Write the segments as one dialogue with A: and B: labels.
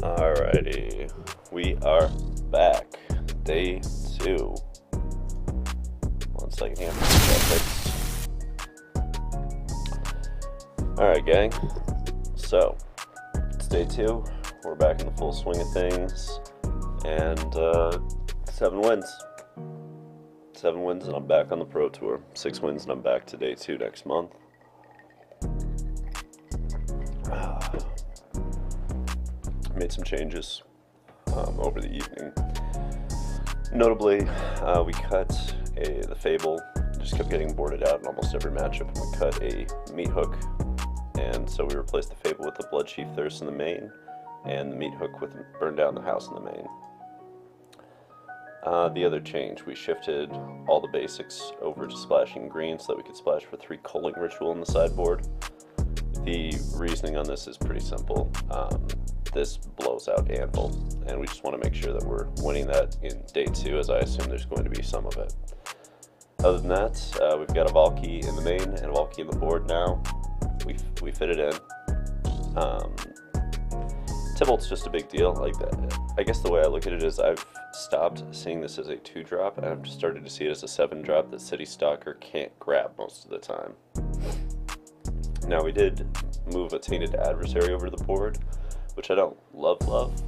A: Alrighty, we are back. Day 2. 1 second here. Alright, gang. So, it's day 2. We're back in the full swing of things. And, 7 wins. 7 wins and I'm back on the Pro Tour. 6 wins and I'm back to day 2 next month. Made some changes over the evening. Notably, we cut the Fable. Just kept getting boarded out in almost every matchup. And we cut a Meat Hook, and so we replaced the Fable with the Blood Chief Thirst in the main, and the Meat Hook with Burn Down the House in the main. The other change, we shifted all the basics over to splashing green so that we could splash for 3 Culling Ritual in the sideboard. The reasoning on this is pretty simple. This blows out Anvil, and we just want to make sure that we're winning that in day 2, as I assume there's going to be some of it. Other than that, we've got a Valky in the main and a Valky in the board now. We fit it in. Tybalt's just a big deal. Like that. I guess the way I look at it is I've stopped seeing this as a 2-drop, and I've just started to see it as a 7-drop that City Stalker can't grab most of the time. Now, we did move a Tainted Adversary over to the board, which I don't love,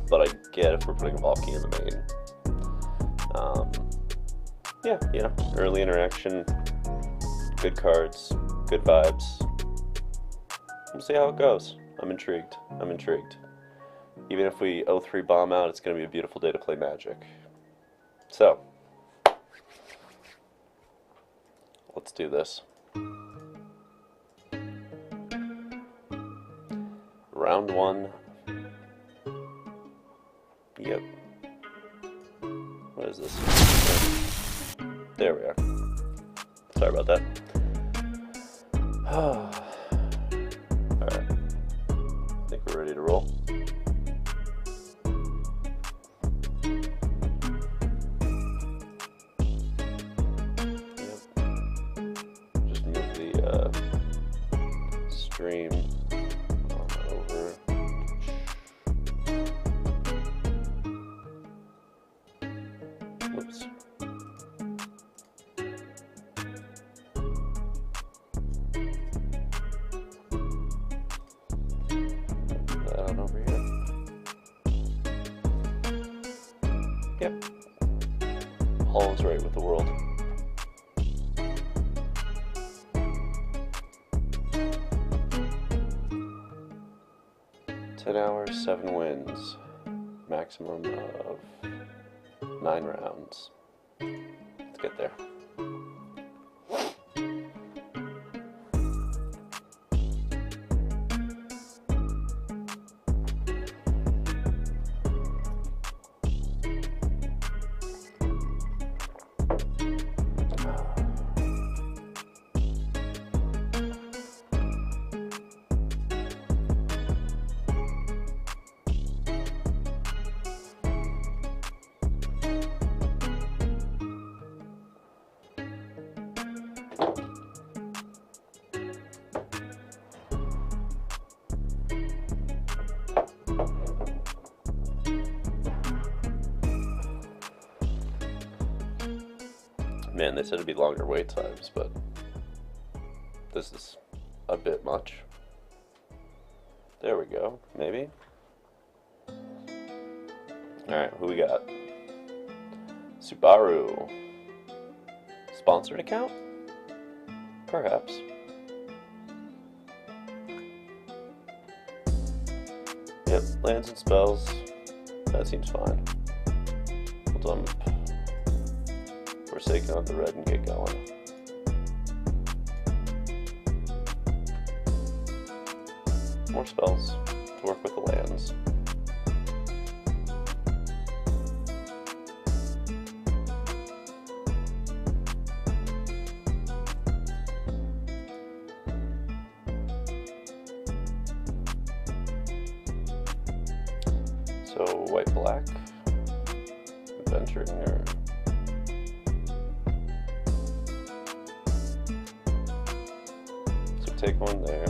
A: but I get if we're putting a Valky in the main. Yeah, you know, early interaction, good cards, good vibes. We'll see how it goes. I'm intrigued. Even if we 0-3 bomb out, it's going to be a beautiful day to play Magic. So, let's do this. Round 1. Yep. What is this? There we are. Sorry about that. Alright. I think we're ready to roll. Yep. Just move the stream on over. Whoops. Put that on over here. Yep. All is right with the world. $10, 7 wins. Maximum of 9 rounds. Let's get there. Man, they said it'd be longer wait times, but this is a bit much. There we go, maybe. Alright, who we got? Subaru. Sponsored account? Perhaps. Yep, lands and spells. That seems fine. We'll dump Forsaken on the red and get going. More spells to work with the lands. So white black, adventuring or take one there.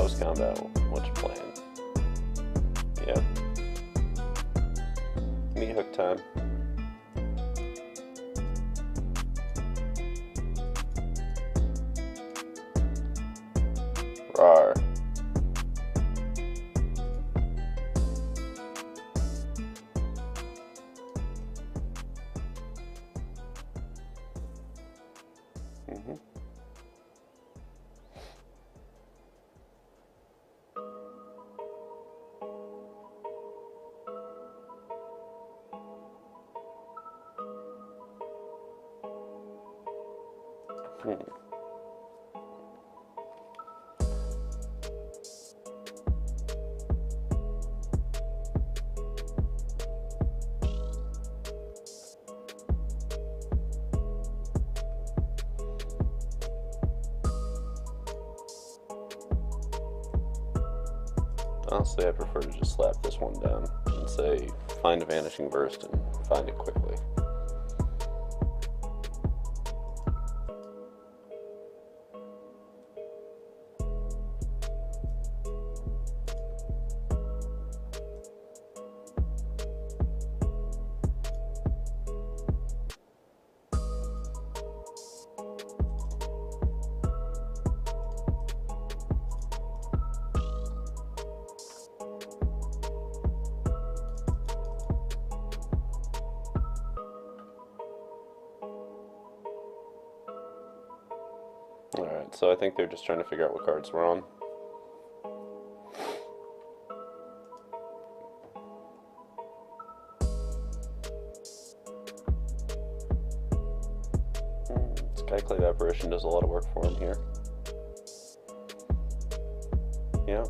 A: post-combat, what you playing? Yep. Meat hook time. Rawr. Honestly, I prefer to just slap this one down and say, find a Vanishing Burst and find it quickly. Alright, so I think they're just trying to figure out what cards we're on. Skyclave Apparition does a lot of work for him here. Yeah.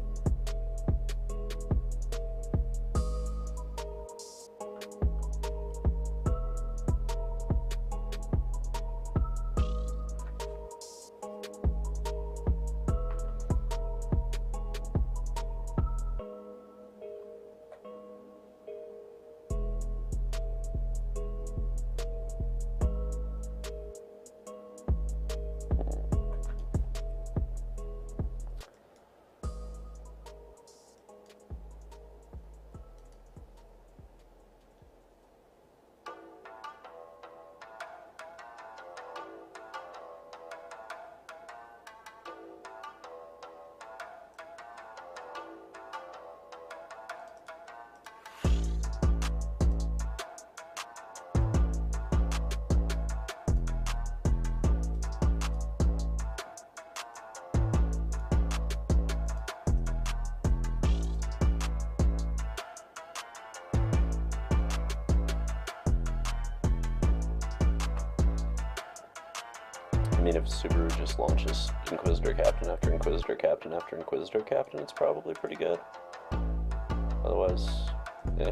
A: I mean, if Subaru just launches Inquisitor Captain after Inquisitor Captain after Inquisitor Captain, it's probably pretty good. Otherwise, eh.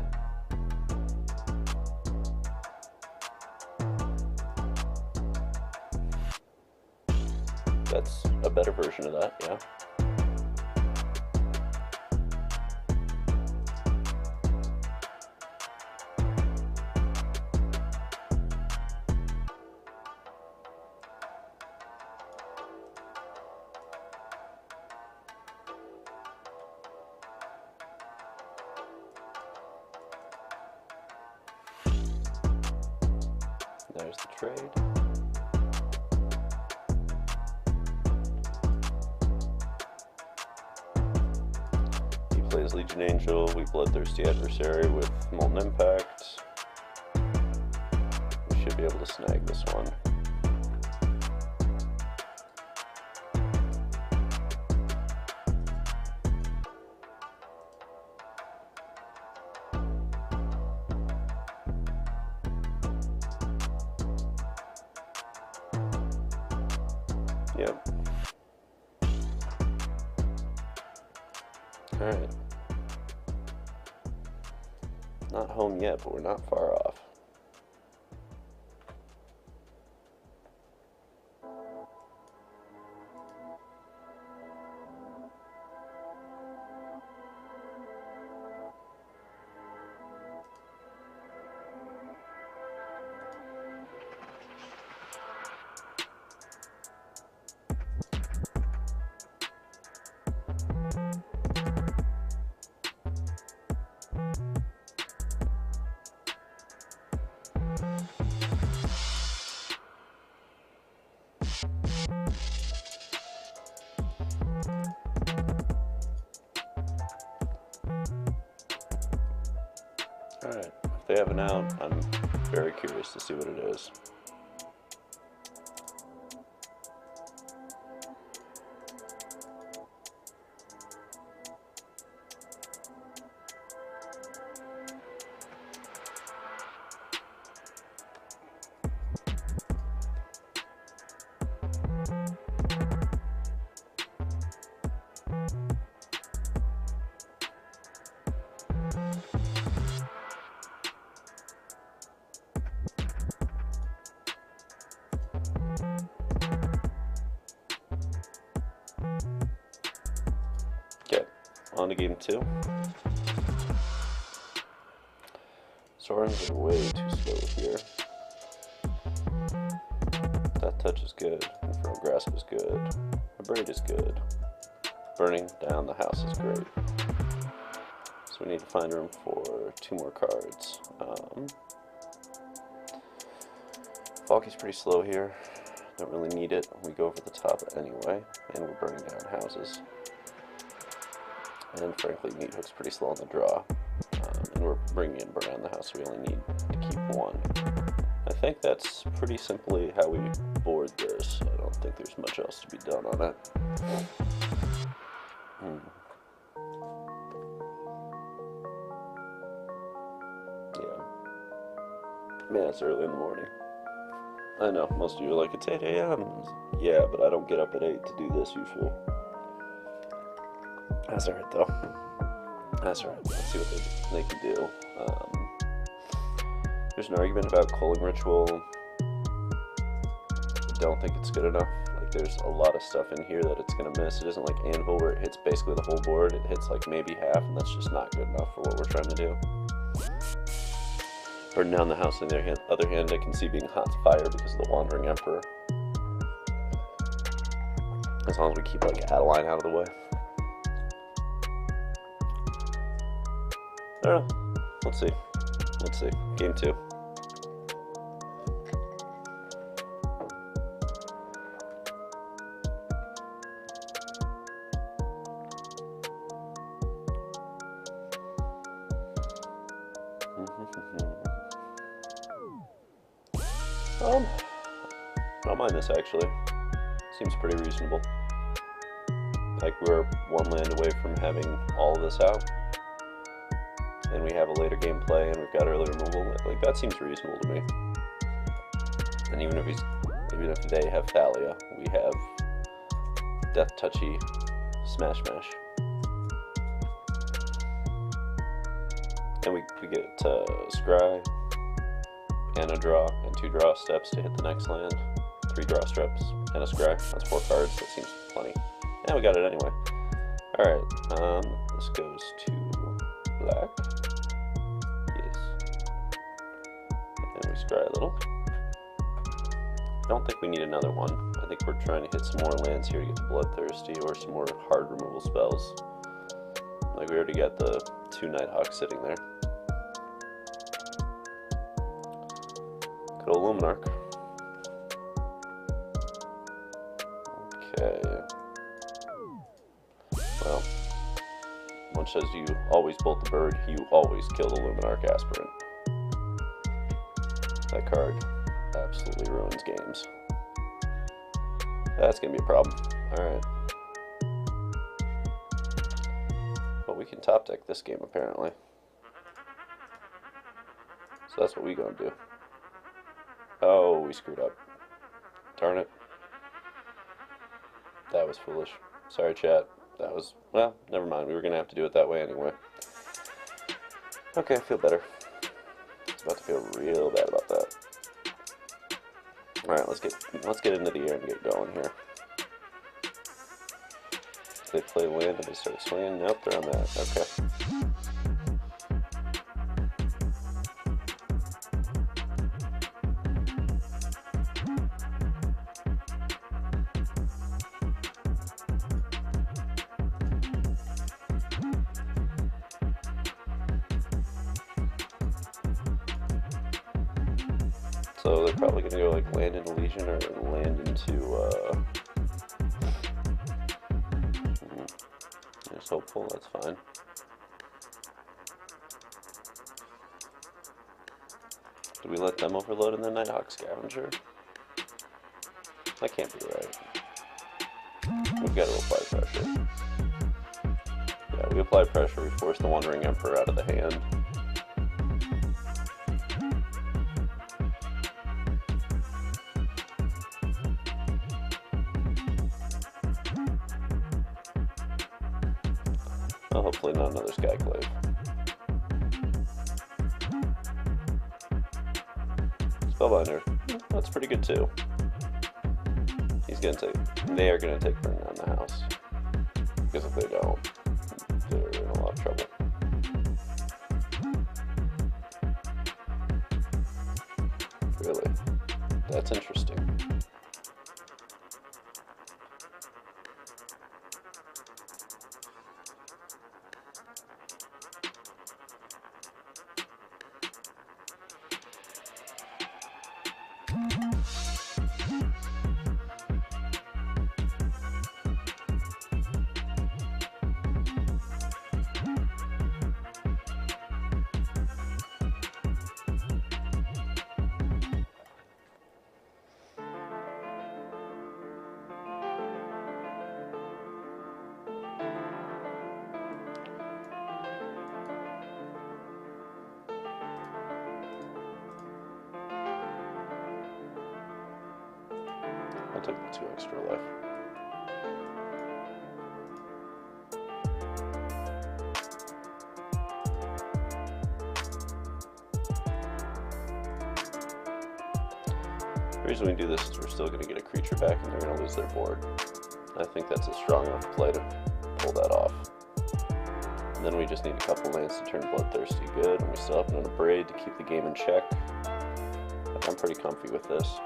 A: That's a better version of that, yeah. There's the trade. He plays Legion Angel, we Bloodthirsty Adversary with Molten Impact. We should be able to snag this one. Yep. Alright. Not home yet, but we're not far off. they have an out. I'm very curious to see what it is. Okay, on to game 2. Storms are way too slow here. That touch is good. Infernal Grasp is good. Braid is good. Burning down the house is great. So we need to find room for 2 more cards. Falky's pretty slow here. Don't really need it. We go over the top anyway, and we're burning down houses. And frankly, Meathook's pretty slow on the draw. And we're bringing in Burn Down the House, so we only need to keep 1. I think that's pretty simply how we board this. I don't think there's much else to be done on it. Yeah. Man, it's early in the morning. I know, most of you are like, it's 8 a.m. Yeah, but I don't get up at 8 to do this usually. That's alright though. That's alright. Let's see what they can do. There's an argument about Culling Ritual. I don't think it's good enough. Like, there's a lot of stuff in here that it's going to miss. It isn't like Anvil where it hits basically the whole board. It hits like maybe half, and that's just not good enough for what we're trying to do. Burn Down the House, on the other hand, I can see being hot fire because of the Wandering Emperor. As long as we keep like Adeline out of the way. I don't know. Let's see. Let's see. Game 2. I don't mind this actually. Seems pretty reasonable. Like, we're 1 land away from having all of this out. And we have a later game play, and we've got early removal. Like, that seems reasonable to me. And even if they have Thalia, we have Death Touchy, Smash Mash. And we get Scry, and a draw, and 2 draw steps to hit the next land. 3 draw steps, and a Scry. That's 4 cards, that seems plenty. And we got it anyway. Alright, this goes to black. Yes. And we scry a little. I don't think we need another one. I think we're trying to hit some more lands here to get the Bloodthirsty or some more hard removal spells. Like, we already got the 2 Nighthawks sitting there. Good old Luminarch. Okay. Well, much as you always bolt the bird, you always kill the Luminarch Aspirant. That card absolutely ruins games. That's gonna be a problem. Alright. But we can top deck this game apparently. So that's what we gonna do. Oh, we screwed up. Darn it. That was foolish. Sorry, chat. That was, well, never mind. We were going to have to do it that way anyway. Okay, I feel better. I was about to feel real bad about that. Alright, let's get into the air and get going here. They play land and they start swinging. Nope, they're on that. Okay. So they're probably going to go like land into Legion or land into, just hopeful, that's fine. Do we let them overload in the Nighthawk Scavenger? That can't be right. We've got to apply pressure. Yeah, we apply pressure, we force the Wandering Emperor out of the hand. Well, hopefully not another Skyclave. Spellbinder, that's pretty good too. They are gonna take burn on the house. Because if they don't, they're in a lot of trouble. Really? That's interesting. I'll take the 2 extra life. The reason we do this is we're still going to get a creature back and they're going to lose their board. I think that's a strong enough play to pull that off. And then we just need a couple lands to turn Bloodthirsty good, and we still have an Abrade to keep the game in check. I'm pretty comfy with this.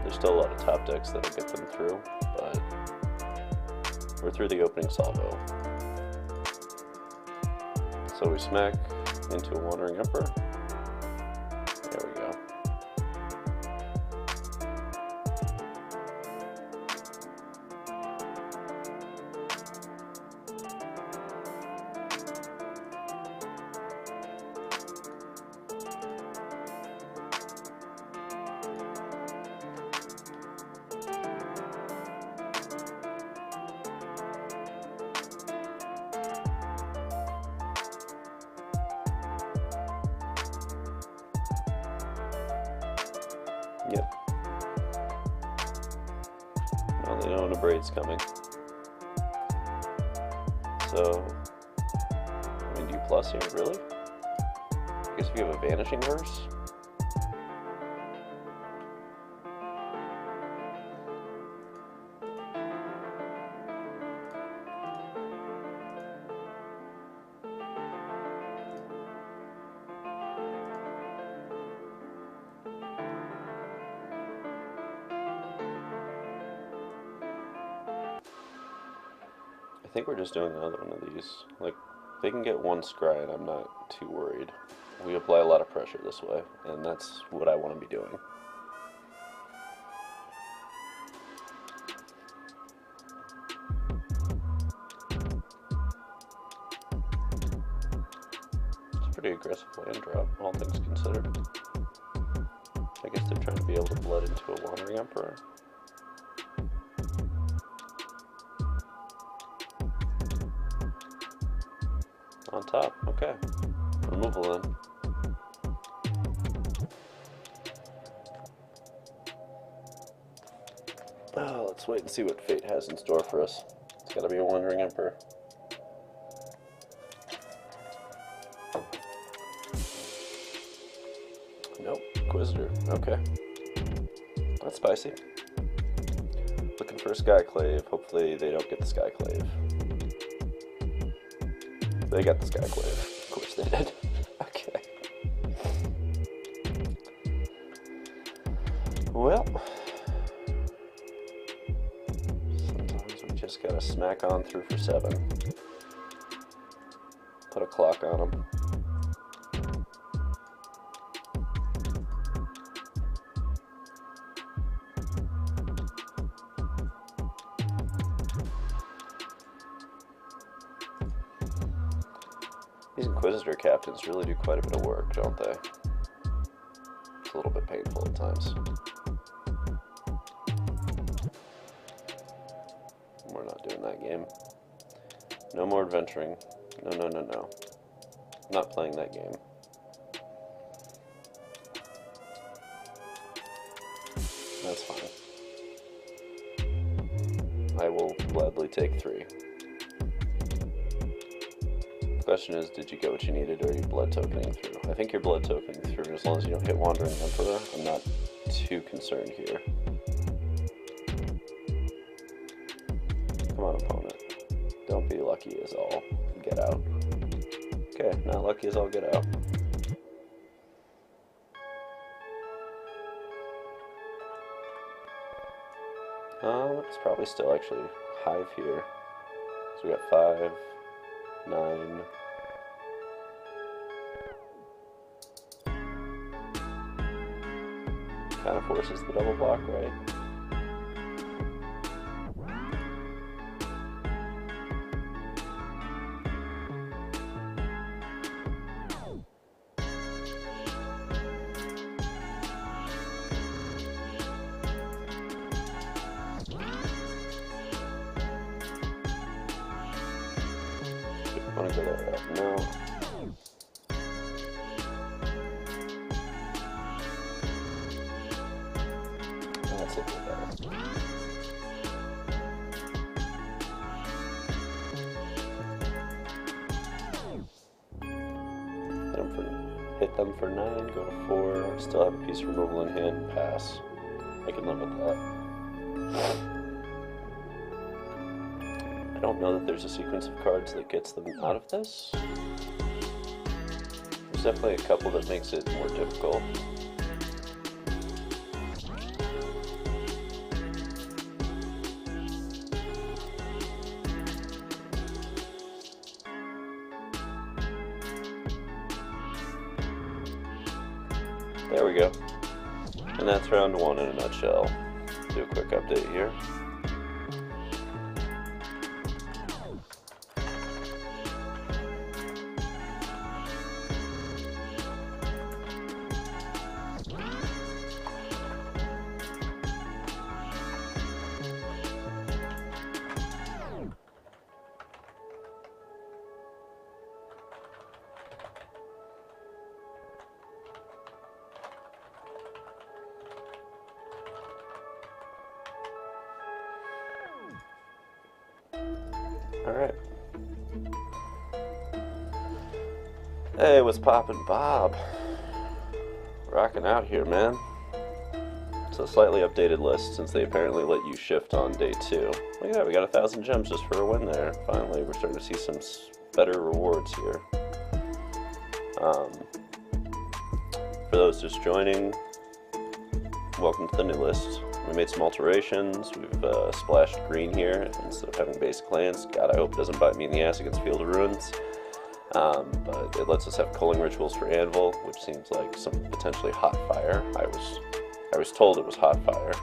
A: There's still a lot of top decks that'll get them through, but we're through the opening salvo. So we smack into a Wandering Emperor. There we go. Yep. Well, they know an Abrade's coming. So, I mean, do you plus here? Really? I guess if you have a Vanishing Verse? I think we're just doing another one of these. Like, they can get one scry and I'm not too worried. We apply a lot of pressure this way, and that's what I want to be doing. It's a pretty aggressive land drop, all things considered. I guess they're trying to be able to blood into a Wandering Emperor. On top, okay. Removal then. Oh, let's wait and see what fate has in store for us. It's gotta be a Wandering Emperor. Nope, Inquisitor, okay. That's spicy. Looking for a Skyclave. Hopefully they don't get the Skyclave. They got the Skyclave. Of course they did. Okay. Well, sometimes we just gotta smack on through for 7. Put a clock on them. These Inquisitor captains really do quite a bit of work, don't they? It's a little bit painful at times. We're not doing that game. No more adventuring. No, no, no, no. I'm not playing that game. That's fine. I will gladly take 3. The question is, did you get what you needed, or are you blood tokening through? I think you're blood tokening through. As long as you don't hit Wandering Emperor, I'm not too concerned here. Come on, opponent. Don't be lucky as all. Get out. Okay, not lucky as all get out. It's probably still actually Hive here. So we got 5, 9. Kind of forces the double block, right? I want to go there. No. That's a bit better. Hit them for 9, go to 4, still have a piece removal in hand, pass. I can live with that. I don't know that there's a sequence of cards that gets them out of this. There's definitely a couple that makes it more difficult. There we go. And that's round 1 in a nutshell. Do a quick update here. Alright. Hey, what's poppin', Bob? Rocking out here, man. It's a slightly updated list since they apparently let you shift on day 2. Look at that, we got 1,000 gems just for a win there. Finally, we're starting to see some better rewards here. For those just joining, welcome to the new list. We made some alterations. We've splashed green here instead of having basic lands. God, I hope it doesn't bite me in the ass against Field of Ruins. But it lets us have culling rituals for Anvil, which seems like some potentially hot fire. I was told it was hot fire.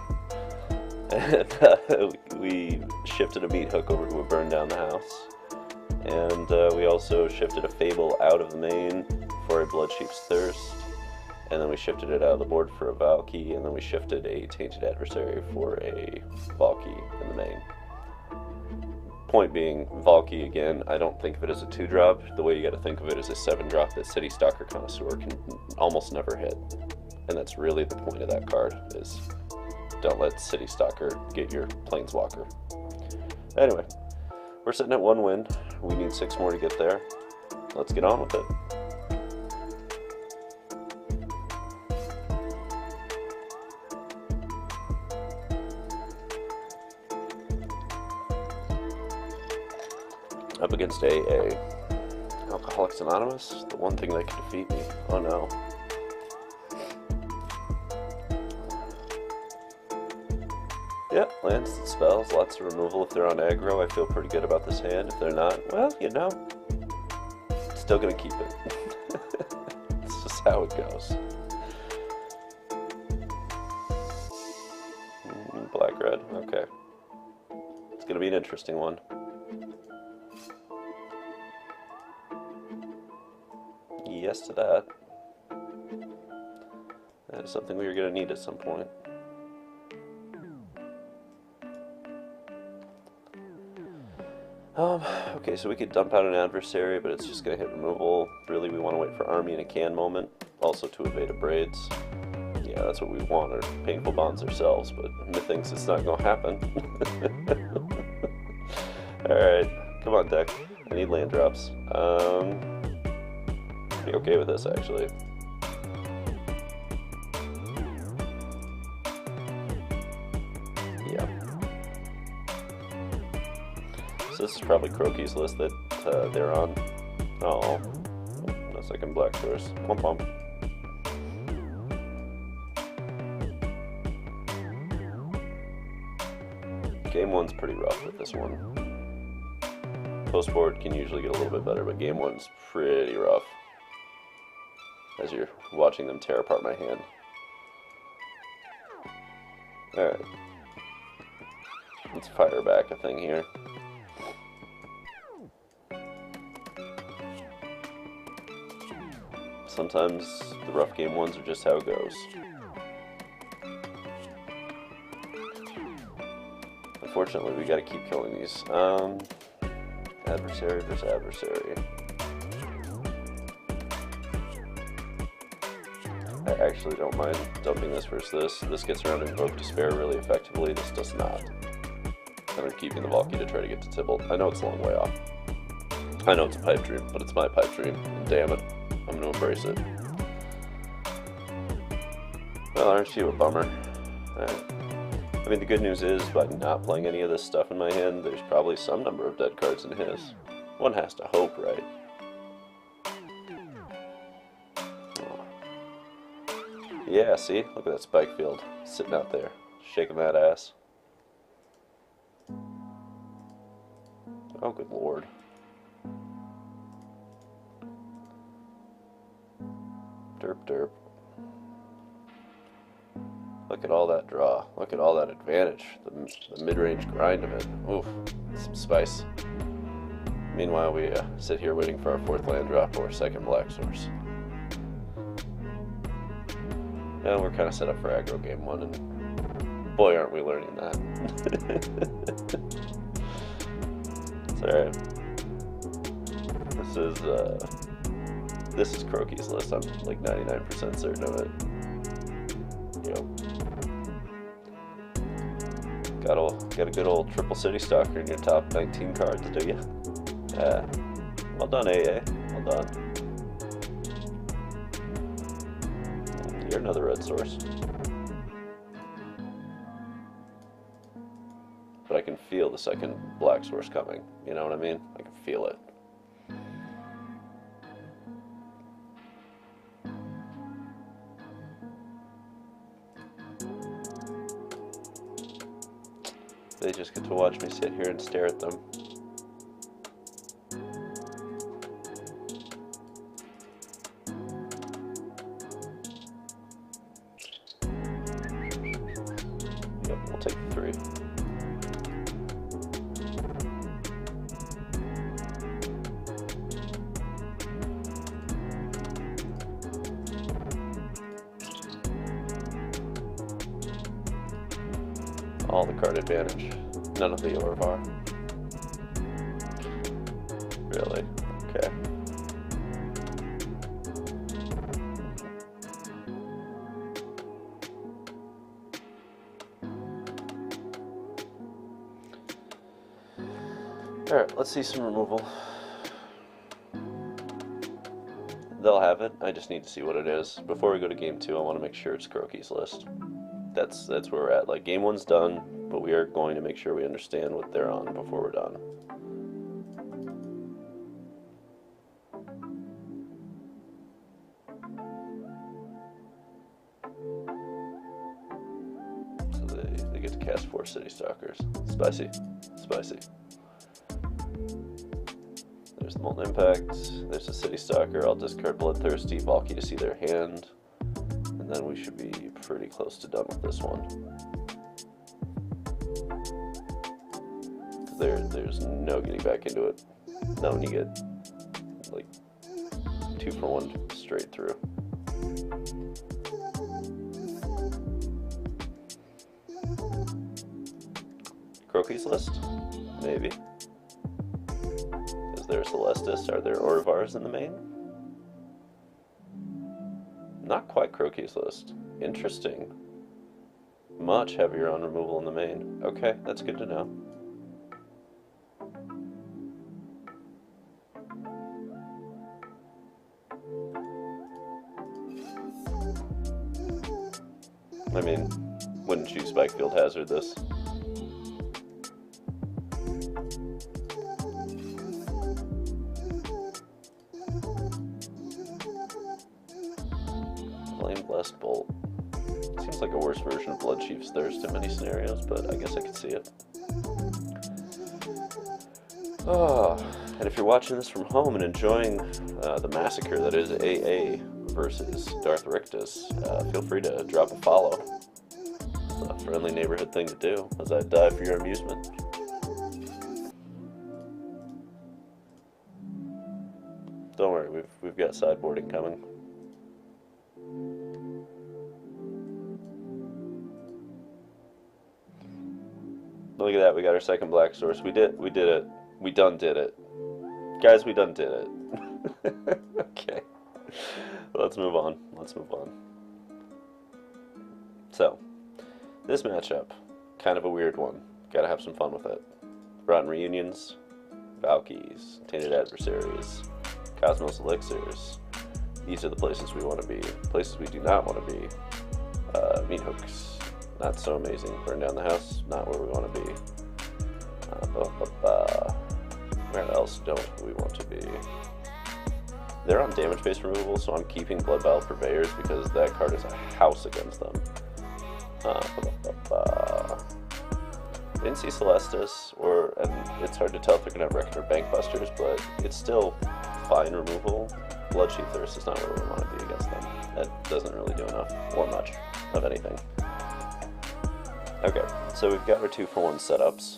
A: And we shifted a meat hook over to a burn down the house. And we also shifted a Fable out of the main for a Blood Sheep's Thirst. And then we shifted it out of the board for a Valky, and then we shifted a Tainted Adversary for a Valky in the main. Point being, Valky, again, I don't think of it as a 2-drop. The way you gotta think of it is a 7-drop that City Stalker Connoisseur can almost never hit. And that's really the point of that card, is don't let City Stalker get your Planeswalker. Anyway, we're sitting at 1 win. We need 6 more to get there. Let's get on with it. Up against AA. Alcoholics Anonymous? The one thing that can defeat me. Oh no. Yep, lands and spells, lots of removal if they're on aggro. I feel pretty good about this hand. If they're not, well, you know, still gonna keep it. It's just how it goes. Black-red, okay. It's gonna be an interesting one. yes to that. That is something we are going to need at some point. Okay, so we could dump out an adversary, but it's just going to hit removal. Really, we want to wait for army in a can moment, also to evade a braids. Yeah, that's what we want, are painful bonds ourselves, but Myth thinks it's not going to happen. Alright, come on deck. I need land drops. Pretty okay with this, actually. Yeah. So this is probably Croaky's list that they're on. Oh, no second black source. Pump pump. Game 1's pretty rough with this one. Post board can usually get a little bit better, but game 1's pretty rough. As you're watching them tear apart my hand. Alright. Let's fire back a thing here. Sometimes the rough game 1s are just how it goes. Unfortunately, we gotta keep killing these. Adversary versus adversary. I actually don't mind dumping this versus this. This gets around Invoke Despair really effectively. This does not. And I'm keeping the Valky to try to get to Tybalt. I know it's a long way off. I know it's a pipe dream, but it's my pipe dream. And damn it, I'm gonna embrace it. Well, aren't you a bummer? Alright. I mean, the good news is, by not playing any of this stuff in my hand, there's probably some number of dead cards in his. One has to hope, right? Oh. Yeah, see? Look at that spike field sitting out there, shaking that ass. Oh, good lord. Derp derp. Look at all that draw. Look at all that advantage. The mid-range grind of it. Oof. Some spice. Meanwhile, we sit here waiting for our 4th land drop or 2nd black source. And we're kind of set up for aggro game 1, and boy, aren't we learning that. It's alright. This is Croaky's list. I'm like 99% certain of it. Yep. Got a good old triple city stalker in your top 19 cards, do you? Well done, AA. Well done. You're another red source. But I can feel the 2nd black source coming. You know what I mean? I can feel it. They just get to watch me sit here and stare at them. Yep, we'll take 3. All the card advantage. None of the Orvar. Really? Okay. Alright, let's see some removal. They'll have it. I just need to see what it is. Before we go to game 2, I want to make sure it's Croaky's list. That's where we're at. Like, game 1's done, but we are going to make sure we understand what they're on before we're done. So they get to cast 4 City Stalkers. Spicy. Spicy. There's the Molten Impact. There's the City Stalker. I'll discard Bloodthirsty, Valky to see their hand. And then we should be pretty close to done with this one. There's no getting back into it. Not when you get like 2 for 1 straight through. Croquis list? Maybe. Is there a Celestis? Are there Orivars in the main? Not quite Croquis list. Interesting. Much heavier on removal in the main. Okay, that's good to know. I mean, wouldn't you Spike Field Hazard this? Flame Blessed Bolt. Seems like a worse version of Bloodchief's Thirst in many scenarios, but I guess I could see it. Oh, and if you're watching this from home and enjoying the massacre that is AA versus Darth Rictus, feel free to drop a follow. It's a friendly neighborhood thing to do, as I die for your amusement. Don't worry, we've got sideboarding coming. Look at that, we got our second black source. We did it. We done did it. Guys, we done did it. Okay. Let's move on. Let's move on. So, this matchup, kind of a weird one. Gotta have some fun with it. Rotten Reunions, Valkies, Tainted Adversaries, Cosmos Elixirs. These are the places we want to be. Places we do not want to be. Meat Hooks, not so amazing. Burn Down the House, not where we want to be. Where else don't we want to be? They're on damage-based removal, so I'm keeping Bloodbound Purveyors because that card is a house against them. Didn't see Celestis, and it's hard to tell if they're going to have Reckoner Bankbusters, but it's still fine removal. Bloodchief Thirst is not where we want to be against them. That doesn't really do enough, or much, of anything. Okay, so we've got our 2 for 1 setups.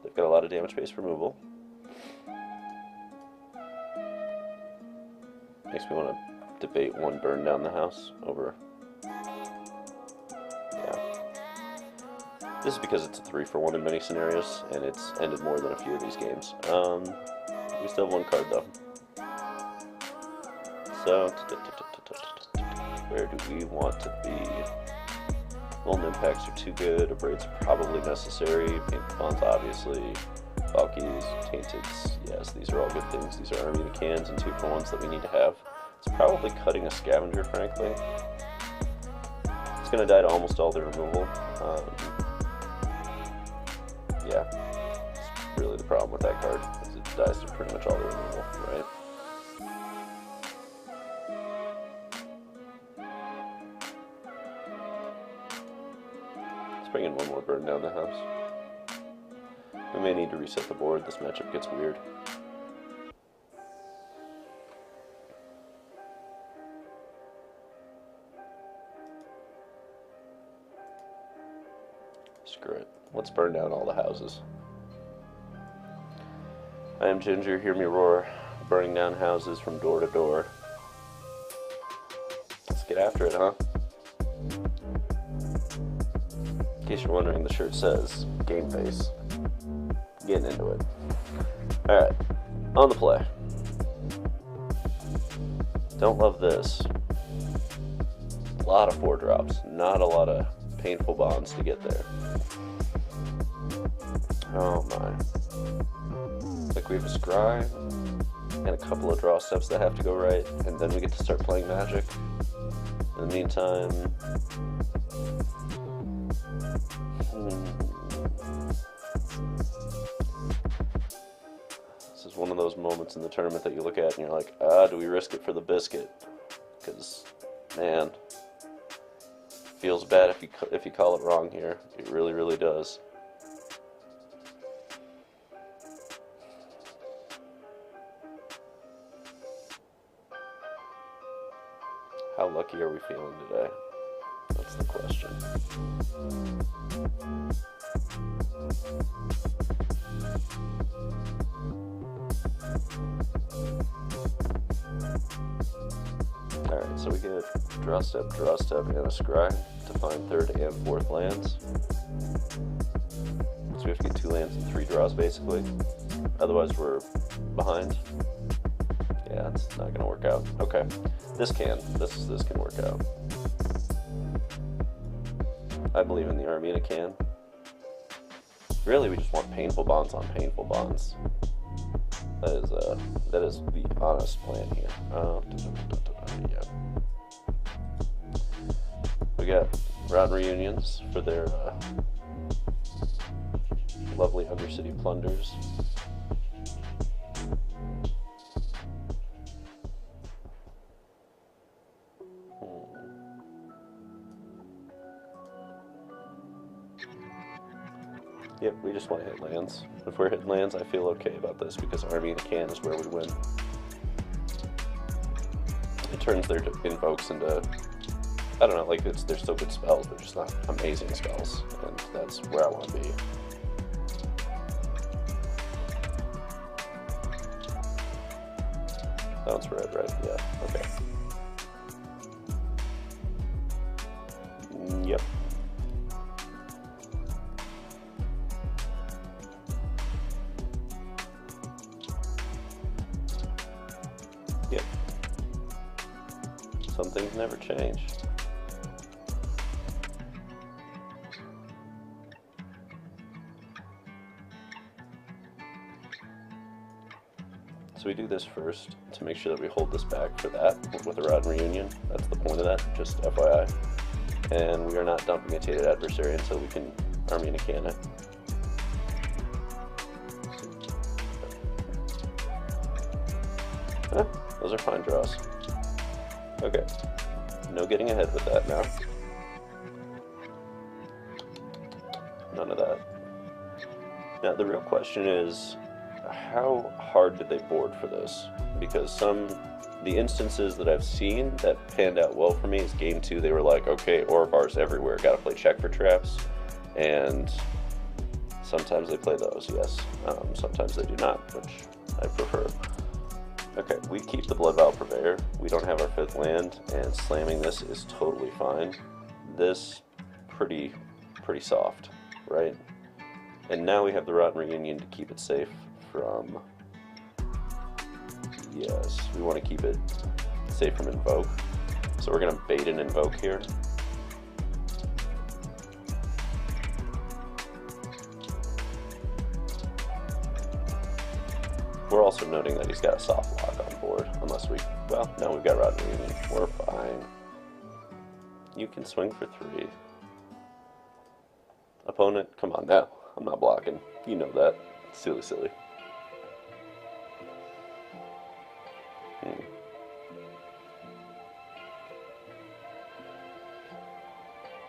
A: They've got a lot of damage-based removal. Makes me want to debate one Burn Down the House over. Yeah. This is because it's a 3 for 1 in many scenarios, and it's ended more than a few of these games. We still have 1 card though. So, where do we want to be? Golden Impacts are too good. Abrades are probably necessary. Paint Bonds, obviously. Valkies, Tainteds, yes, these are all good things. These are Army Cans and 2 for 1s that we need to have. It's probably cutting a Scavenger, frankly. It's going to die to almost all the removal. Yeah, it's really the problem with that card, is it dies to pretty much all the removal, right? Let's bring in 1 more Burn Down the House. We may need to reset the board. This matchup gets weird. Screw it. Let's burn down all the houses. I am Ginger, hear me roar. Burning down houses from door to door. Let's get after it, huh? In case you're wondering, the shirt says Game Face. Getting into it. Alright, on the play. Don't love this. A lot of 4 drops, not a lot of painful bonds to get there. Oh my. Like we have a scry and a couple of draw steps that have to go right, and then we get to start playing Magic. In the meantime, this is one of those moments in the tournament that you look at and you're like, do we risk it for the biscuit? Because, man, feels bad if you call it wrong here. It really, really does. How lucky are we feeling today? That's the question. draw step, and a scry to find third and fourth lands. So we have to get 2 lands and 3 draws basically. Otherwise we're behind. Yeah, it's not gonna work out. Okay, this can work out. I believe in the army and it can. Really, we just want painful bonds on painful bonds. That is the honest plan here. Yeah. We got Rod Reunions for their lovely Undercity plunders. Yep, we just want to hit lands. If we're hitting lands, I feel okay about this because Army in a Can is where we win. It turns their invokes into, I don't know, like they're still good spells, but just not amazing spells, and that's where I want to be. That one's red, right? Yeah, okay. Yep. Yep. Some things never change. So we do this first to make sure that we hold this back for that with a Rod Reunion. That's the point of that, just FYI. And we are not dumping a tainted adversary until we can Army in a Can it. Those are fine draws. Okay, no getting ahead with that now. None of that. Now the real question is, how hard did they board for this? Because the instances that I've seen that panned out well for me is game 2, they were like, okay, Orvar's everywhere, gotta play check for traps, and sometimes they play those, yes. Sometimes they do not, which I prefer. Okay, we keep the Blood Vial Purveyor. We don't have our 5th land, and slamming this is totally fine. This, pretty soft, right? And now we have the Rotten Reunion to keep it safe from... Yes, we want to keep it safe from Invoke. So we're going to bait an Invoke here. We're also noting that he's got a soft lock on board, unless we, well, no, we've got Rod Reunion. We're fine. You can swing for 3. Opponent, come on now. I'm not blocking. You know that. Silly, silly.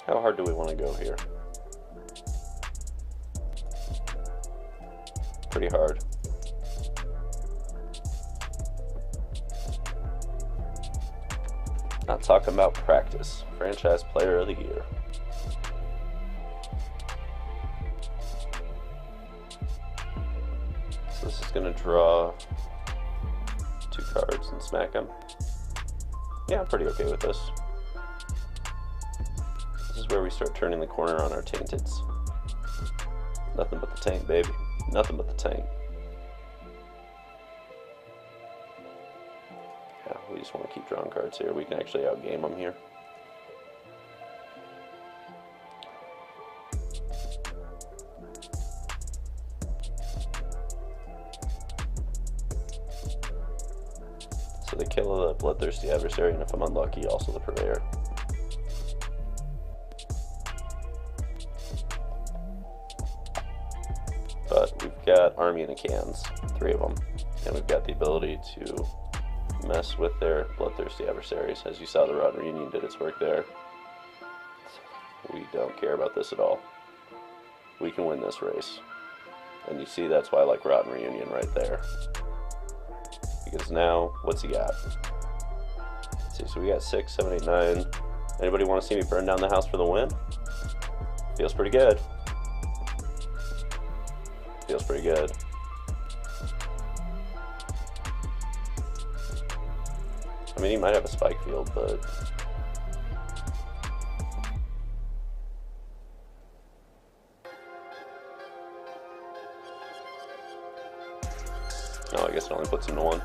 A: How hard do we want to go here? Pretty hard. Not talking about practice. Franchise Player of the Year. So this is going to draw 2 cards and smack him. Yeah, I'm pretty okay with this. This is where we start turning the corner on our tainteds. Nothing but the taint, baby. Nothing but the taint. Yeah, we just want to keep drawing cards here. We can actually outgame them here. So they kill the Bloodthirsty Adversary, and if I'm unlucky, also the Purveyor. But we've got Army in a Cans, 3 of them, and we've got the ability to mess with their Bloodthirsty Adversaries. As you saw, the Rod Reunion did its work there. We don't care about this at all. We can win this race. And you see, that's why I like Rod Reunion right there. Because now, what's he got? Let's see, so we got 6, 7, 8, 9. Anybody want to see me burn down the house for the win? Feels pretty good. Feels pretty good. I mean, he might have a spike field, but Oh, I guess it only puts him to 1.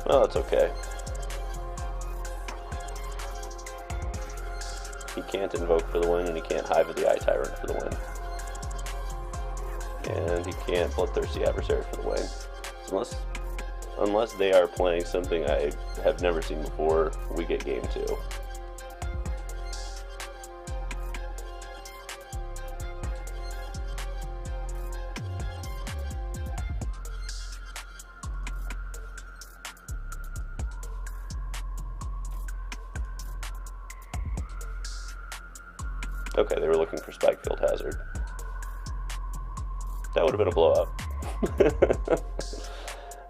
A: Well, that's okay. He can't invoke for the win, and he can't Hive of the Eye Tyrant for the win. And he can't Bloodthirsty Adversary for the win. So unless they are playing something I have never seen before, we get game 2. Okay, they were looking for Spikefield Hazard. That would have been a blowout.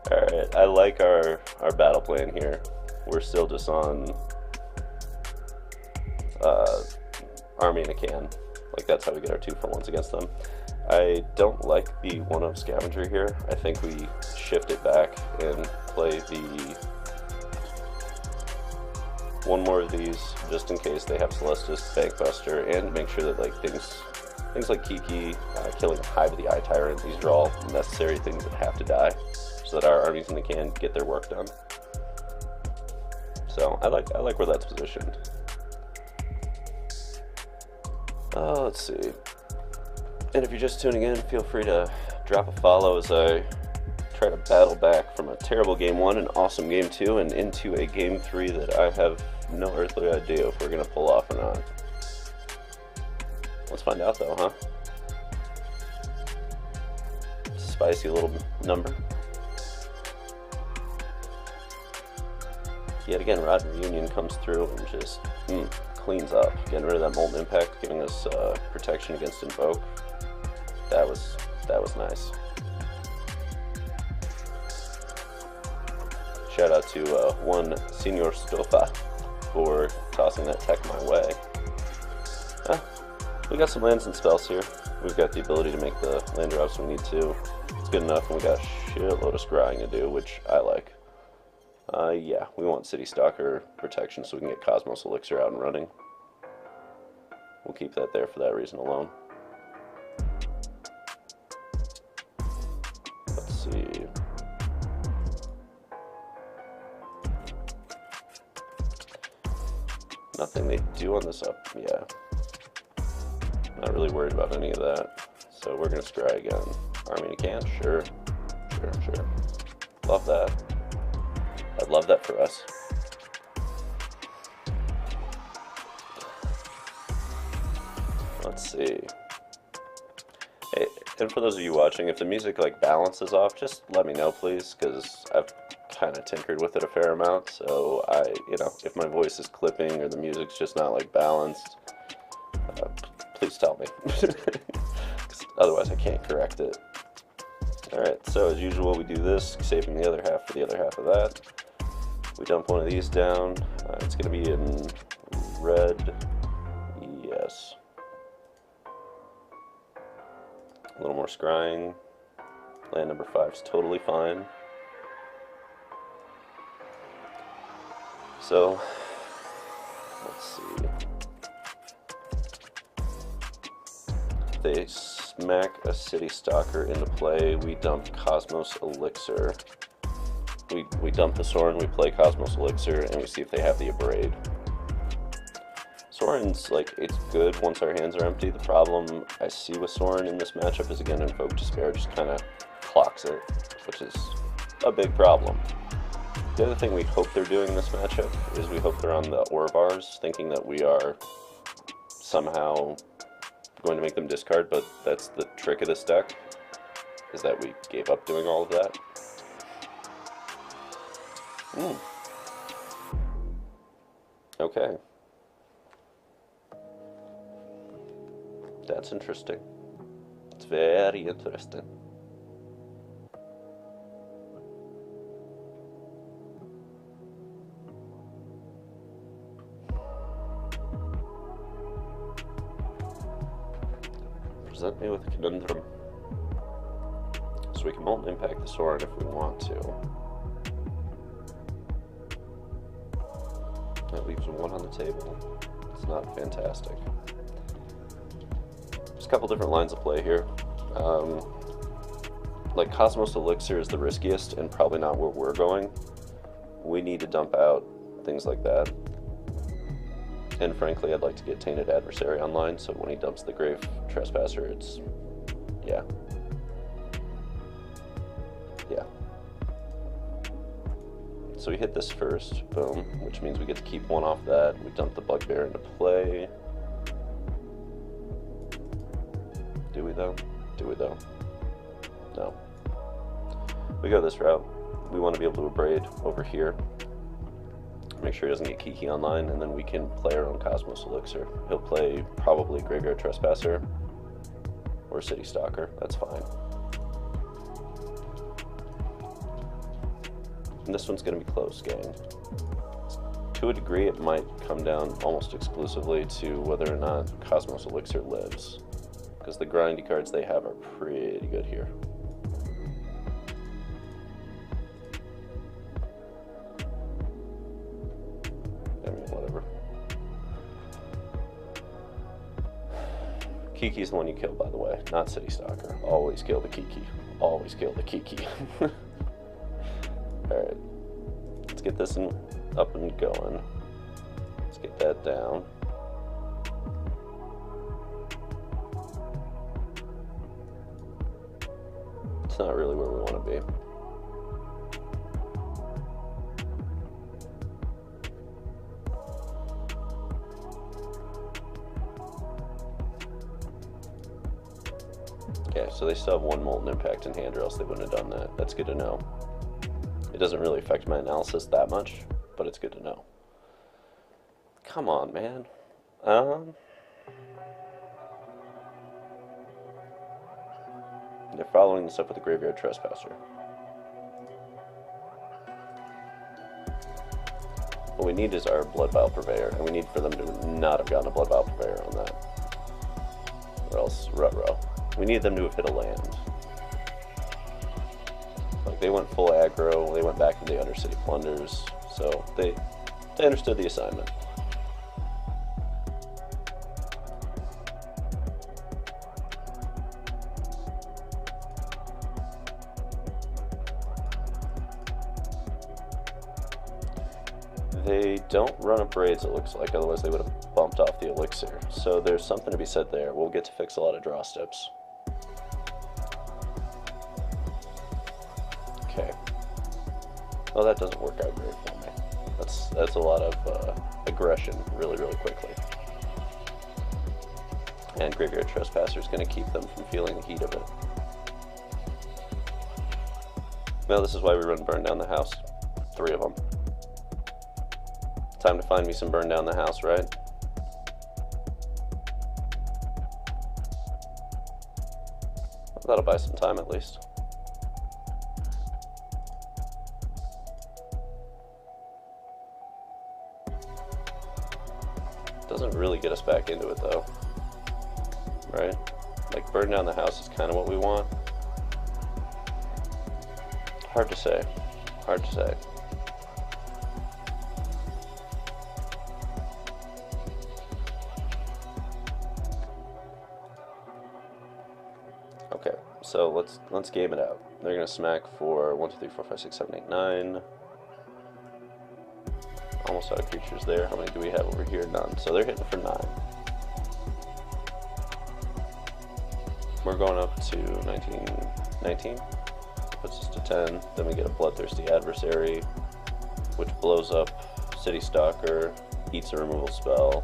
A: Alright, I like our battle plan here. We're still just on Army in a Can. Like, that's how we get our 2-for-1s against them. I don't like the 1-up Scavenger here. I think we shift it back and play the one more of these just in case they have Celestis, Bankbuster, and make sure that like things like Kiki, killing Hive of the Eye Tyrant, these are all necessary things that have to die so that our armies in the can get their work done. So I like where that's positioned. Let's see. And if you're just tuning in, feel free to drop a follow as I try to battle back from a terrible game 1, an awesome game 2, and into a game 3 that I have no earthly idea if we're going to pull off or not. Let's find out though, huh? Spicy little number. Yet again, Rod Reunion comes through and just cleans up. Getting rid of that Molten Impact, giving us protection against Invoke. That was nice. Shout out to one Senor Stofa for tossing that tech my way. We got some lands and spells here. We've got the ability to make the land drops when we need to. It's good enough, and we got a shitload of scrying to do, which I like. Yeah, we want City Stalker protection so we can get Cosmos Elixir out and running. We'll keep that there for that reason alone. Let's see. Nothing they do on this up, yeah. Not really worried about any of that. So we're gonna scry again. Army in a Can, sure. Sure. Love that. I'd love that for us. Let's see. Hey, and for those of you watching, if the music like balances off, just let me know, please, because I've kind of tinkered with it a fair amount. So if my voice is clipping or the music's just not like balanced, please tell me, because otherwise I can't correct it. Alright, so as usual, we do this, saving the other half for the other half of that. We dump one of these down. It's going to be in red. Yes. A little more scrying. Land number 5 is totally fine. So, let's see. If they smack a City Stalker into play, we dump Cosmos Elixir. We dump the Sorin, we play Cosmos Elixir, and we see if they have the Abrade. Sorin's, like, it's good once our hands are empty. The problem I see with Sorin in this matchup is, again, Invoke Despair just kind of clocks it, which is a big problem. The other thing we hope they're doing in this matchup is we hope they're on the Orvars, thinking that we are somehow going to make them discard, but that's the trick of this deck, is that we gave up doing all of that. Okay. That's interesting. It's very interesting. Present me with a conundrum. So we can Molten Impact the Sorin if we want to. That leaves 1 on the table. It's not fantastic. There's a couple different lines of play here. like, Cosmos Elixir is the riskiest and probably not where we're going. We need to dump out things like that. And frankly, I'd like to get Tainted Adversary online, so when he dumps the Grave Trespasser, it's... yeah. Yeah. So we hit this first, boom, which means we get to keep one off that. We dump the Bugbear into play. Do we though? Do we though? No. We go this route. We want to be able to abrade over here. Make sure he doesn't get Kiki online, and then we can play our own Cosmos Elixir. He'll play probably Graveyard Trespasser or City Stalker. That's fine. And this one's going to be close, gang. To a degree, it might come down almost exclusively to whether or not Cosmos Elixir lives, because the grindy cards they have are pretty good here. I mean, whatever. Kiki's the one you kill, by the way, not City Stalker. Always kill the Kiki. Always kill the Kiki. Alright. Let's get this up and going. Let's get that down. It's not really where we want to be. Okay, so they still have one Molten Impact in hand, or else they wouldn't have done that. That's good to know. It doesn't really affect my analysis that much, but it's good to know. Come on, man. They're following this up with a Graveyard Trespasser. What we need is our Blood Vial Purveyor, and we need for them to not have gotten a Blood Vial Purveyor on that. Or else, ruh-roh. We need them to have hit a land. Like, they went full aggro, they went back into the Undercity Plunders, so they understood the assignment. They don't run up raids, it looks like, otherwise they would have bumped off the Elixir. So there's something to be said there. We'll get to fix a lot of draw steps. Okay. Well, that doesn't work out great for me. That's a lot of aggression really, really quickly. And Graveyard Trespasser is going to keep them from feeling the heat of it. Now this is why we run Burn Down the House. 3 of them. Time to find me some Burn Down the House, right? That'll buy some time at least. Doesn't really get us back into it though, right? Like, Burn Down the House is kind of what we want. Hard to say. Hard to say. Okay, so let's game it out. They're gonna smack for 1, 2, 3, 4, 5, 6, 7, 8, 9. Almost out of creatures there. How many do we have over here? None. So they're hitting for 9. We're going up to 19. Puts us to 10. Then we get a Bloodthirsty Adversary, which blows up City Stalker, eats a removal spell.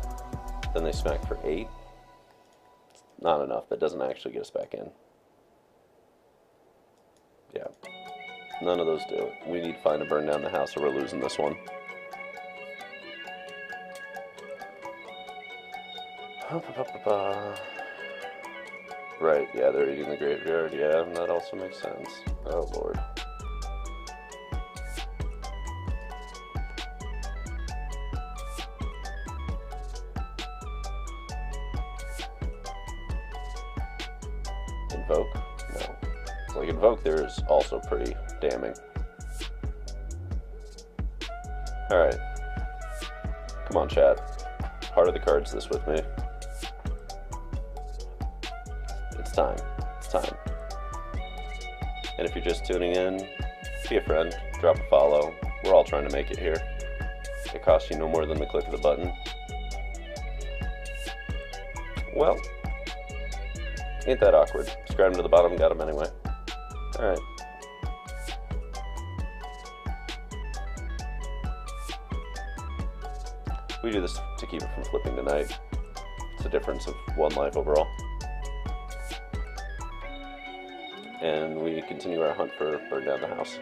A: Then they smack for 8. It's not enough. That doesn't actually get us back in. Yeah. None of those do it. We need to find a Burn Down the House or we're losing this one. Right, yeah, they're eating the graveyard. Yeah, that also makes sense. Oh, Lord. Invoke? No. Like, Invoke there is also pretty damning. Alright. Come on, chat. Heart of the Cards this with me. It's time. It's time. And if you're just tuning in, be a friend, drop a follow. We're all trying to make it here. It costs you no more than the click of the button. Well, ain't that awkward. Subscribe to the bottom, got him anyway. Alright. We do this to keep it from flipping tonight. It's a difference of 1 life overall. And we continue our hunt for burn down the house.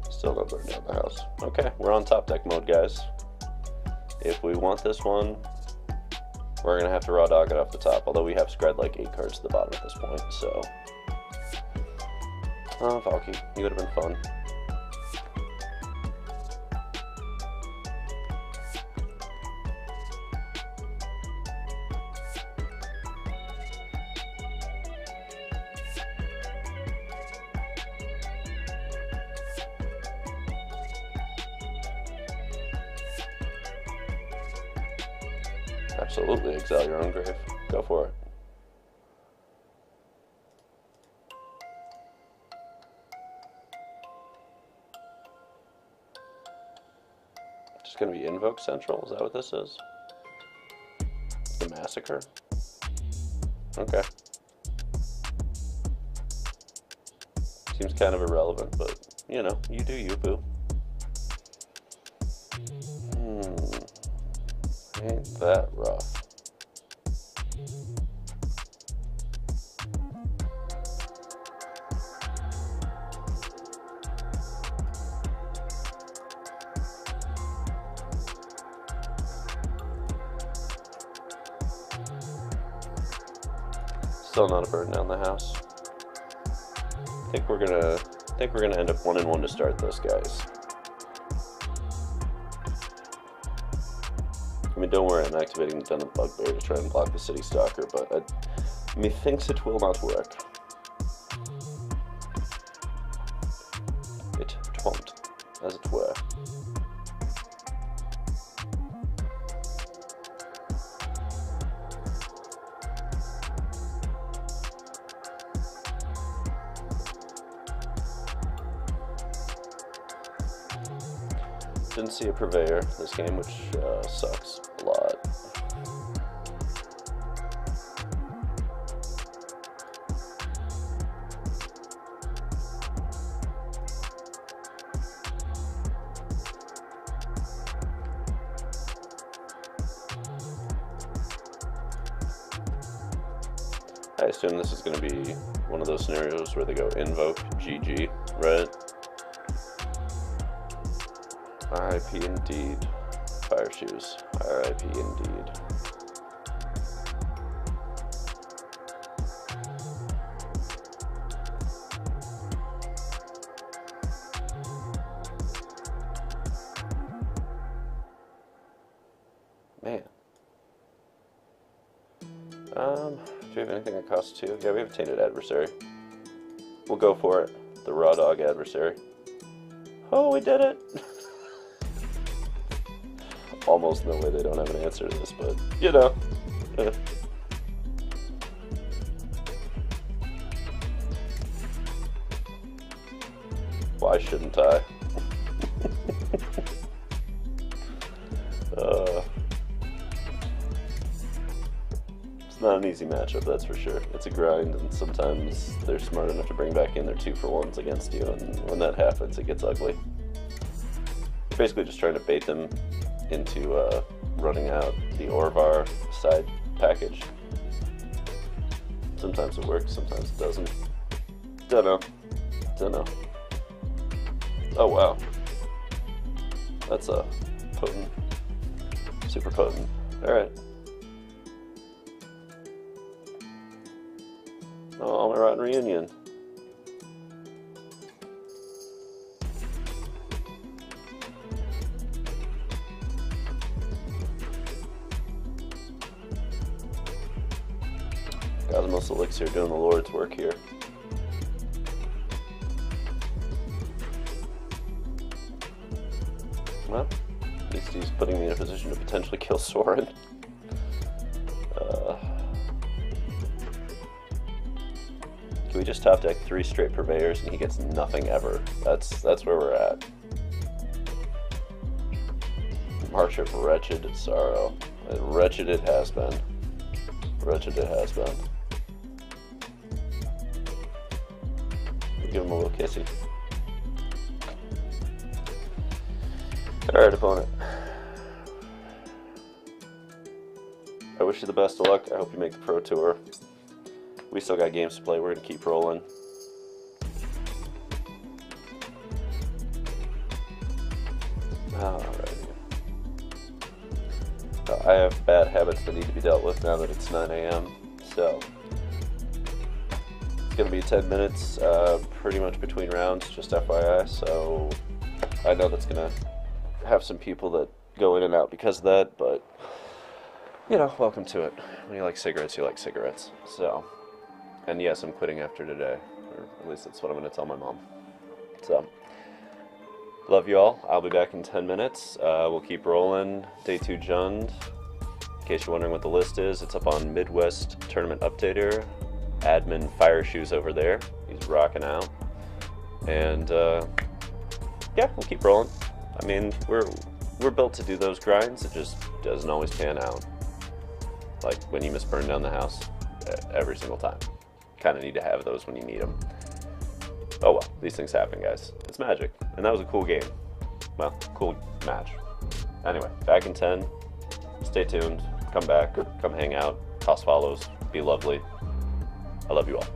A: Still not burn down the house. Okay, we're on top deck mode, guys. If we want this one, we're gonna have to raw dog it off the top, although we have scred like 8 cards to the bottom at this point, so. Oh, Valky, you would have been fun. Absolutely, exile your own grave. Go for it. Just gonna be Invoke Central? Is that what this is? The Massacre? Okay. Seems kind of irrelevant, but, you know, you do you, boo. Ain't that rough. Still not a burden down the house. I think we're gonna end up 1-1 to start this, guys. I mean, don't worry, I'm activating the Den of Bugbear to try and block the City Stalker, but methinks it will not work. It won't, as it were. Didn't see a Purveyor this game, which sucks a lot. I assume this is going to be one of those scenarios where they go invoke GG, right? RIP indeed. Fire shoes. RIP indeed. Man. Do we have anything that costs 2? Yeah, we have a Tainted Adversary. We'll go for it. The Raw Dog Adversary. Oh, we did it! Almost no way they don't have an answer to this, but, you know. Why shouldn't I? It's not an easy matchup, that's for sure. It's a grind, and sometimes they're smart enough to bring back in their 2-for-1s against you, and when that happens, it gets ugly. You're basically just trying to bait them into running out the Orvar side package. Sometimes it works, sometimes it doesn't. Dunno. Oh wow. That's potent. Super potent. Alright. Oh, my Rotten Reunion. Cosmos Elixir doing the Lord's work here. Well, at least he's putting me in a position to potentially kill Soren. Can we just top deck 3 straight Purveyors and he gets nothing ever? That's where we're at. March of Wretched Sorrow. Wretched it has been. Wretched it has been. Give him a little kissy. Alright, opponent. I wish you the best of luck. I hope you make the Pro Tour. We still got games to play. We're going to keep rolling. Alrighty. I have bad habits that need to be dealt with now that it's 9 a.m. So, it's going to be 10 minutes pretty much between rounds, just FYI. So, I know that's going to have some people that go in and out because of that, but, you know, welcome to it. When you like cigarettes, you like cigarettes. So, and yes, I'm quitting after today, or at least that's what I'm going to tell my mom. So, love you all. I'll be back in 10 minutes. We'll keep rolling. Day 2 Jund. In case you're wondering what the list is, it's up on Midwest Tournament Updater. Admin Fire Shoes over there. He's rocking out. And, yeah, we'll keep rolling. I mean, we're built to do those grinds. It just doesn't always pan out. Like when you miss burn down the house every single time. Kind of need to have those when you need them. Oh well, these things happen, guys. It's Magic, and that was a cool game. Well, cool match. Anyway, back in 10. Stay tuned. Come back. Come hang out. Toss follows. Be lovely. I love you all.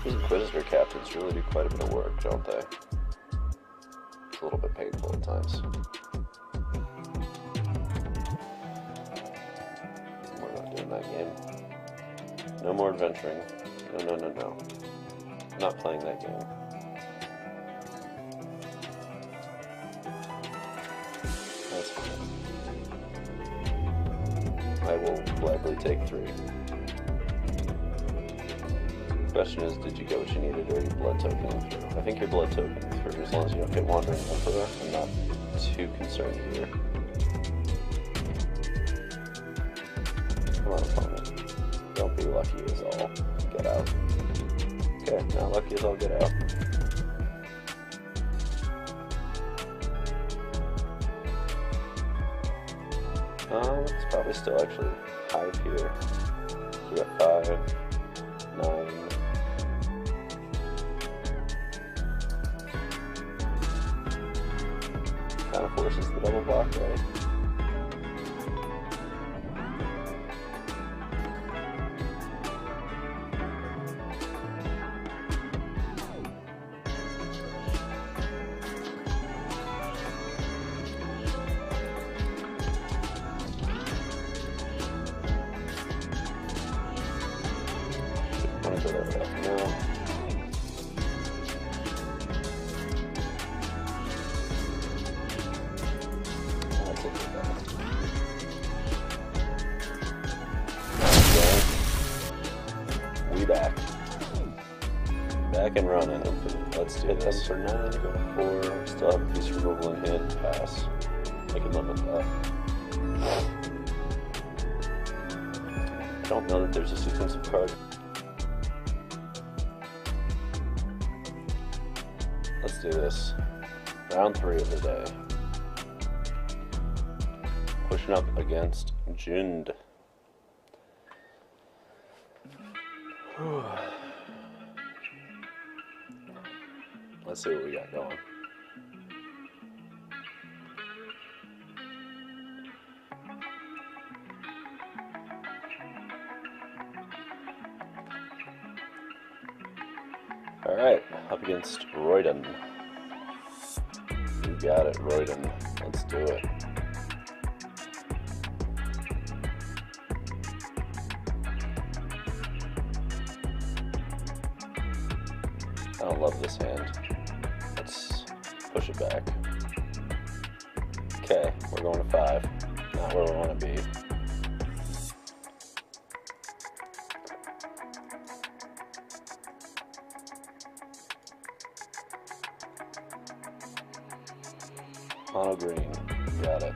A: Those Inquisitor captains really do quite a bit of work, don't they? It's a little bit painful at times. We're not doing that game. No more adventuring. No, no, no, no. I'm not playing that game. That's fine. I will gladly take 3. The question is, did you get what you needed, or are you blood tokening through? I think you're blood tokening through, as long as you don't get Wandering Emperor. I'm not too concerned here. Come on, opponent. Don't be lucky as all. Get out. Okay, not lucky as all get out. It's probably still actually high here. So we got 5, 9. Kind of forces the double block, right? Back and running. Let's do this. Hit them for 9, go to 4. Still have a piece of removal in hand. Pass. I can live with that. I don't know that there's a sequence of cards. Let's do this. Round 3 of the day. Pushing up against Jund. Let's see what we got going. Alright, up against Royden. You got it, Royden. Let's do it. I don't love this hand. Let's push it back. Okay, we're going to 5. Not where we want to be. Mono green. Got it.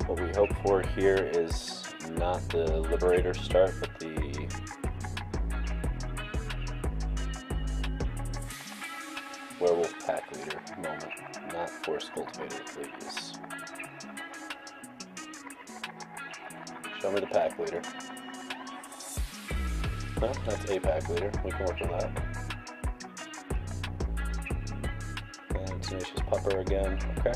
A: What we hope for here is not the Liberator start, but the Werewolf Pack Leader moment, not Force Cultivator, please. Show me the Pack Leader. No, that's a Pack Leader. We can work with that. And Tenacious Pupper again. Okay.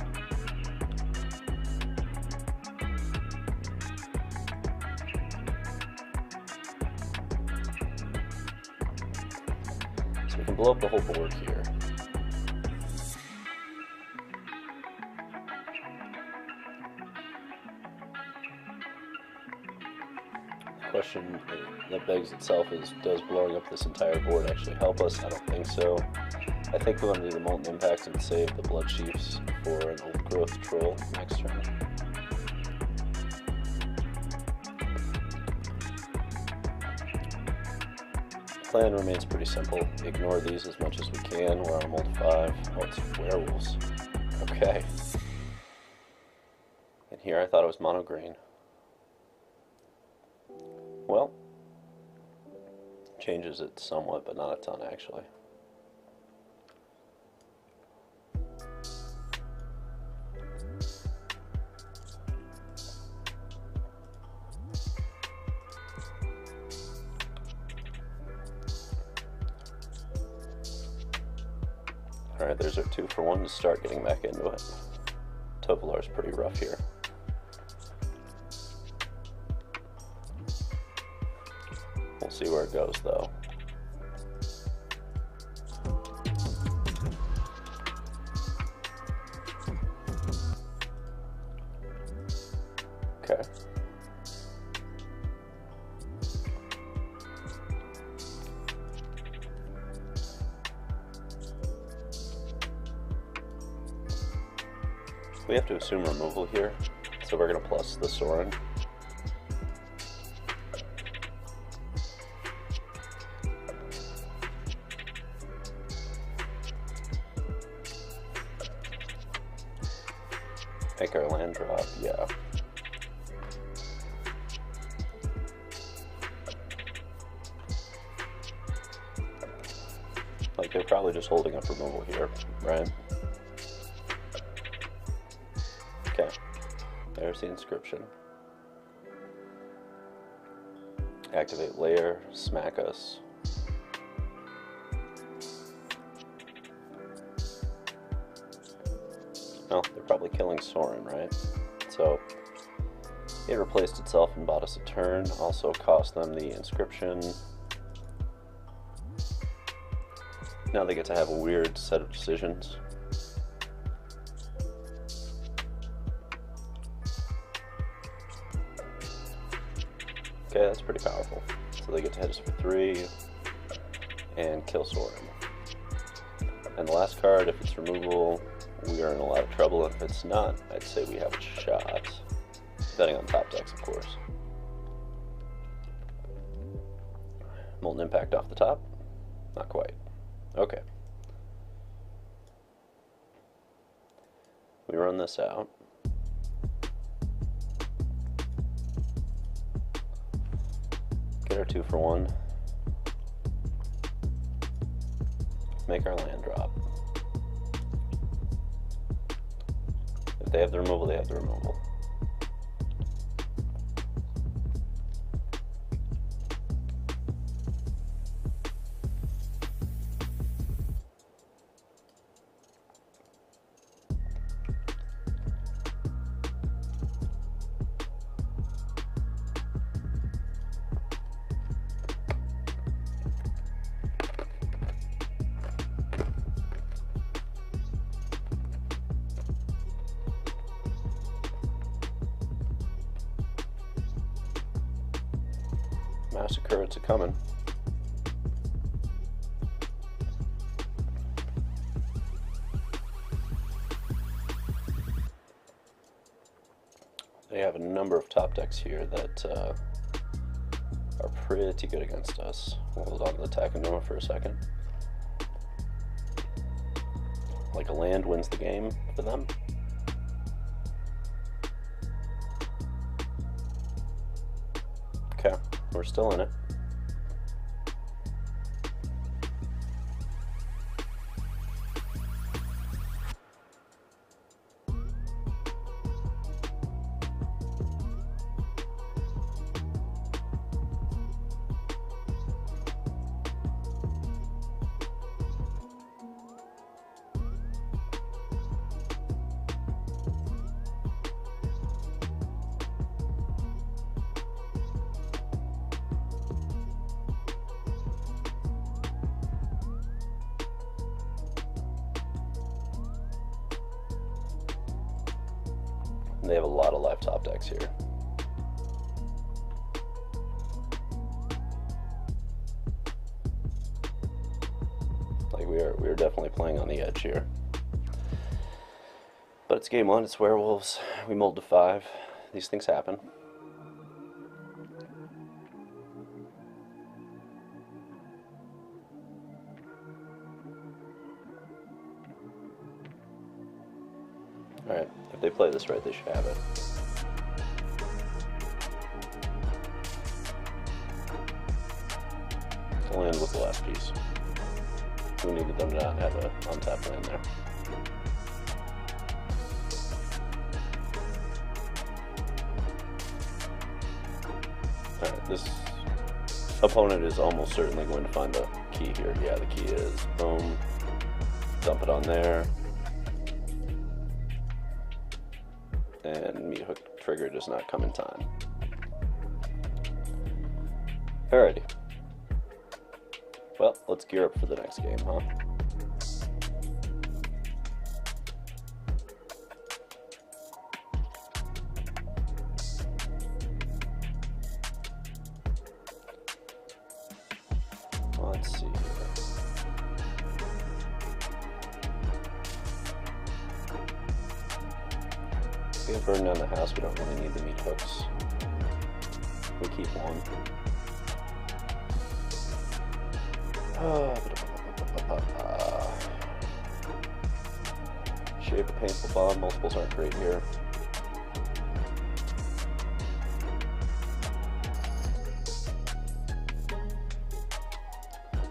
A: So we can blow up the whole board here. Question that begs itself is, does blowing up this entire board actually help us? I don't think so. I think we want to do the Molten Impact and save the Blood Chiefs for an Old Growth Troll next turn. Plan remains pretty simple. Ignore these as much as we can. We're on a mold 5. Oh, it's werewolves. Okay. And here I thought it was mono green. Well, changes it somewhat, but not a ton actually. Alright, Alright, there's our 2-for-1 to start getting back into it. Tovolar's pretty rough here. We'll see where it goes, though. Okay. We have to assume removal here, so we're going to plus the Sorin. Make our land drop, yeah. Like, they're probably just holding up removal here, right? Okay, there's the inscription. Activate layer, smack us. Well, they're probably killing Sorin, right? So, it replaced itself and bought us a turn, also cost them the inscription. Now they get to have a weird set of decisions. Okay, that's pretty powerful. So they get to hit us for 3 and kill Sorin. And the last card, if it's removal, we are in a lot of trouble. If it's not, I'd say we have a shot. Depending on top decks, of course. Molten Impact off the top? Not quite. Okay. We run this out. Get our 2-for-1. Make our land drop. If they have the removal, they have the removal. Massacre, it's a coming. They have a number of top decks here that are pretty good against us. We'll hold on to the Takenoma for a second. Like a land wins the game for them. Okay, we're still in it. They have a lot of live top decks here. Like we are definitely playing on the edge here. But it's game 1, it's werewolves. We mulled to 5. These things happen. Alright, if they play this right, they should have it. We'll land with the last piece. We needed them to not have an untapped land there. Alright, this opponent is almost certainly going to find the key here. Yeah, the key is boom. dump it on there. And meat hook trigger does not come in time. Alrighty. Well, let's gear up for the next game, huh? Let's see here. If we have burn down the house, we don't really need the meat hooks. We keep one. Shape a painful bond. Multiples aren't great here.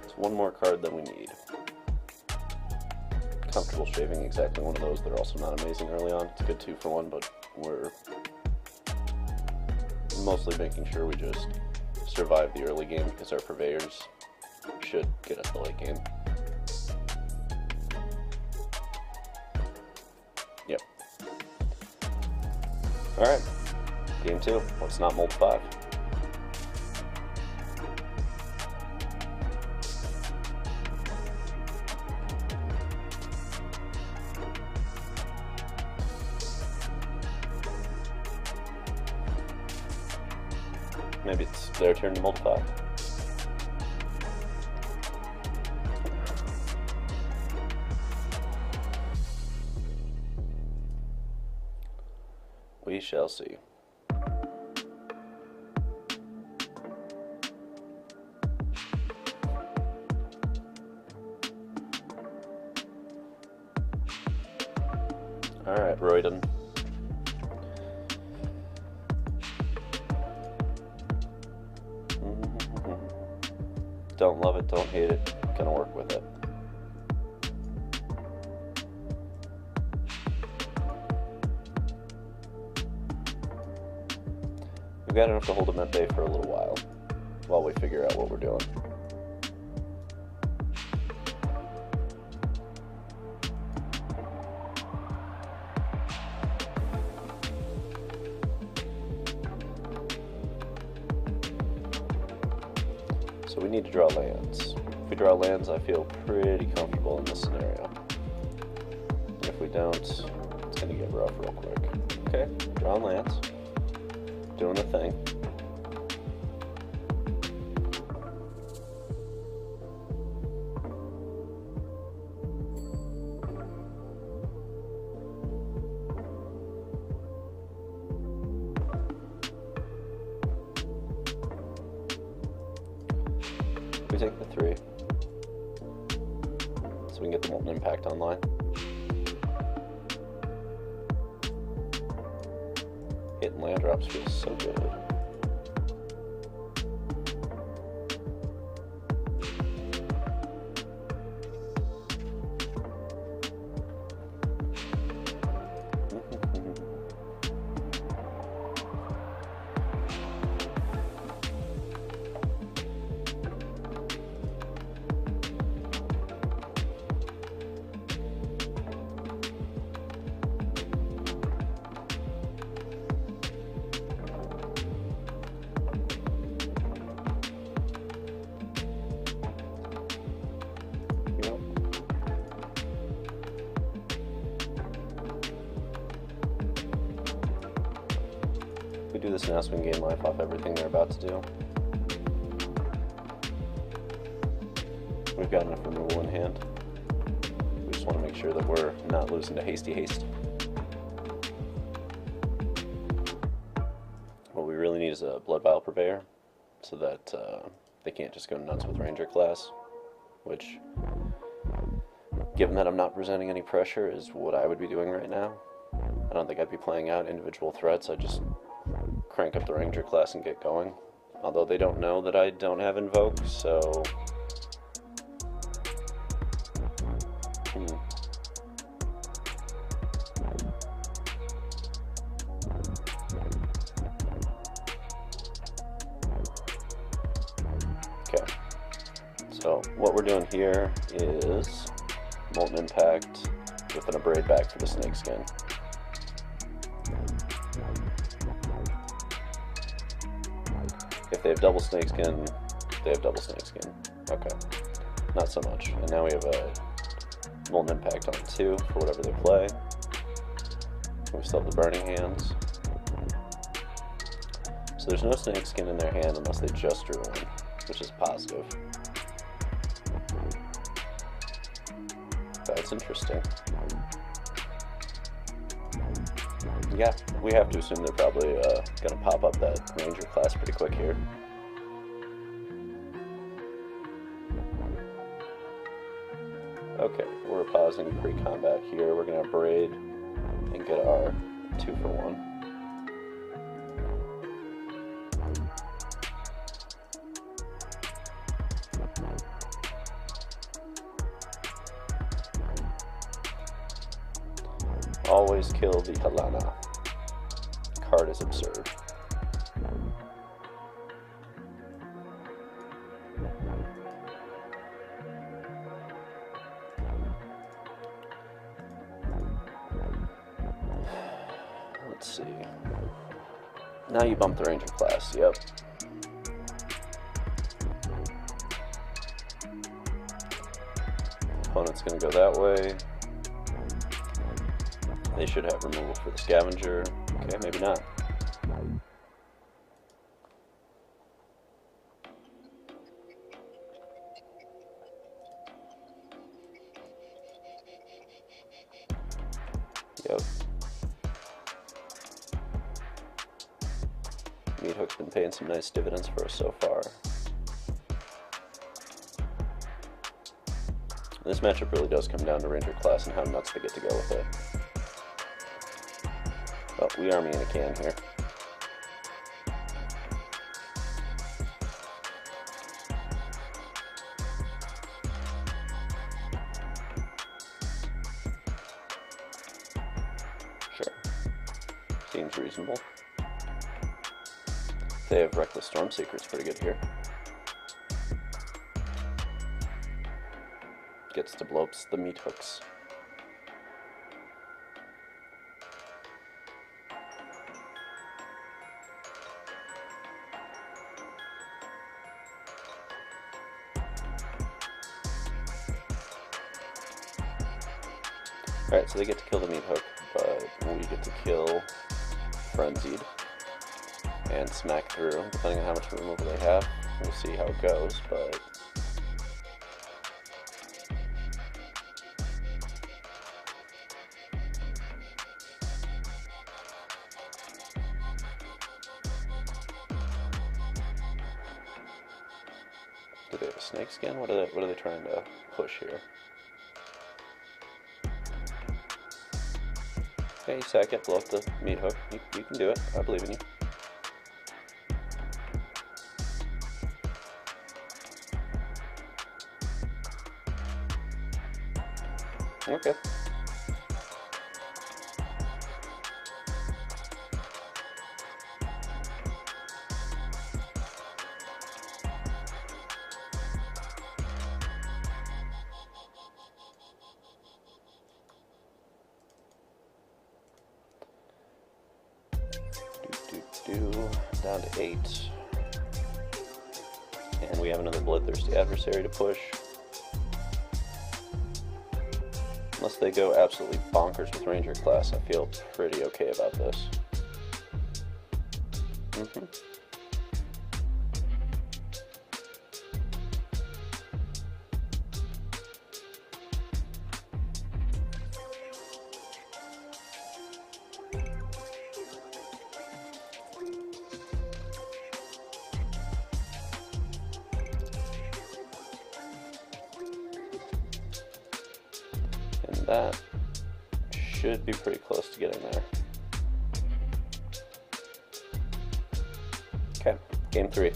A: It's one more card than we need. Comfortable shaving exactly one of those. They're also not amazing early on. It's a good 2-for-1, but we're mostly making sure we just survive the early game because our purveyors should get us the late game. Yep. Alright. Game 2. Let's not mold 5. Maybe it's their turn to mold 5. We shall see. Alright, Royden. Don't love it, don't hate it, gonna work with it. We've got enough to hold him at bay for a little while we figure out what we're doing. So we need to draw lands. If we draw lands, I feel pretty comfortable in this scenario. And if we don't, it's gonna get rough real quick. Okay, drawing lands. Doing the thing. We take the 3, so we can get the molten impact online. Hitting land drops feels so good. If we do this now, so we can gain life off everything they're about to do. We've got enough removal in hand. We just want to make sure that we're not losing to hasty haste. What we really need is a Blood Vial Purveyor, so that they can't just go nuts with Ranger class, which, given that I'm not presenting any pressure, is what I would be doing right now. I don't think I'd be playing out individual threats. I'd just crank up the Ranger class and get going. Although they don't know that I don't have Invoke, so... Okay. So what we're doing here is Molten Impact with an Abrade back for the Snakeskin. If they have double Snakeskin, they have double Snakeskin. Okay, not so much. And now we have a Molten Impact on 2 for whatever they play. We still have the Burning Hands. So there's no Snakeskin in their hand unless they just drew one, which is positive. That's interesting. Yeah, we have to assume they're probably going to pop up that Ranger class pretty quick here. Okay, we're pausing pre-combat here. We're going to Abrade and get our 2-for-1. Always kill the Halana. Card is absurd. Let's see. Now you bump the Ranger class, yep. Opponent's gonna go that way. They should have removal for the Scavenger. Okay, maybe not. Yep. Meathook's been paying some nice dividends for us so far. This matchup really does come down to Ranger class and how nuts they get to go with it. But we army in a can here. Sure. Seems reasonable. They have Reckless Stormseeker, it's pretty good here. Gets to blow up the Meathooks. Alright, so they get to kill the Meathook, but we get to kill Frenzied and smack through, depending on how much removal they have. We'll see how it goes, but do they have a Snakeskin? What are they trying to push here? Okay, you sack it, blow up the Meathook. You can do it. I believe in you. Okay. Down to 8. And we have another Bloodthirsty adversary to push. Unless they go absolutely bonkers with Ranger class, I feel pretty okay about this. That should be pretty close to getting there. Okay, game 3.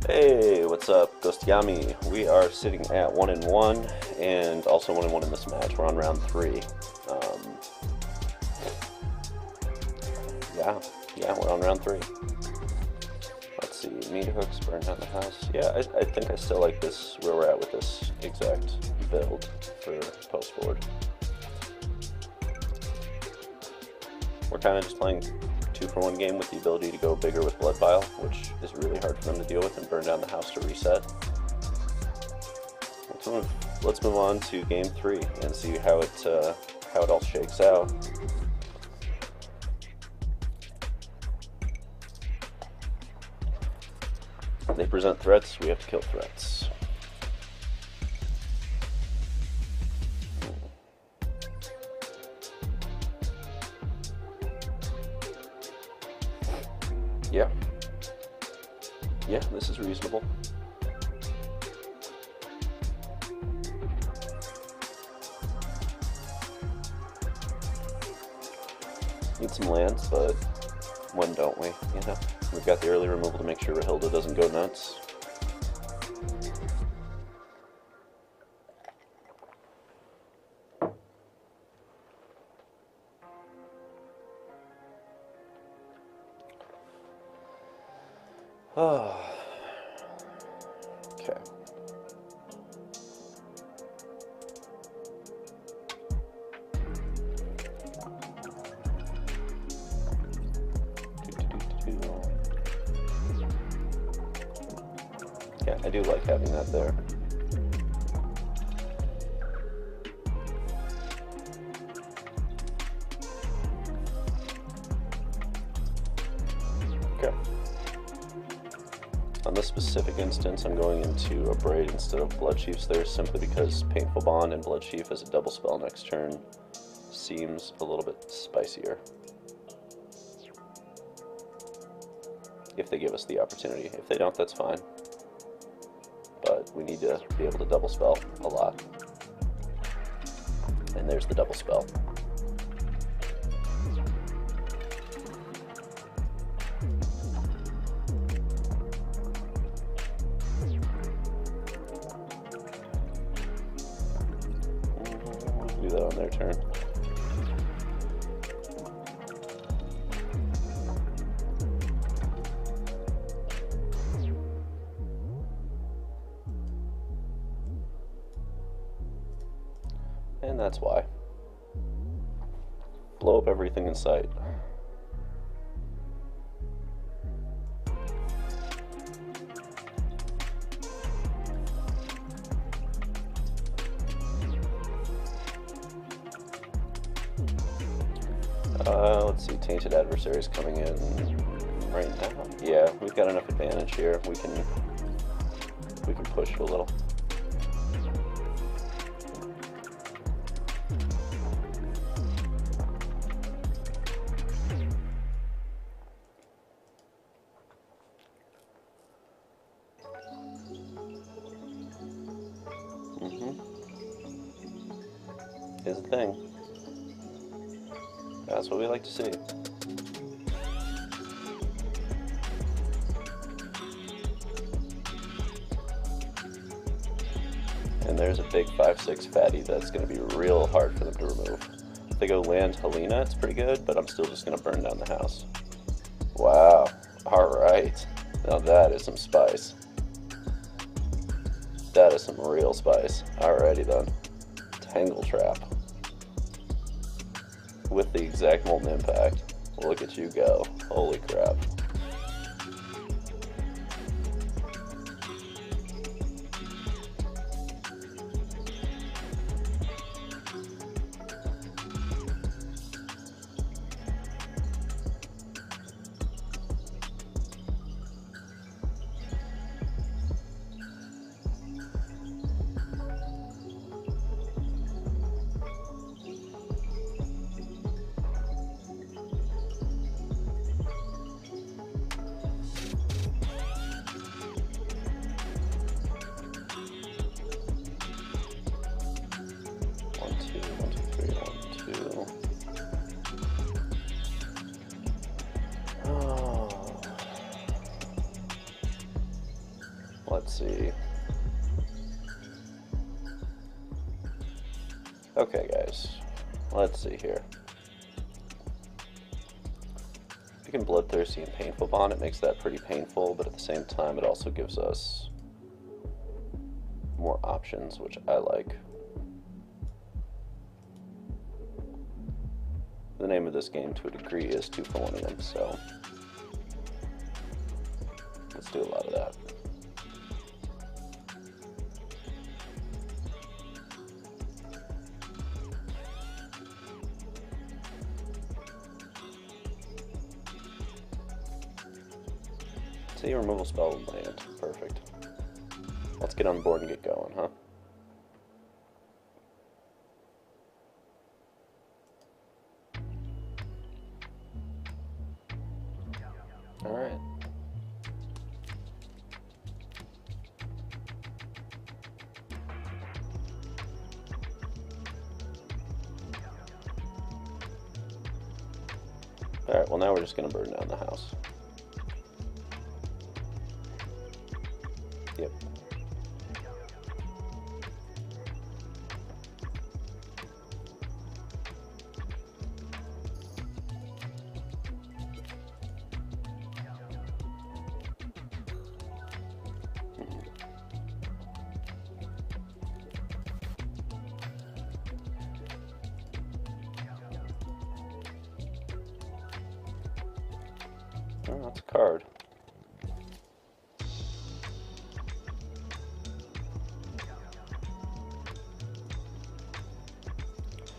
A: Hey, what's up, Ghostyami? We are sitting at 1-1 and also 1-1 in this match. We're on round 3. Yeah, we're on round 3. Let's Let's see, meat hooks, burn down the house. Yeah, I think I still like this, where we're at with this exact build for post-board. We're kind of just playing 2-for-1 game with the ability to go bigger with Blood Vial, which is really hard for them to deal with, and burn down the house to reset. Let's move on to game 3 and see how it all shakes out. They present threats, we have to kill threats. Yeah. Yeah, this is reasonable. Need some lands, but when don't we, you know? We've got the early removal to make sure Rahilda doesn't go nuts. Oh. Okay. Yeah, I do like having that there. Okay. On this specific instance, I'm going into a Braid instead of Blood Chiefs there, simply because Painful Bond and Blood Chief as a double spell next turn seems a little bit spicier. If they give us the opportunity. If they don't, that's fine. But we need to be able to double spell a lot. And there's the double spell. Do that on their turn. And that's why. Blow up everything in sight. Let's see, Tainted Adversaries coming in right now. Yeah, we've got enough advantage here. We can push a little. Is the thing. That's what we like to see. And there's a big 5/6 fatty that's going to be real hard for them to remove. If they go land Helena, it's pretty good, but I'm still just going to burn down the house. Wow. Alright. Now that is some spice. That is some real spice. Alrighty then. Tangle Trap. With the exact Molten Impact. Look at you go. Holy crap. Let's see. Okay, guys. Let's see here. we can Bloodthirsty and Painful Bond, it makes that pretty painful, but at the same time it also gives us more options, which I like. The name of this game, to a degree, is 2 for 1 of them, so let's do a lot of that. See, removal spell would land. Perfect. Let's get on board and get going, huh? Alright. Alright, well now we're just going to burn down the house. Yep. Oh, that's a card.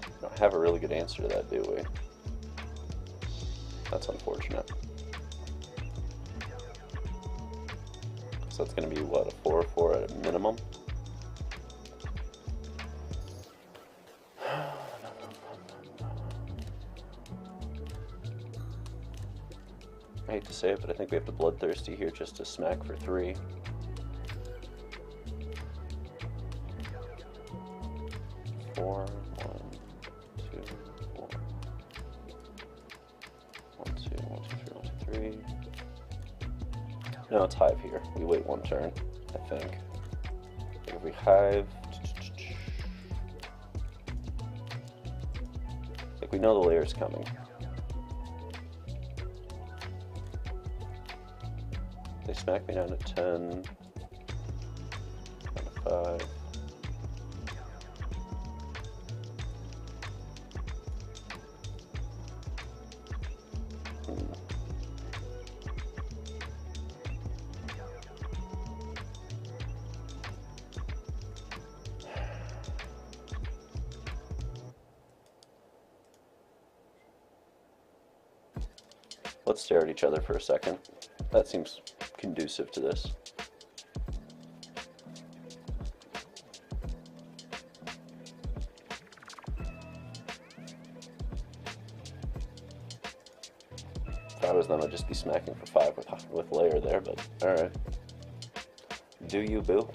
A: We don't have a really good answer to that, do we? That's unfortunate. So that's going to be, what, a 4/4 at a minimum? I hate to say it, but I think we have to Bloodthirsty here just to smack for 3. Four, 1, 2, 4. 1, 2, 1, 2, 3, 1, 2, 3. No, it's Hive here. We wait 1 turn, I think. If we Hive, like we know the layer's coming. They smack me down to 10, down to 5. Let's stare at each other for a second. That seems conducive to this. If I was them, I'd just be smacking for 5 with layer there, but alright. Do you, boo?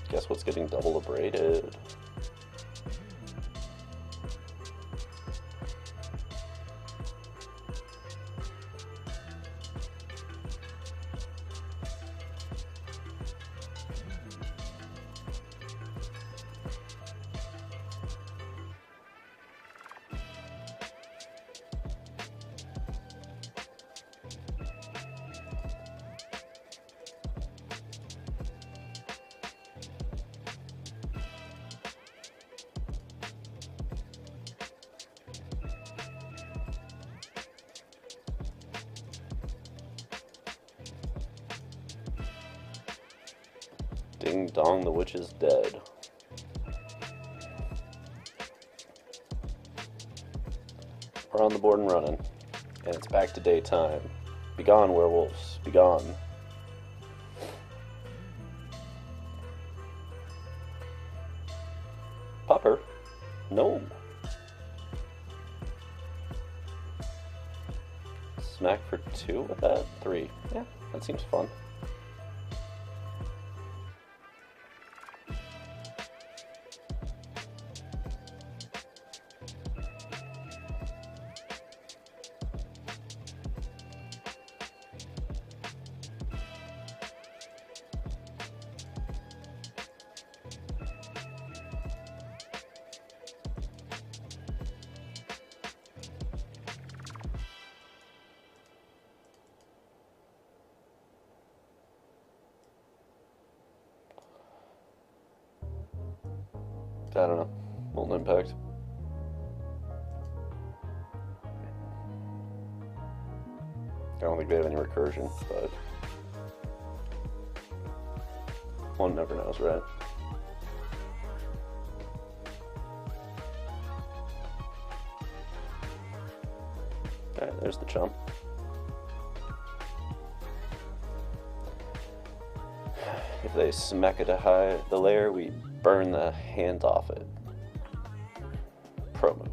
A: Guess what's getting double abraded? Ding dong, the witch is dead. We're on the board and running, and it's back to daytime. Begone, werewolves, begone. Popper? No. Smack for 2 with that? 3. Yeah, that seems fun. I don't know. Molten Impact. I don't think they have any recursion, but one never knows, right? Alright, there's the chump. If they smack it to the layer, we burn the hand off it. Pro move.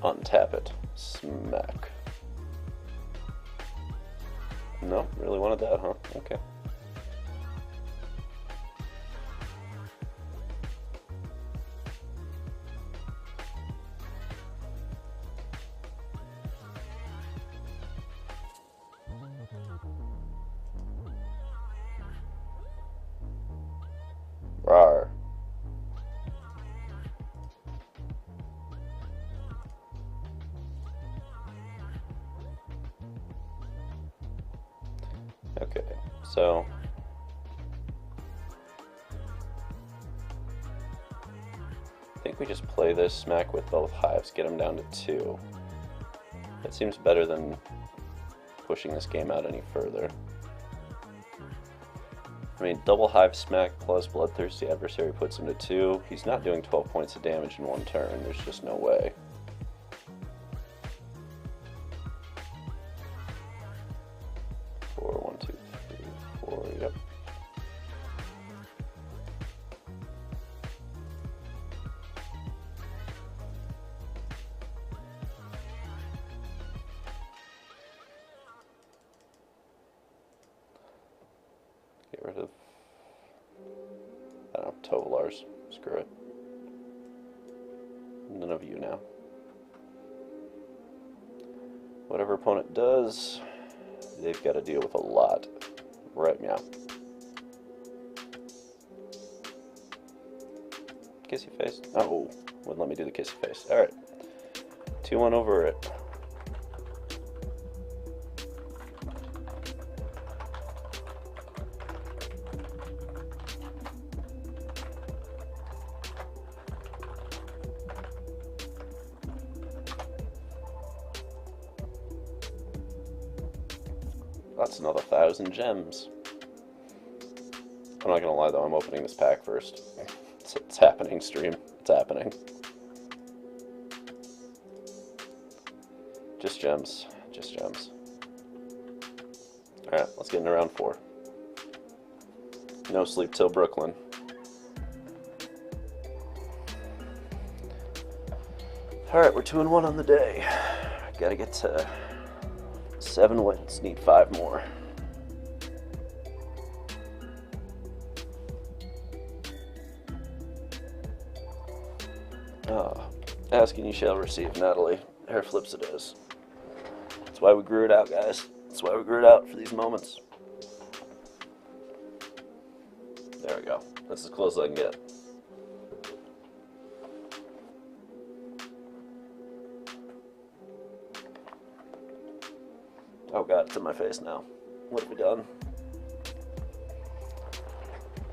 A: Untap it. Smack. No, really wanted that, huh? Okay. Rawr. Okay, so I think we just play this smack with both hives, get them down to 2. That seems better than pushing this game out any further. I mean, double hive smack plus bloodthirsty adversary puts him to 2. He's not doing 12 points of damage in one turn. There's just no way. Yep. Get rid of, I don't know, Tovalars. Screw it. None of you now. Whatever opponent does, they've got to deal with a lot. Right, meow. Kissy face. Oh, wouldn't let me do the kissy face. Alright. 2-1 over it. That's another 1,000 gems. I'm not gonna lie though, I'm opening this pack first. It's happening, stream. It's happening. Just gems. Just gems. Alright, let's get into round 4. No sleep till Brooklyn. Alright, we're 2-1 on the day. Gotta get to 7 wins, need 5 more. Ask and you shall receive, Natalie. Hair flips it is. That's why we grew it out, guys. That's why we grew it out for these moments. There we go. That's as close as I can get. Oh god, it's in my face now. What have we done?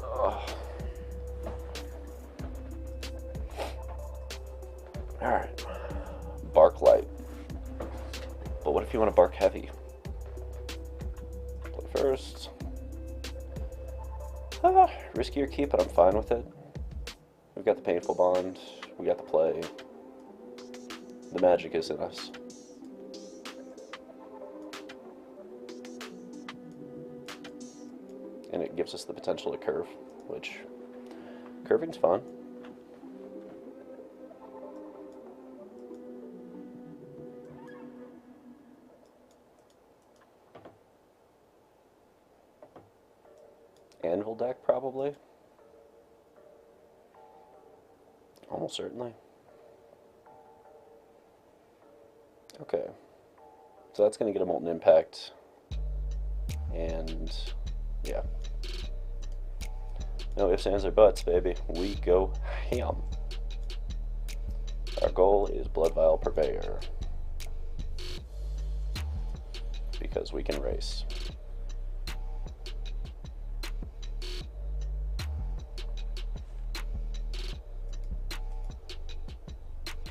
A: Oh. Alright. Bark light. But what if you want to bark heavy? Play first. Riskier keep, but I'm fine with it. We've got the painful bond. We got the play. The magic is in us. And it gives us the potential to curve, which curving's fun. Anvil deck, probably. Almost certainly. Okay. So that's going to get a Molten Impact. And, yeah. No ifs, ands, or buts, baby. We go ham. Our goal is Blood Vial Purveyor. Because we can race.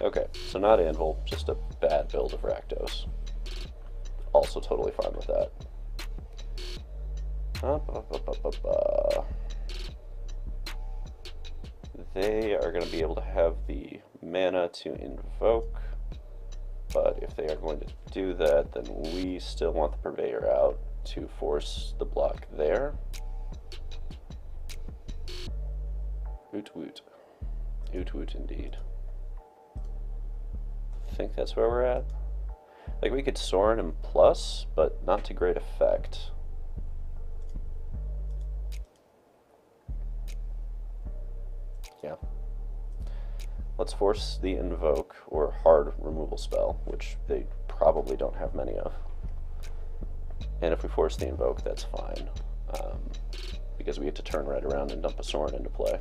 A: Okay, so not Anvil, just a bad build of Rakdos. Also totally fine with that. They are going to be able to have the mana to invoke, but if they are going to do that, then we still want the Purveyor out to force the block there. Woot woot. Woot woot indeed. I think that's where we're at. Like, we could Sorin and plus, but not to great effect. Yeah. Let's force the invoke or hard removal spell, which they probably don't have many of. And if we force the invoke, that's fine. Because we get to turn right around and dump a Sorin into play.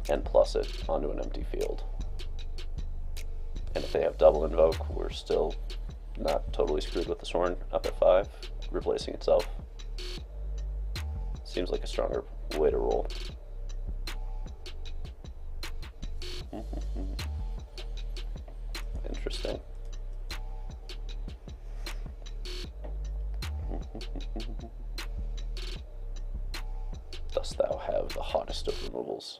A: And plus it onto an empty field. And if they have double invoke, we're still not totally screwed with the Sorin up at 5, replacing itself. Seems like a stronger way to roll. Interesting. Dost thou have the hottest of removals?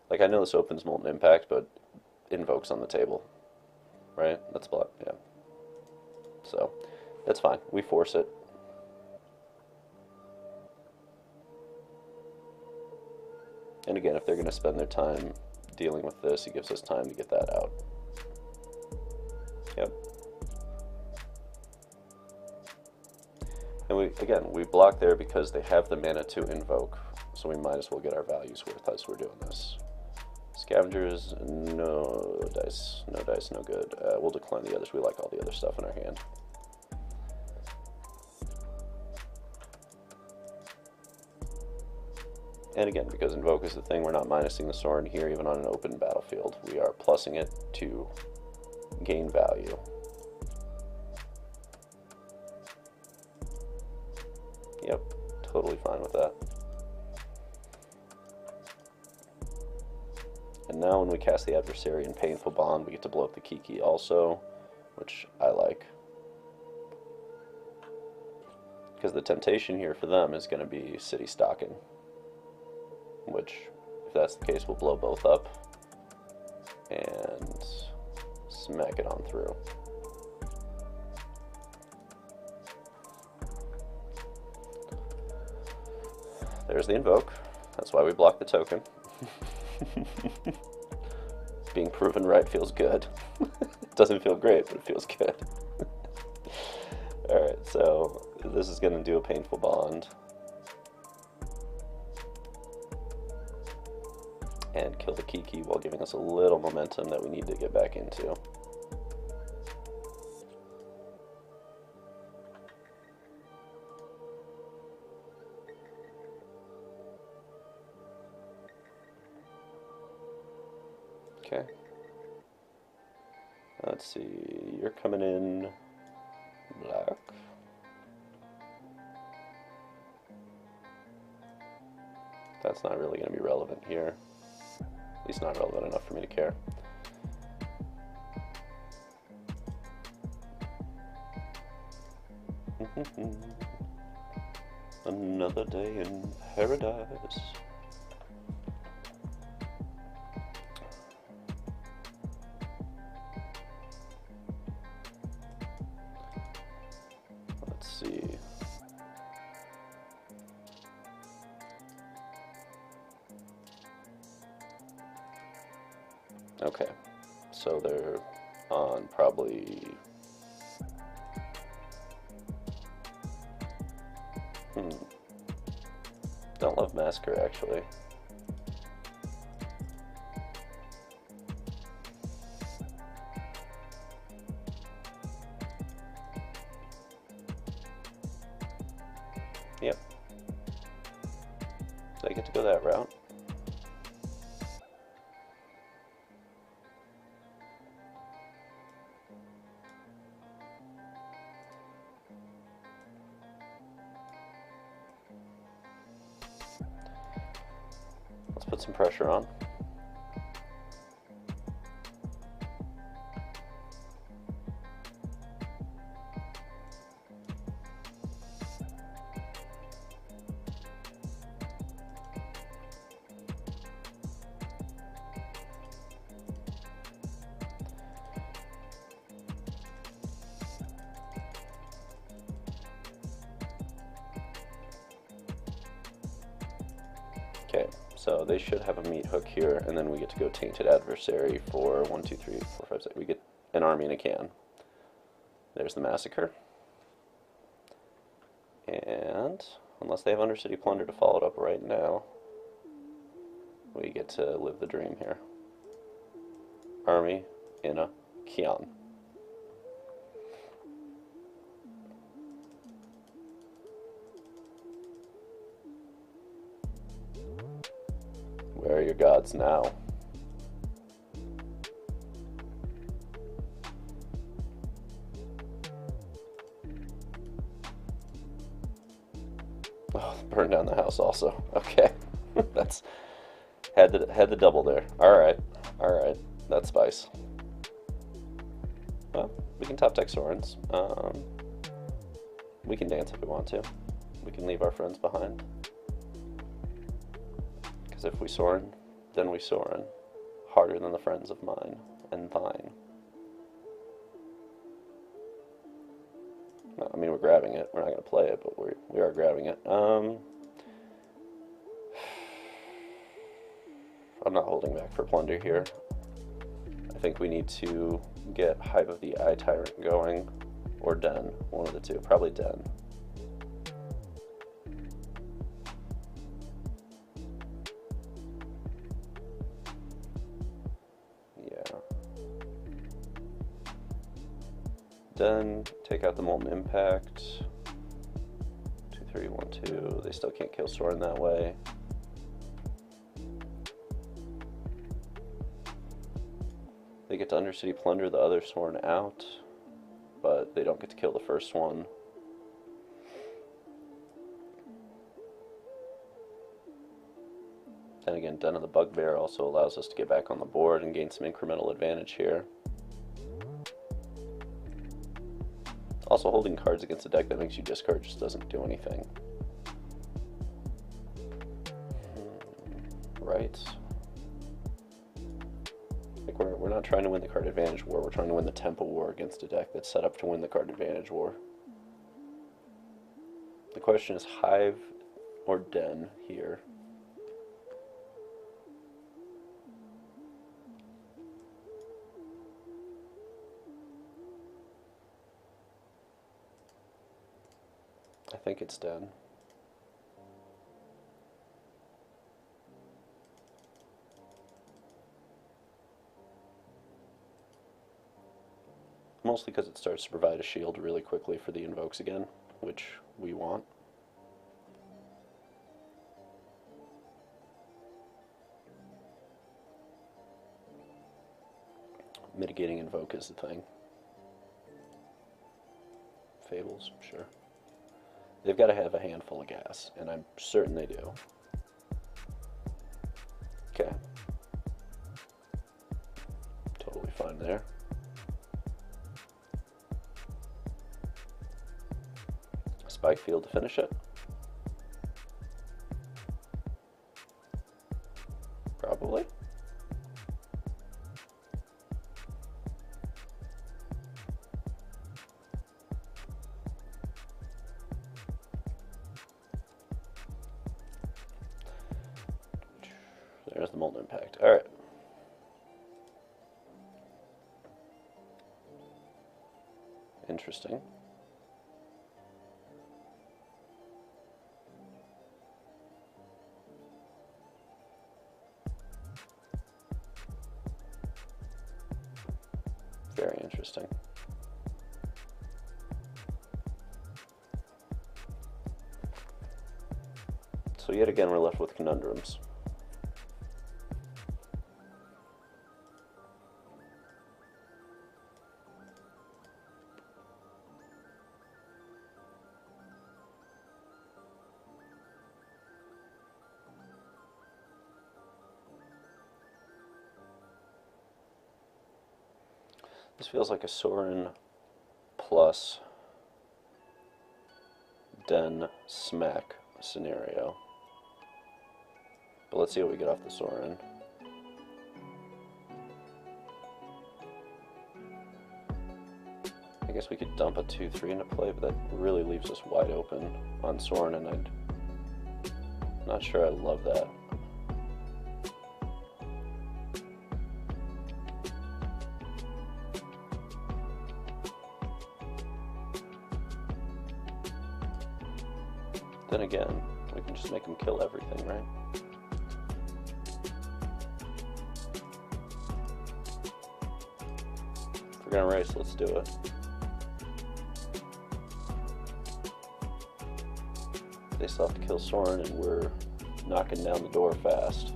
A: Like, I know this opens Molten Impact, but Invoke's on the table. Right? That's block, yeah. So, that's fine. We force it. And again, if they're going to spend their time dealing with this, it gives us time to get that out. Yep. And we block there because they have the mana to invoke, so we might as well get our values worth as we're doing this. Scavengers, no dice, no good. We'll decline the others. We like all the other stuff in our hand. And again, because Invoke is the thing, we're not minusing the Sorin here even on an open battlefield. We are plussing it to gain value. Yep, totally fine with that. And now when we cast the Adversary in Painful Bond, we get to blow up the Kiki also, which I like. Because the temptation here for them is going to be City Stocking. Which, if that's the case, we'll blow both up and smack it on through. There's the Invoke. That's why we block the token. Being proven right feels good. It doesn't feel great, but it feels good. Alright, so this is going to do a Painful Bond. And kill the Kiki while giving us a little momentum that we need to get back into. Okay. Let's see, you're coming in black. That's not really going to be relevant here. At least not relevant enough for me to care. Another day in paradise. Let's see. Okay, so they're on probably Don't love Massacre, actually. Yep. So I get to go that route. Let's put some pressure on. Okay, so they should have a meat hook here, and then we get to go Tainted Adversary for 1, 2, 3, 4, 5, 6. We get an army in a can. There's the Massacre. And unless they have Undercity Plunder to follow it up right now, we get to live the dream here. Army in a can. Where are your gods now? Oh, burn down the house also. Okay. That's had the double there. Alright. Alright. That's spice. Well, we can top deck Sorens. We can dance if we want to. We can leave our friends behind. Because if we Soren, then we Soren. Harder than the friends of mine and thine. I mean, we're grabbing it. We're not going to play it, but we are grabbing it. I'm not holding back for plunder here. I think we need to get Hive of the Eye Tyrant going, or Den, one of the two. Probably Den. Den, take out the Molten Impact. 2, 3, 1, 2. They still can't kill Soren that way. They get to Undercity Plunder the other Soren out, but they don't get to kill the first one. Then again, Den of the Bugbear also allows us to get back on the board and gain some incremental advantage here. Also, holding cards against a deck that makes you discard just doesn't do anything. Right. Like we're not trying to win the card advantage war, we're trying to win the tempo war against a deck that's set up to win the card advantage war. The question is Hive or Den here. I think it's Den. Mostly because it starts to provide a shield really quickly for the invokes again, which we want. Mitigating invoke is the thing. Fables, sure. They've got to have a handful of gas, and I'm certain they do. Okay. Totally fine there. Spike field to finish it. Probably. There's the Molten Impact. Alright. Interesting. interesting. So yet again, we're left with conundrums. This feels like a Sorin plus Den Smack scenario. But let's see what we get off the Sorin. I guess we could dump a 2-3 into play, but that really leaves us wide open on Sorin, and I'm not sure I love that. Then again, we can just make him kill everything, right? If we're gonna race, let's do it. They still have to kill Sorin, and we're knocking down the door fast.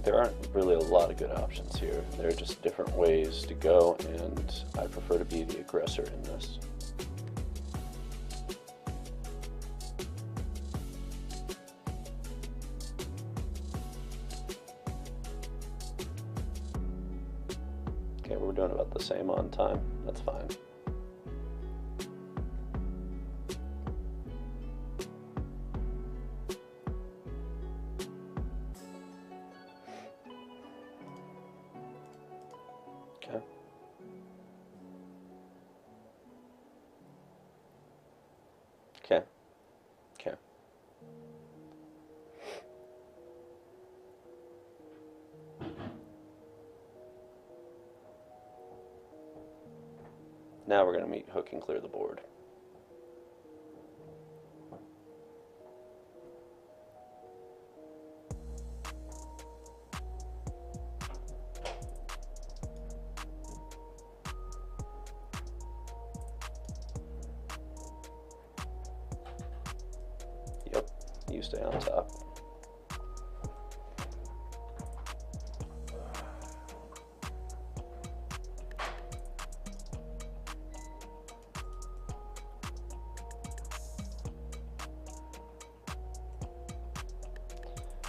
A: There aren't really a lot of good options here. There are just different ways to go, and I prefer to be the aggressor in this. Okay, we're doing about the same on time. That's fine. Okay. Okay. Okay. Now we're going to meet hook and clear the board. Yep, you stay on top.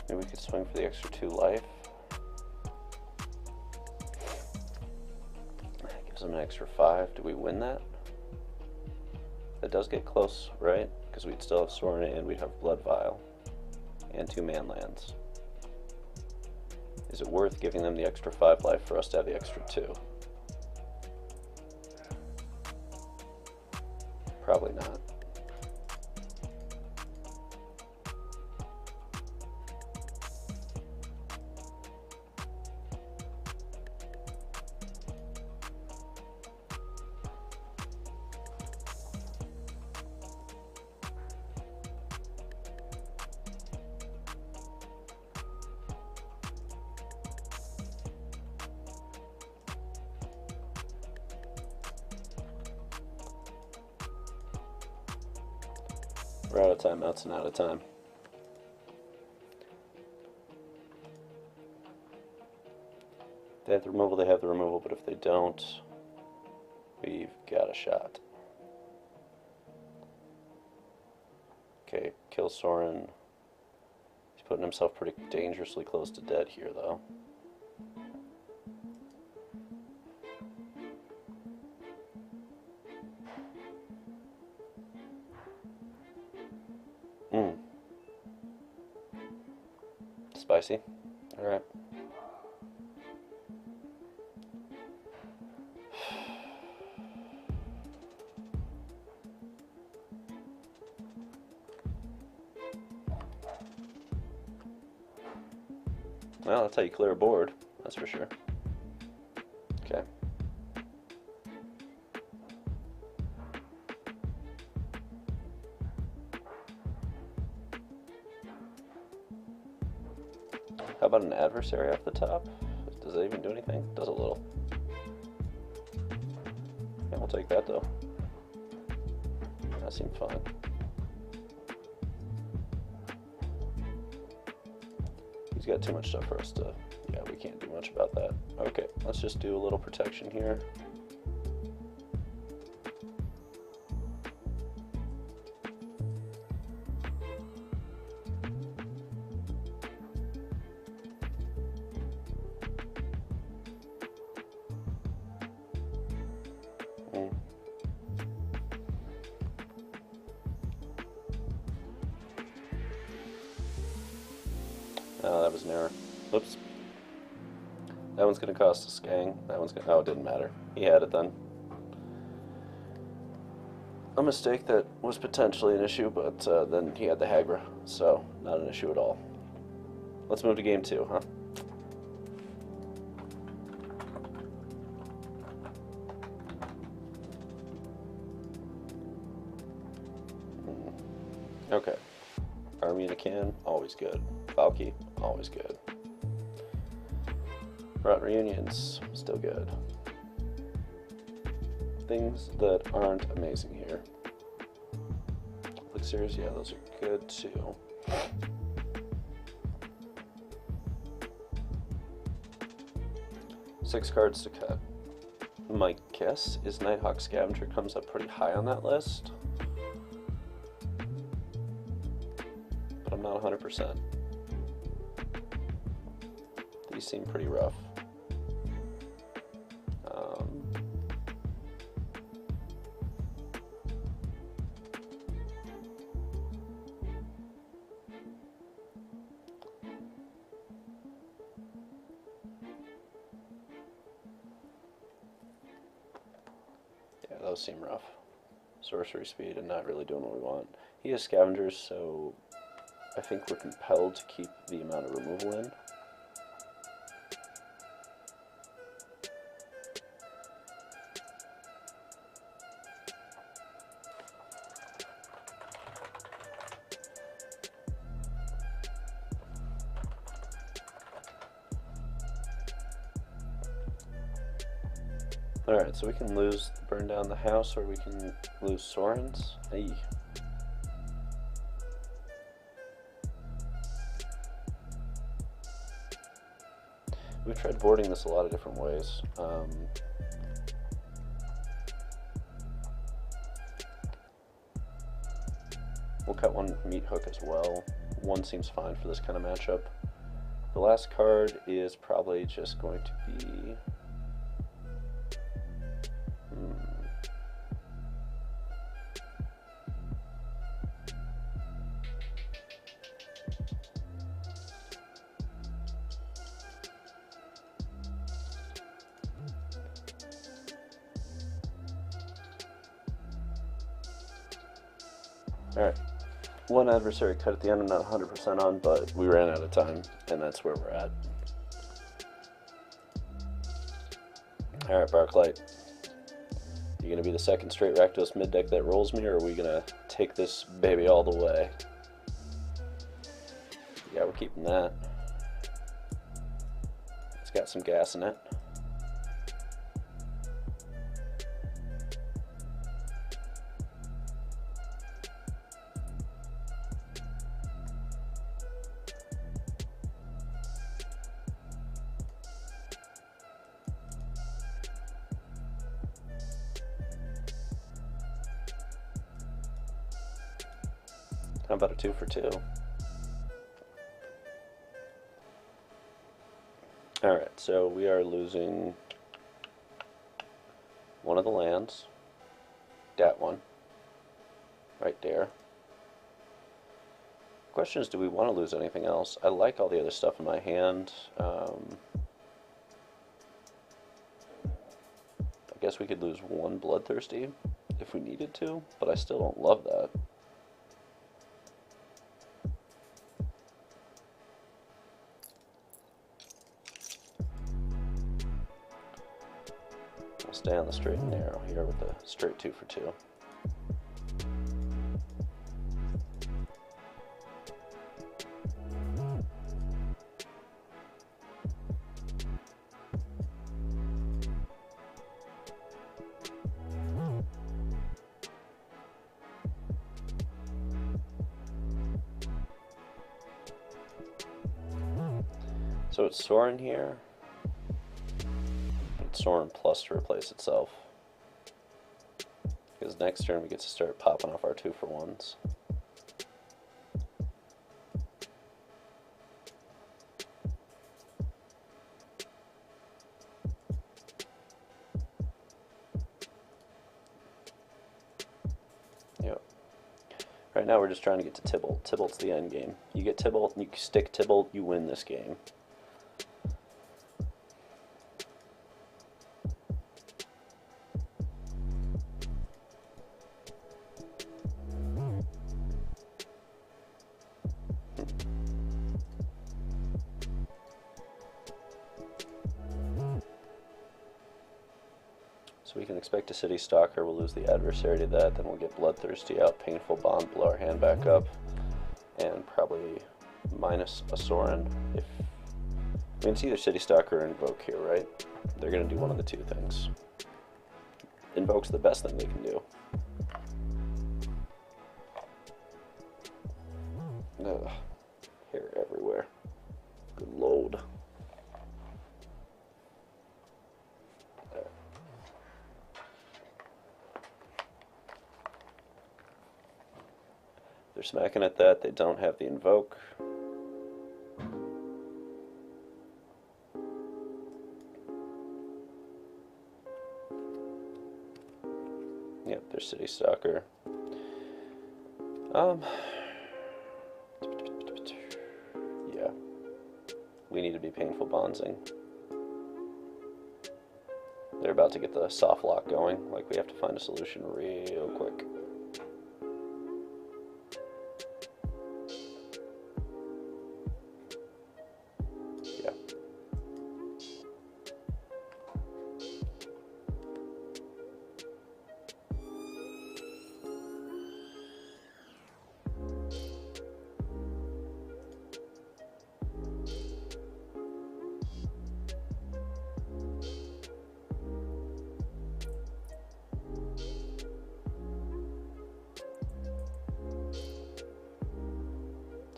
A: Maybe we could swing for the extra 2 life. That gives them an extra 5. Do we win that? That does get close, right? Because we'd still have Sorin and we'd have Blood Vial and 2 man lands. Is it worth giving them the extra 5 life for us to have the extra 2? Probably not. We're out of timeouts and out of time. If they have the removal, they have the removal, but if they don't, we've got a shot. Okay, kill Sorin. He's putting himself pretty dangerously close to dead here, though. Spicy. Alright. Well, that's how you clear a board, that's for sure. Okay. How about an adversary off the top? Does that even do anything? Does a little. Yeah, we'll take that though. That seemed fine. He's got too much stuff for us to... Yeah, we can't do much about that. Okay, let's just do a little protection here. Oh, that was an error. Oops. That one's going to cost us gang. That one's going to... Oh, it didn't matter. He had it then. A mistake that was potentially an issue, but then he had the Hagra, so not an issue at all. Let's move to game 2, huh? Okay. Army in a can, always good. Valky, always good. Route reunions, still good. Things that aren't amazing here. Elixirs, yeah, those are good too. Six cards to cut. My guess is Nighthawk Scavenger comes up pretty high on that list. But I'm not 100%. These seem pretty rough. Yeah, those seem rough. Sorcery speed and not really doing what we want. He has scavengers, so I think we're compelled to keep the amount of removal in. Alright, so we can burn down the house, or we can lose Sorens. Hey. We've tried boarding this a lot of different ways. We'll cut one meat hook as well. One seems fine for this kind of matchup. The last card is probably just going to be... Alright, one adversary cut at the end I'm not 100% on, but we ran out of time, and that's where we're at. Alright, Barklight. You gonna be the second straight Rakdos mid deck that rolls me, or are we gonna take this baby all the way? Yeah, we're keeping that. It's got some gas in it. How about a 2 for 2? Alright, so we are losing one of the lands. That one. Right there. question is, do we want to lose anything else? I like all the other stuff in my hand. I guess we could lose one Bloodthirsty if we needed to, but I still don't love that. We'll stay on the straight and narrow here with the straight 2 for 2. So it's Sorin here. It's Sorin plus to replace itself. Because next turn we get to start popping off our 2 for 1s. Yep. Right now we're just trying to get to Tybalt. Tybalt's the end game. You get Tybalt, you stick Tybalt, you win this game. So we can expect a City Stalker, we'll lose the adversary to that, then we'll get Bloodthirsty out, Painful Bond, blow our hand back up, and probably minus a Sorin. I mean, it's either City Stalker or Invoke here, right? They're going to do one of the two things. Invoke's the best thing they can do. Ugh, hair everywhere. Good load. They're smacking at that. They don't have the Invoke. Yep, there's City Stalker. Yeah. We need to be Painful Bondsing. They're about to get the soft lock going. Like, we have to find a solution real quick.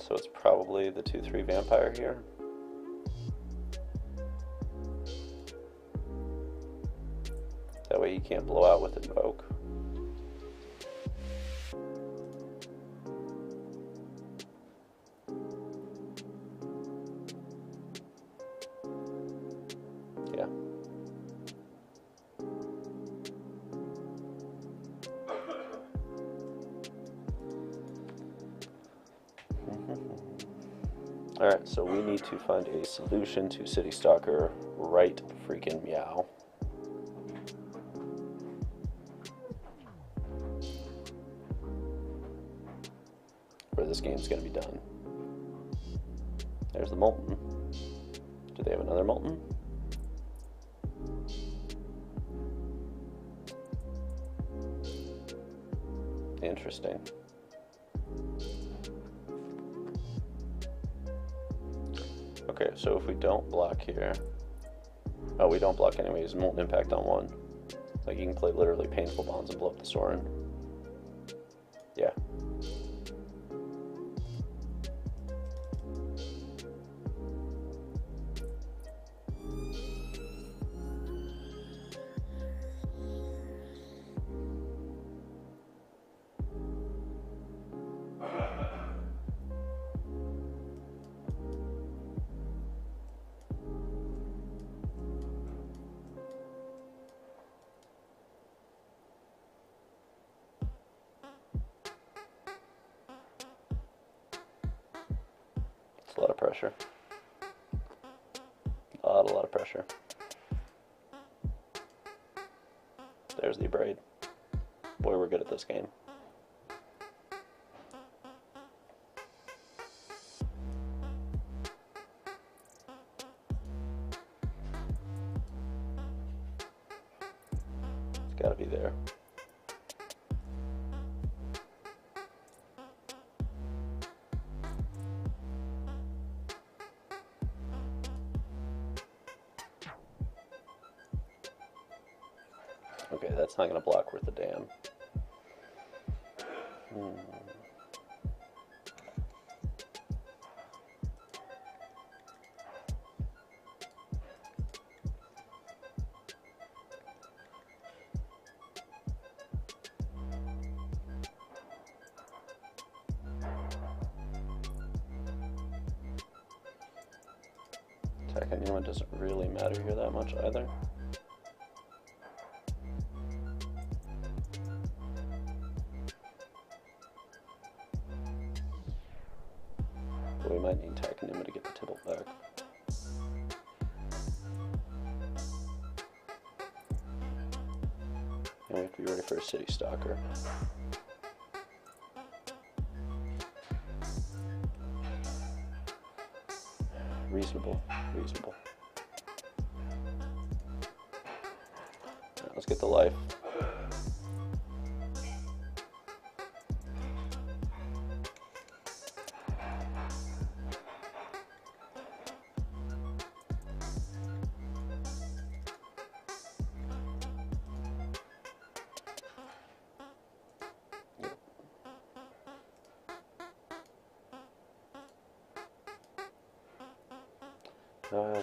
A: So it's probably the 2/3 vampire here. That way you can't blow out with Invoke. Yeah. Alright, so we need to find a solution to City Stalker right freaking meow. Where this game's gonna be done. There's the Molten. Do they have another Molten? Interesting. Okay, so if we don't block here, oh, we don't block anyways, Molten Impact on 1. Like, you can play literally Painful Bonds and blow up the Sorin. Yeah. pressure. A lot of pressure. There's the braid. Boy, we're good at this game. It's gotta be there. Okay, that's not going to block worth a damn. Tachypnema doesn't really matter here that much either. But we might need Tachypnema to get the Tybalt back. And we have to be ready for a City Stalker. Reasonable, reasonable. Right, let's get the life.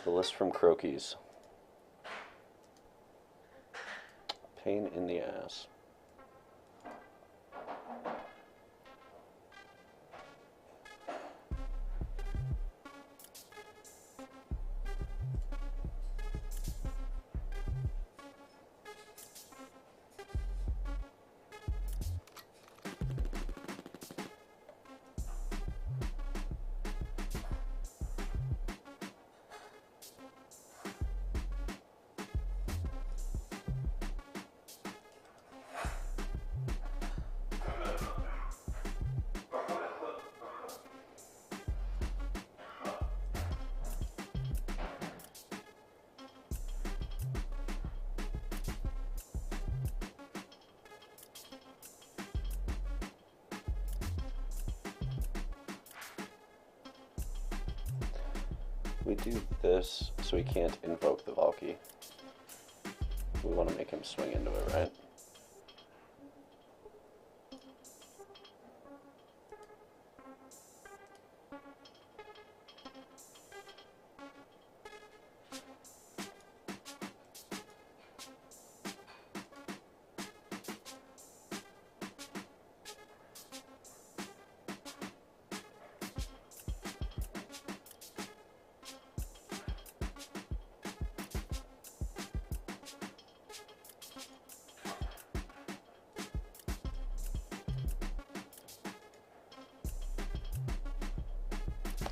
A: The list from Croakies. Pain in the ass. We do this so we can't invoke the Valky. We want to make him swing into it, right?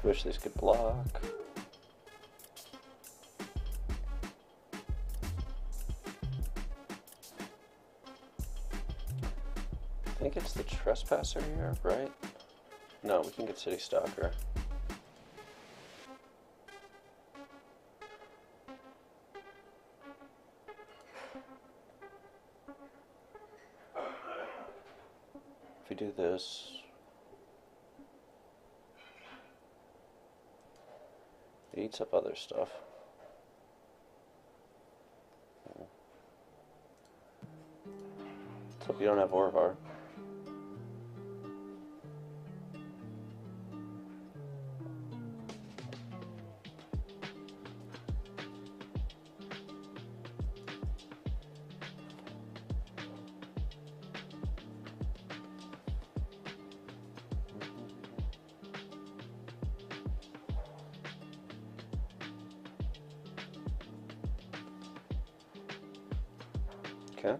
A: Wish these could block. I think it's the Trespasser here, right? No, we can get City Stalker. If we do this, it eats up other stuff. Let's hope you don't have Orvar. Okay.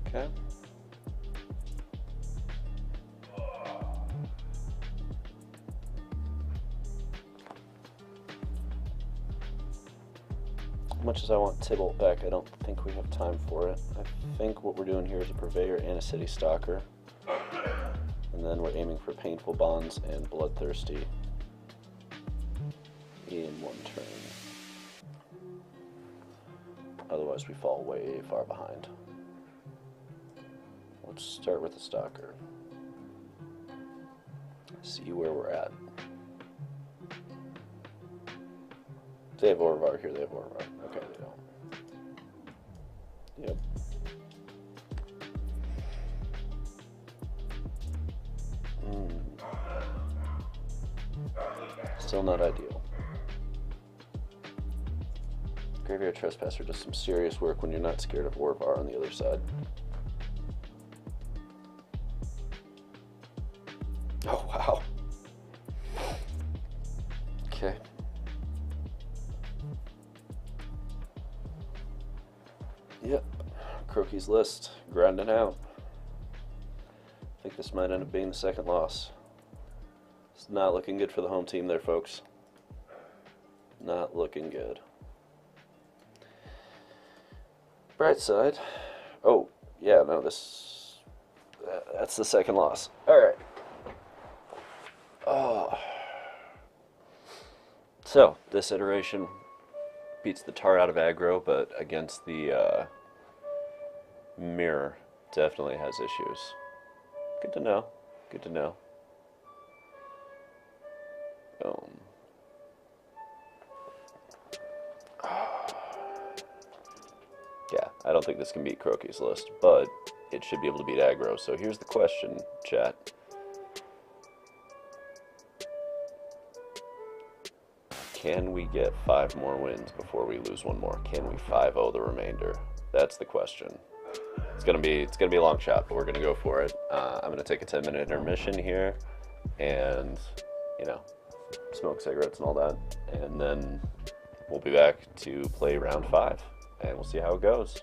A: Okay. As much as I want Tybalt back, I don't think we have time for it. I think what we're doing here is a Purveyor and a City Stalker. And then we're aiming for Painful Bonds and Bloodthirsty in one turn. Otherwise we fall way far behind. Let's start with the Stalker. See where we're at. They have Orvar here, they have Orvar. Okay, they don't. Yep. Still not ideal. Graveyard Trespasser does some serious work when you're not scared of Orvar on the other side. Oh, wow. Okay. Yep. Croaky's List. Grinding out. I think this might end up being the second loss. It's not looking good for the home team there, folks. Not looking good. Bright side. Oh, yeah, no, that's the second loss. All right. Oh. So, this iteration beats the tar out of aggro, but against the mirror definitely has issues. Good to know. Good to know. Yeah, I don't think this can beat Croaky's List, but it should be able to beat aggro. So here's the question, chat. Can we get 5 more wins before we lose one more? Can we 5-0 the remainder? That's the question. It's gonna be a long shot, but we're gonna go for it. I'm gonna take a 10-minute intermission here, and smoke cigarettes and all that, and then we'll be back to play round 5, and we'll see how it goes.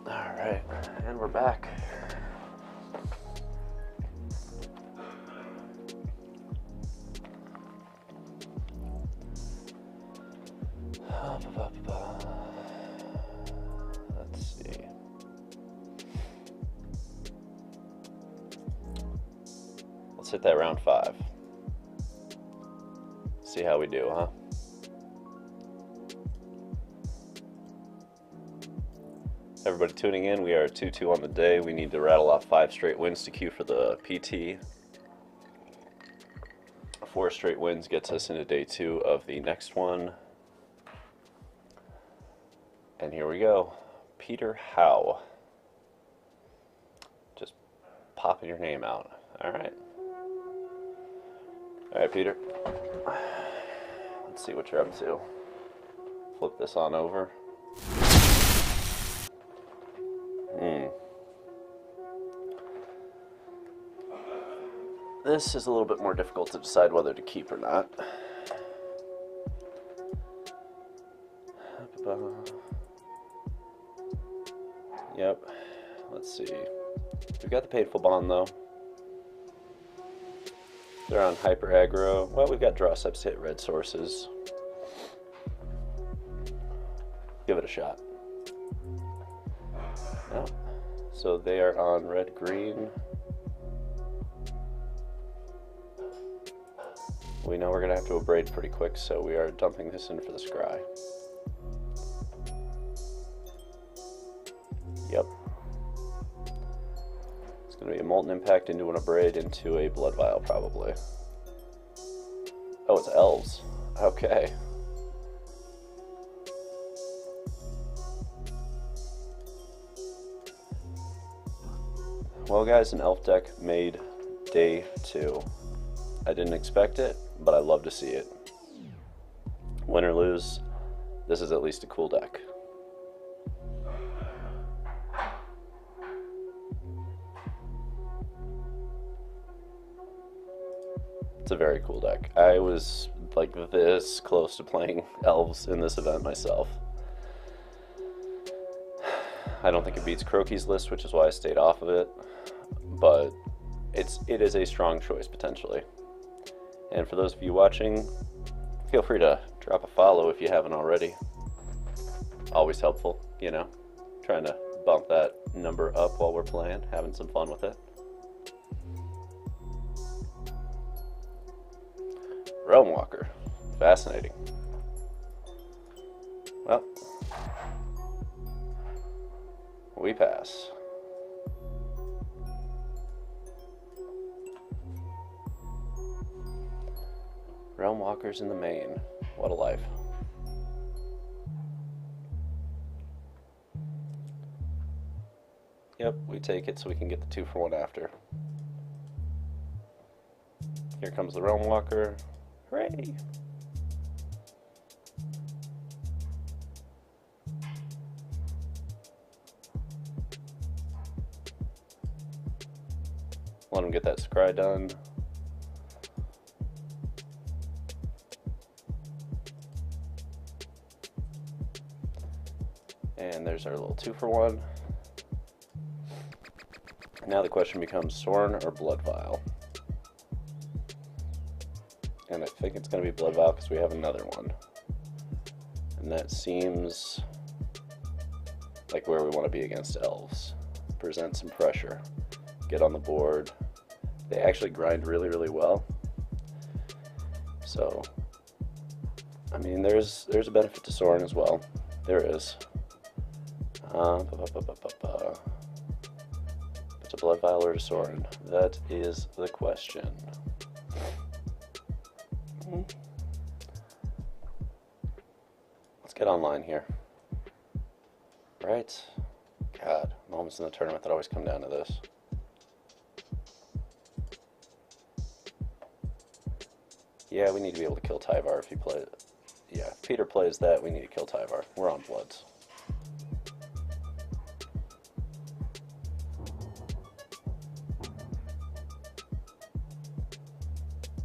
A: All right, and we're back. Let's see. Let's hit that round 5. See how we do, huh? Everybody tuning in, we are 2-2 on the day. We need to rattle off 5 straight wins to queue for the PT. 4 straight wins gets us into day 2 of the next one. And here we go. Peter Howe. Just popping your name out. All right. All right, Peter. Let's see what you're up to. Flip this on over. This is a little bit more difficult to decide whether to keep or not. Yep. Let's see. We've got the Painful Bond though. They're on hyper aggro. Well, we've got draw steps to hit red sources. Give it a shot. No. So they are on red green. We know we're going to have to abrade pretty quick, so we are dumping this in for the scry. Yep. It's going to be a Molten Impact into an abrade into a Blood Vial, probably. Oh, it's elves. Okay. Well, guys, an elf deck made day 2. I didn't expect it, but I love to see it. Win or lose, this is at least a cool deck. It's a very cool deck. I was like this close to playing elves in this event myself. I don't think it beats Croaky's list, which is why I stayed off of it, but it is a strong choice potentially. And for those of you watching, feel free to drop a follow if you haven't already. Always helpful, you know, trying to bump that number up while we're playing, having some fun with it. Realm Walker, fascinating. Well, we pass. Realm Walkers in the main. What a life. Yep, we take it so we can get the 2-for-1 after. Here comes the Realm Walker. Hooray! Let him get that scry done. And there's our little 2-for-1. Now the question becomes Sorin or Blood Vial. And I think it's going to be Blood Vial because we have another one. And that seems like where we want to be against elves. Present some pressure. Get on the board. They actually grind really, really well. So, I mean, there's a benefit to Sorin as well. There is. It's a Blood Vial or to Sorin? That is the question. Let's get online here. Right? God, moments in the tournament that always come down to this. Yeah, we need to be able to kill Tyvar if he plays. Yeah, if Peter plays that, we need to kill Tyvar. We're on Bloods.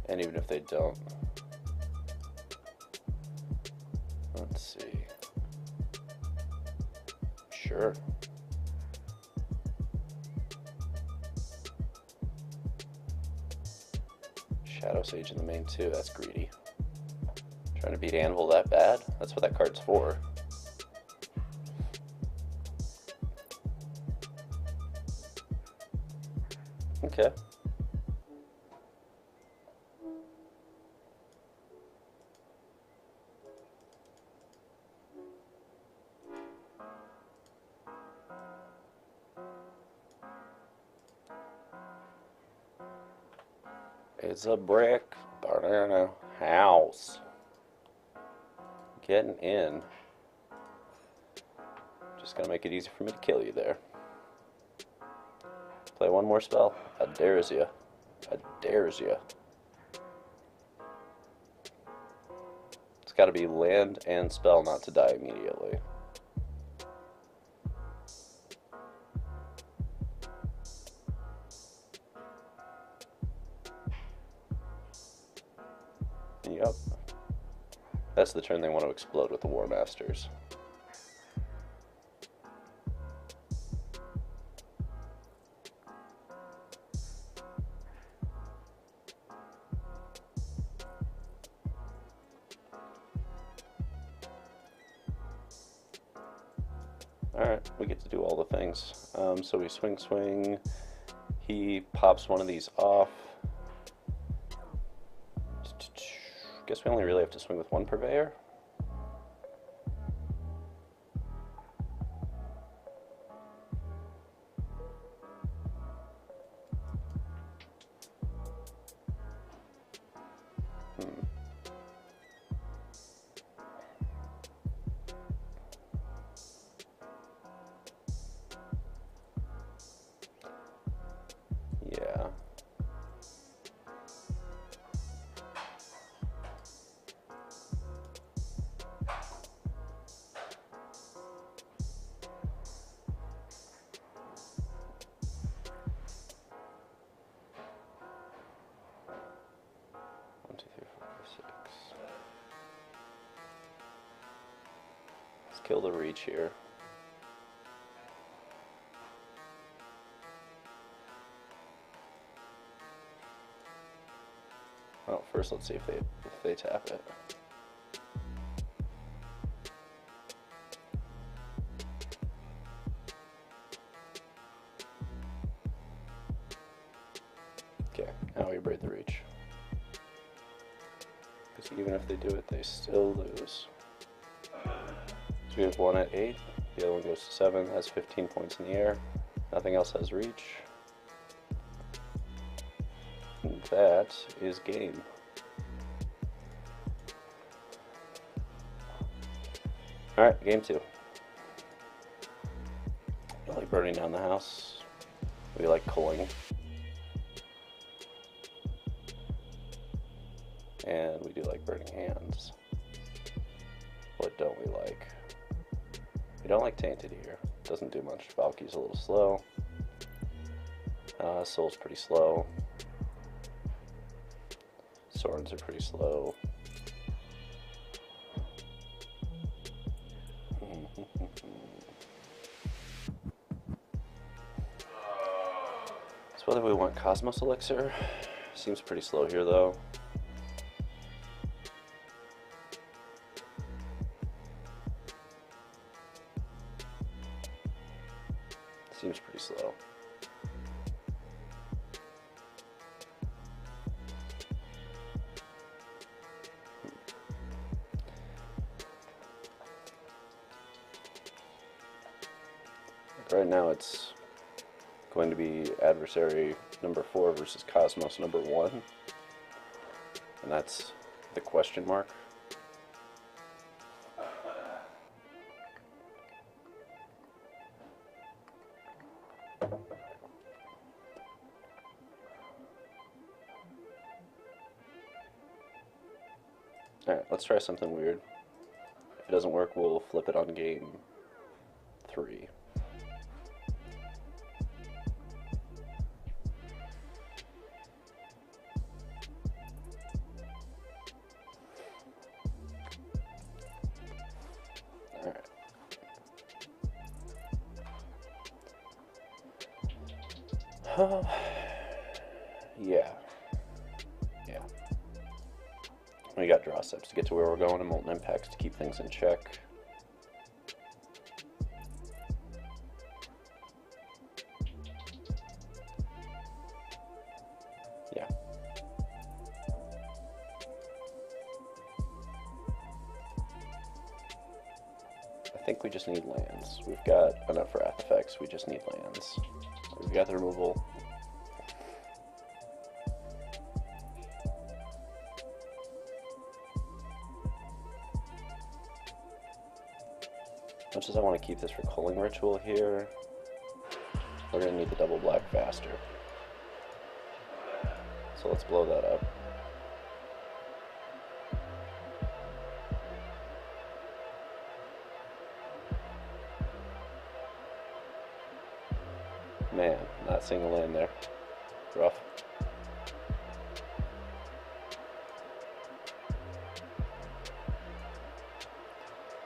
A: And even if they don't, let's see. Sure. Shadow Sage in the main too, that's greedy. Trying to beat Anvil that bad? That's what that card's for. Okay. It's a brick banana house. Getting in. Just gonna make it easy for me to kill you there. Play one more spell. I dares ya. I dares ya. It's gotta be land and spell not to die immediately. Yep. That's the turn they want to explode with the War Masters. Alright, we get to do all the things. So we swing. He pops one of these off. Guess we only really have to swing with one Purveyor. Yeah. Kill the reach here. Well, first let's see if they tap it. Okay, now we braid the reach. Because even if they do it, they still lose. So we have one at 8, the other one goes to 7, has 15 points in the air. Nothing else has reach. And that is game. Alright, game 2. I like burning down the house. We like culling. And we do like burning hands. What don't we like? We don't like Tainted here. Doesn't do much. Valky's a little slow. Soul's pretty slow. Swords are pretty slow. So whether we want Cosmos Elixir, seems pretty slow here though. Seems pretty slow. Like right now it's going to be adversary number 4 versus Cosmos number 1. And that's the question mark. Alright, let's try something weird. If it doesn't work, we'll flip it on game 3. Alright. Yeah. We got draw steps to get to where we're going and molten impacts to keep things in check. Yeah. I think we just need lands. We've got enough wrath effects, we just need lands. We've got the removal. Much as I want to keep this for culling ritual here, we're going to need the double black faster. So let's blow that up. Man, not seeing a land there. Rough.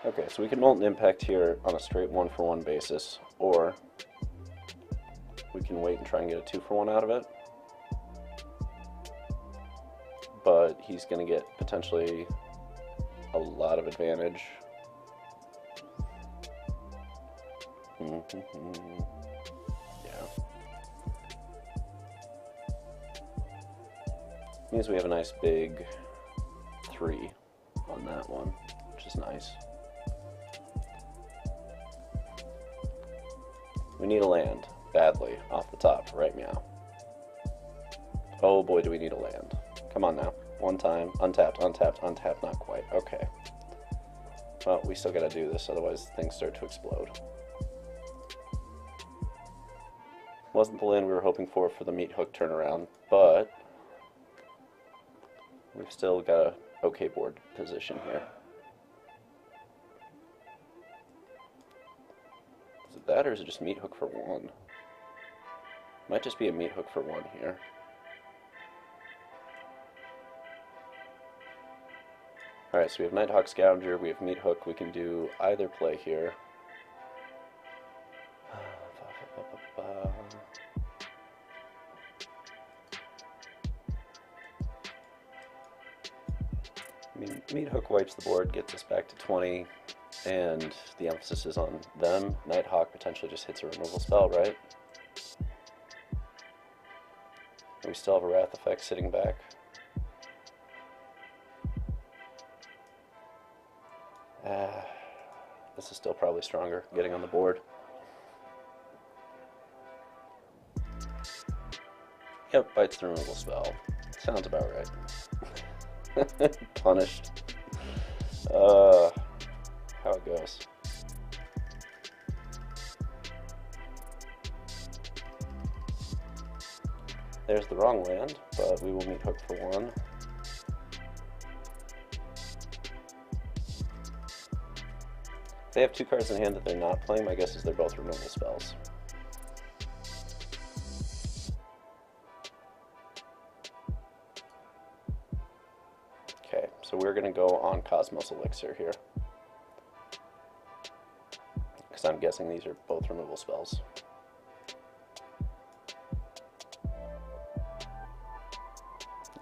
A: Okay, so we can molten impact here on a straight 1-for-1 basis, or we can wait and try and get a 2-for-1 out of it. But he's going to get potentially a lot of advantage. Yeah. Means we have a nice big 3 on that one, which is nice. We need a land, badly, off the top, right meow. Oh boy, do we need a land. Come on now. One time, untapped, untapped, untapped, not quite. Okay. Well, we still gotta do this, otherwise things start to explode. Wasn't the land we were hoping for the meat hook turnaround, but we've still got a okay board position here. Is it that, or is it just meat hook for 1? Might just be a meat hook for 1 here. Alright, so we have Nighthawk Scavenger, we have meat hook, we can do either play here. I mean, meat hook wipes the board, gets us back to 20. And the emphasis is on them. Nighthawk potentially just hits a removal spell, right? We still have a wrath effect sitting back. This is still probably stronger, getting on the board. Yep, bites the removal spell. Sounds about right. Punished. How it goes. There's the wrong land, but we will meet hook for 1. If they have 2 cards in hand that they're not playing, my guess is they're both removal spells. Okay, so we're going to go on Cosmos Elixir here. Because I'm guessing these are both removal spells.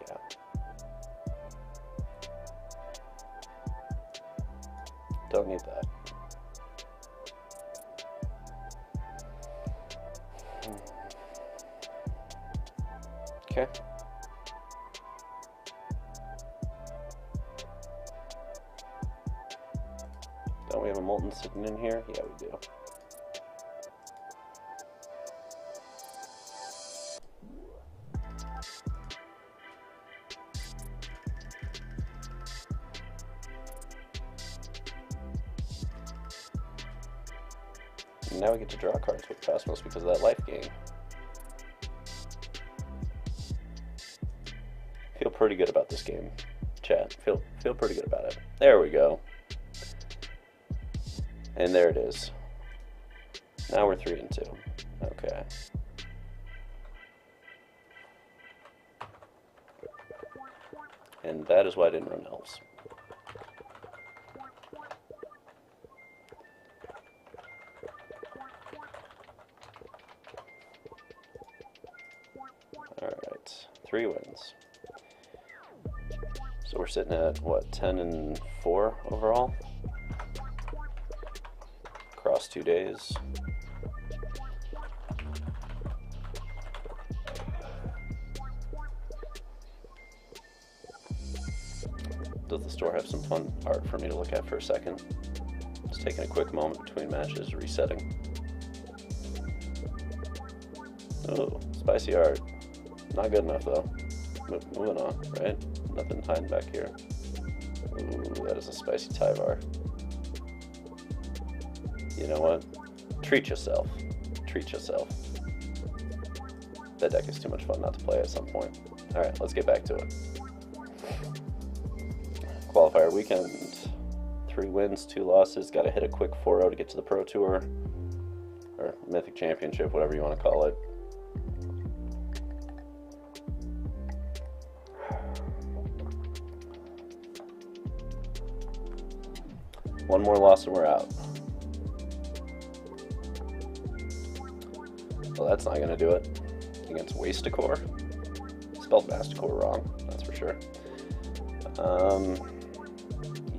A: Yeah. Don't need that. Okay. Don't we have a Molten sitting in here? Yeah, we do. And now we get to draw cards with Cosmos because of that life gain. Feel pretty good about this game, chat. Feel pretty good about it. There we go. And there it is. Now we're 3 and 2. Okay. And that is why I didn't run elves. Alright, 3 wins. So we're sitting at, what, 10 and 4 overall? Across 2 days. Does the store have some fun art for me to look at for a second? Just taking a quick moment between matches, resetting. Oh, spicy art. Not good enough though. Moving on, right? Nothing hiding back here. Ooh, that is a spicy Tyvar. You know what? Treat yourself. Treat yourself. That deck is too much fun not to play at some point. Alright, let's get back to it. Qualifier weekend. 3 wins, 2 losses. Got to hit a quick 4-0 to get to the Pro Tour. Or Mythic Championship, whatever you want to call it. One more loss and we're out. Well, that's not going to do it. Against Wastecore. Spelled Masticore wrong, that's for sure.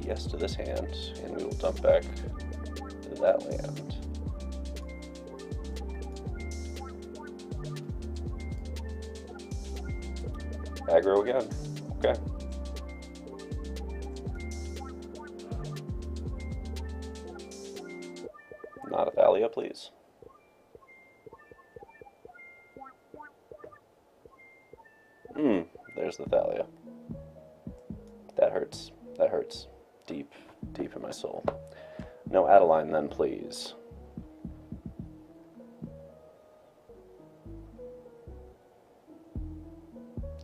A: Yes to this hand, and we will dump back to that land. Aggro again. Okay. Not a Thalia, please. There's the Thalia. That hurts. That hurts. Deep, deep in my soul. No Adeline then, please.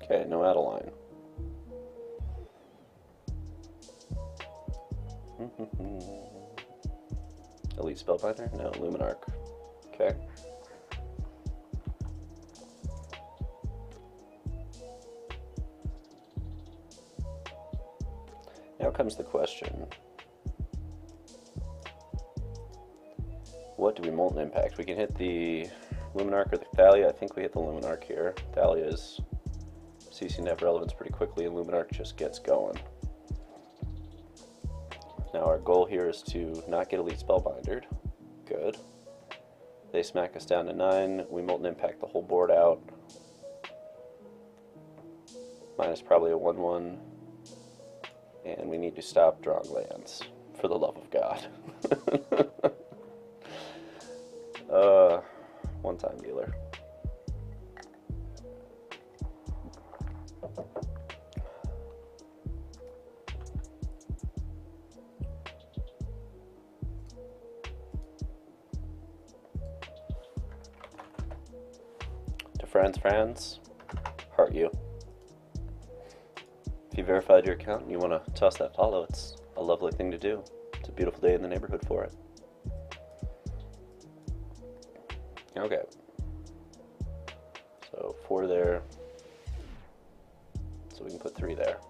A: Okay, no Adeline. Elite Spellbinder? No, Luminarch. Okay. Now comes the question. What do we Molten Impact? We can hit the Luminarch or the Thalia. I think we hit the Luminarch here. Thalia's CC Nev relevance pretty quickly, and Luminarch just gets going. Now our goal here is to not get Elite Spellbindered. Good. They smack us down to 9. We Molten Impact the whole board out. Minus probably a 1/1. And we need to stop drawing lands, for the love of God. One-time dealer. To friends, heart you. If you verified your account and you want to toss that follow, it's a lovely thing to do. It's a beautiful day in the neighborhood for it. Okay. So 4 there. So we can put 3 there.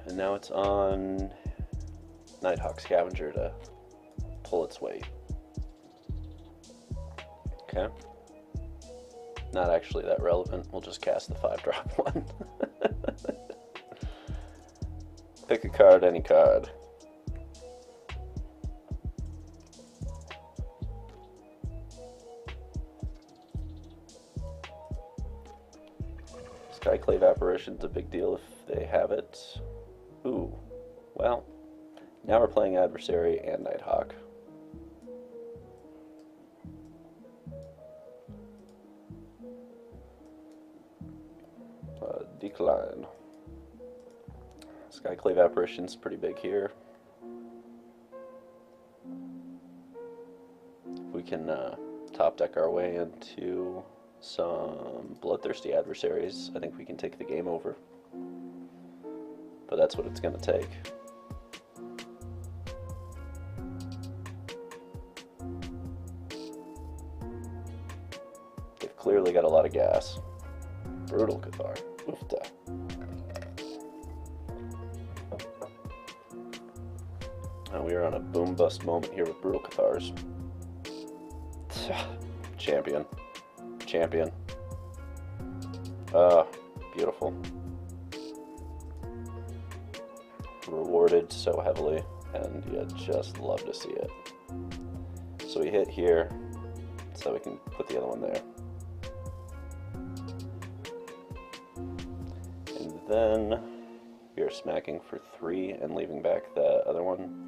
A: And now it's on Nighthawk Scavenger to pull its weight. Okay. Not actually that relevant. We'll just cast the 5-drop one. Pick a card, any card. Skyclave Apparition's a big deal if they have it. Ooh. Well, now we're playing Adversary and Nighthawk. Decline. Skyclave Apparition's pretty big here. We can top deck our way into some bloodthirsty adversaries. I think we can take the game over. But that's what it's going to take. They've clearly got a lot of gas. Brutal Cathar. Oofta. We are on a boom bust moment here with Brutal Cathars. Champion. Champion. Beautiful. Rewarded so heavily, and you just love to see it. So we hit here, so we can put the other one there. And then we are smacking for 3 and leaving back the other one.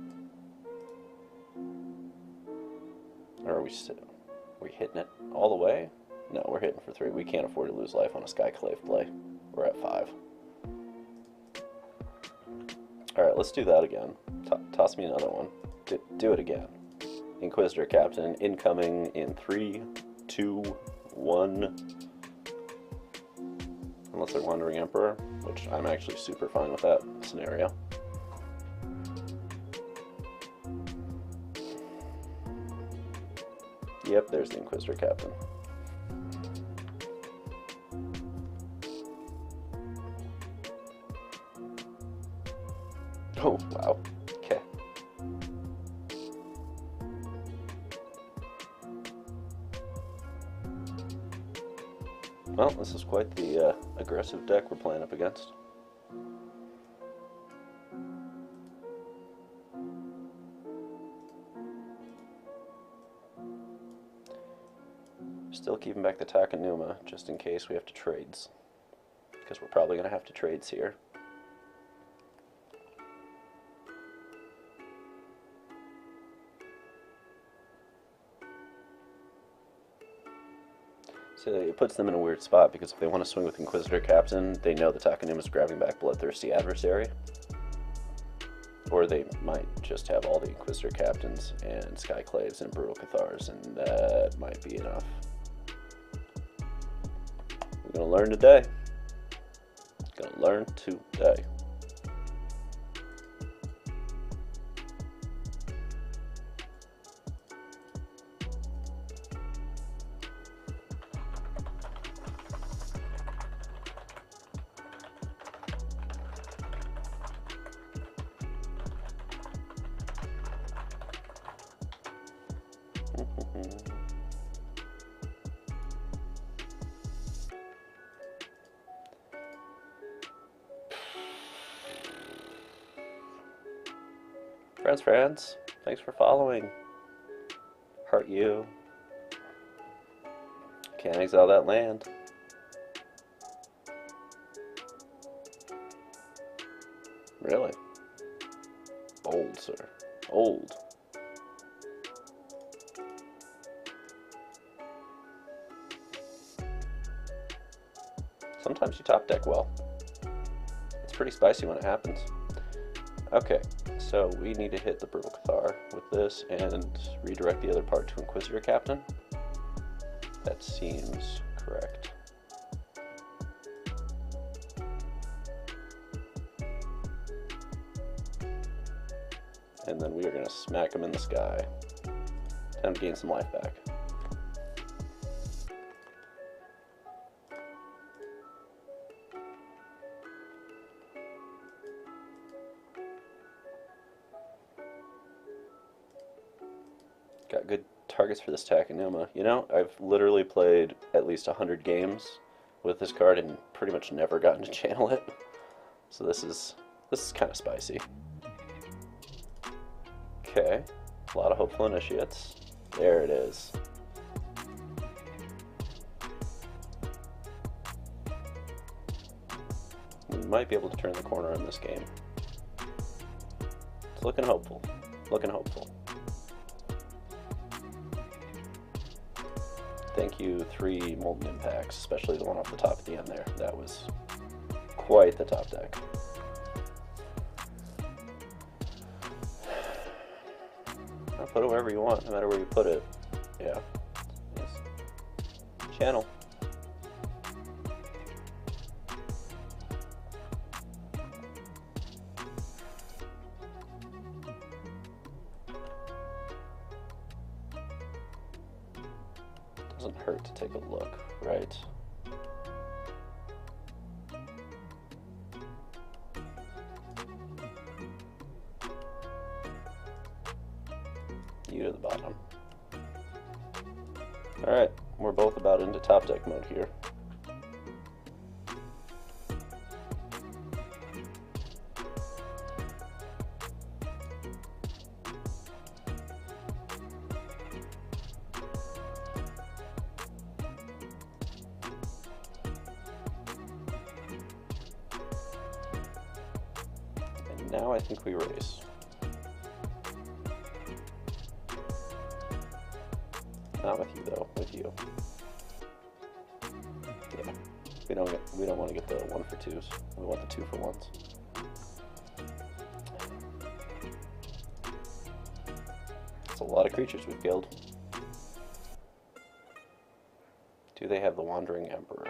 A: Or are we hitting it all the way? No, we're hitting for 3. We can't afford to lose life on a Skyclave play. We're at 5. Alright, let's do that again. Toss me another one. Do it again. Inquisitor Captain, incoming in 3, 2, 1. Unless they're Wandering Emperor, which I'm actually super fine with that scenario. Yep, there's the Inquisitor Captain. Oh, wow. Okay. Well, this is quite the aggressive deck we're playing up against. Still keeping back the Takenuma, just in case we have to trades. Because we're probably going to have to trades here. So it puts them in a weird spot, because if they want to swing with Inquisitor Captain, they know the Takenuma's grabbing back Bloodthirsty Adversary. Or they might just have all the Inquisitor Captains and Skyclaves and Brutal Cathars, and that might be enough. We're going to learn today. Going to learn today. Friends, thanks for following. Heart you. Can't exile that land. Really? Bold, sir. Old. Sometimes you top deck well. It's pretty spicy when it happens. Okay, so we need to hit the Brutal Cathar with this and redirect the other part to Inquisitor Captain. That seems correct. And then we are going to smack him in the sky and gain some life back. Got good targets for this Takenuma. You know, I've literally played at least 100 games with this card and pretty much never gotten to channel it. So this is kind of spicy. Okay, a lot of hopeful initiates. There it is. We might be able to turn the corner in this game. It's looking hopeful. Looking hopeful. Thank you, 3 Molten Impacts, especially the one off the top at the end there. That was quite the top deck. put it wherever you want, no matter where you put it. Yeah. Yes. Channel. Doesn't hurt to take a look, right? You to the bottom. Alright, we're both about into top deck mode here. And now I think we race. Not with you though, with you. Yeah. We don't want to get the 1 for 2s. We want the 2 for 1s. That's a lot of creatures we've killed. Do they have the Wandering Emperor?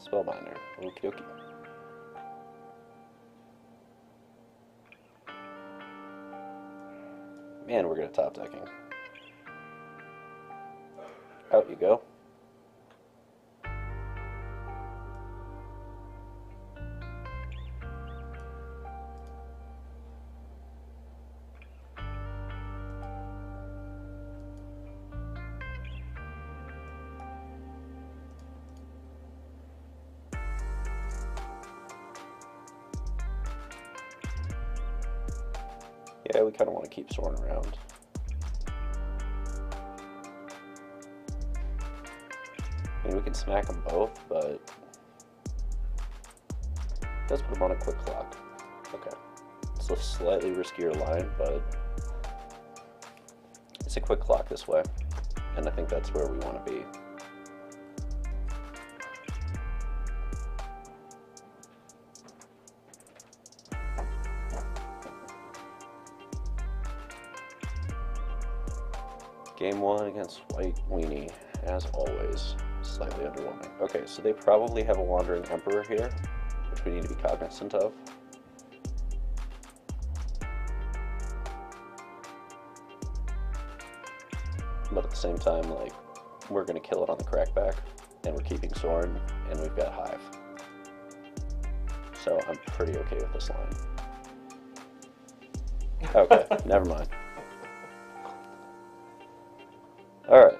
A: Spellbinder. Okie dokie. Man, we're good at top decking. Out you go. Yeah, we kind of want to keep Soren around. I mean, we can smack them both, but let's put them on a quick clock. Okay. It's a slightly riskier line, but it's a quick clock this way, and I think that's where we want to be. Game 1 against White Weenie, as always, slightly underwhelming. Okay, so they probably have a Wandering Emperor here, which we need to be cognizant of. But at the same time, like, we're going to kill it on the crackback, and we're keeping Soren, and we've got Hive. So I'm pretty okay with this line. Okay, never mind. Alright,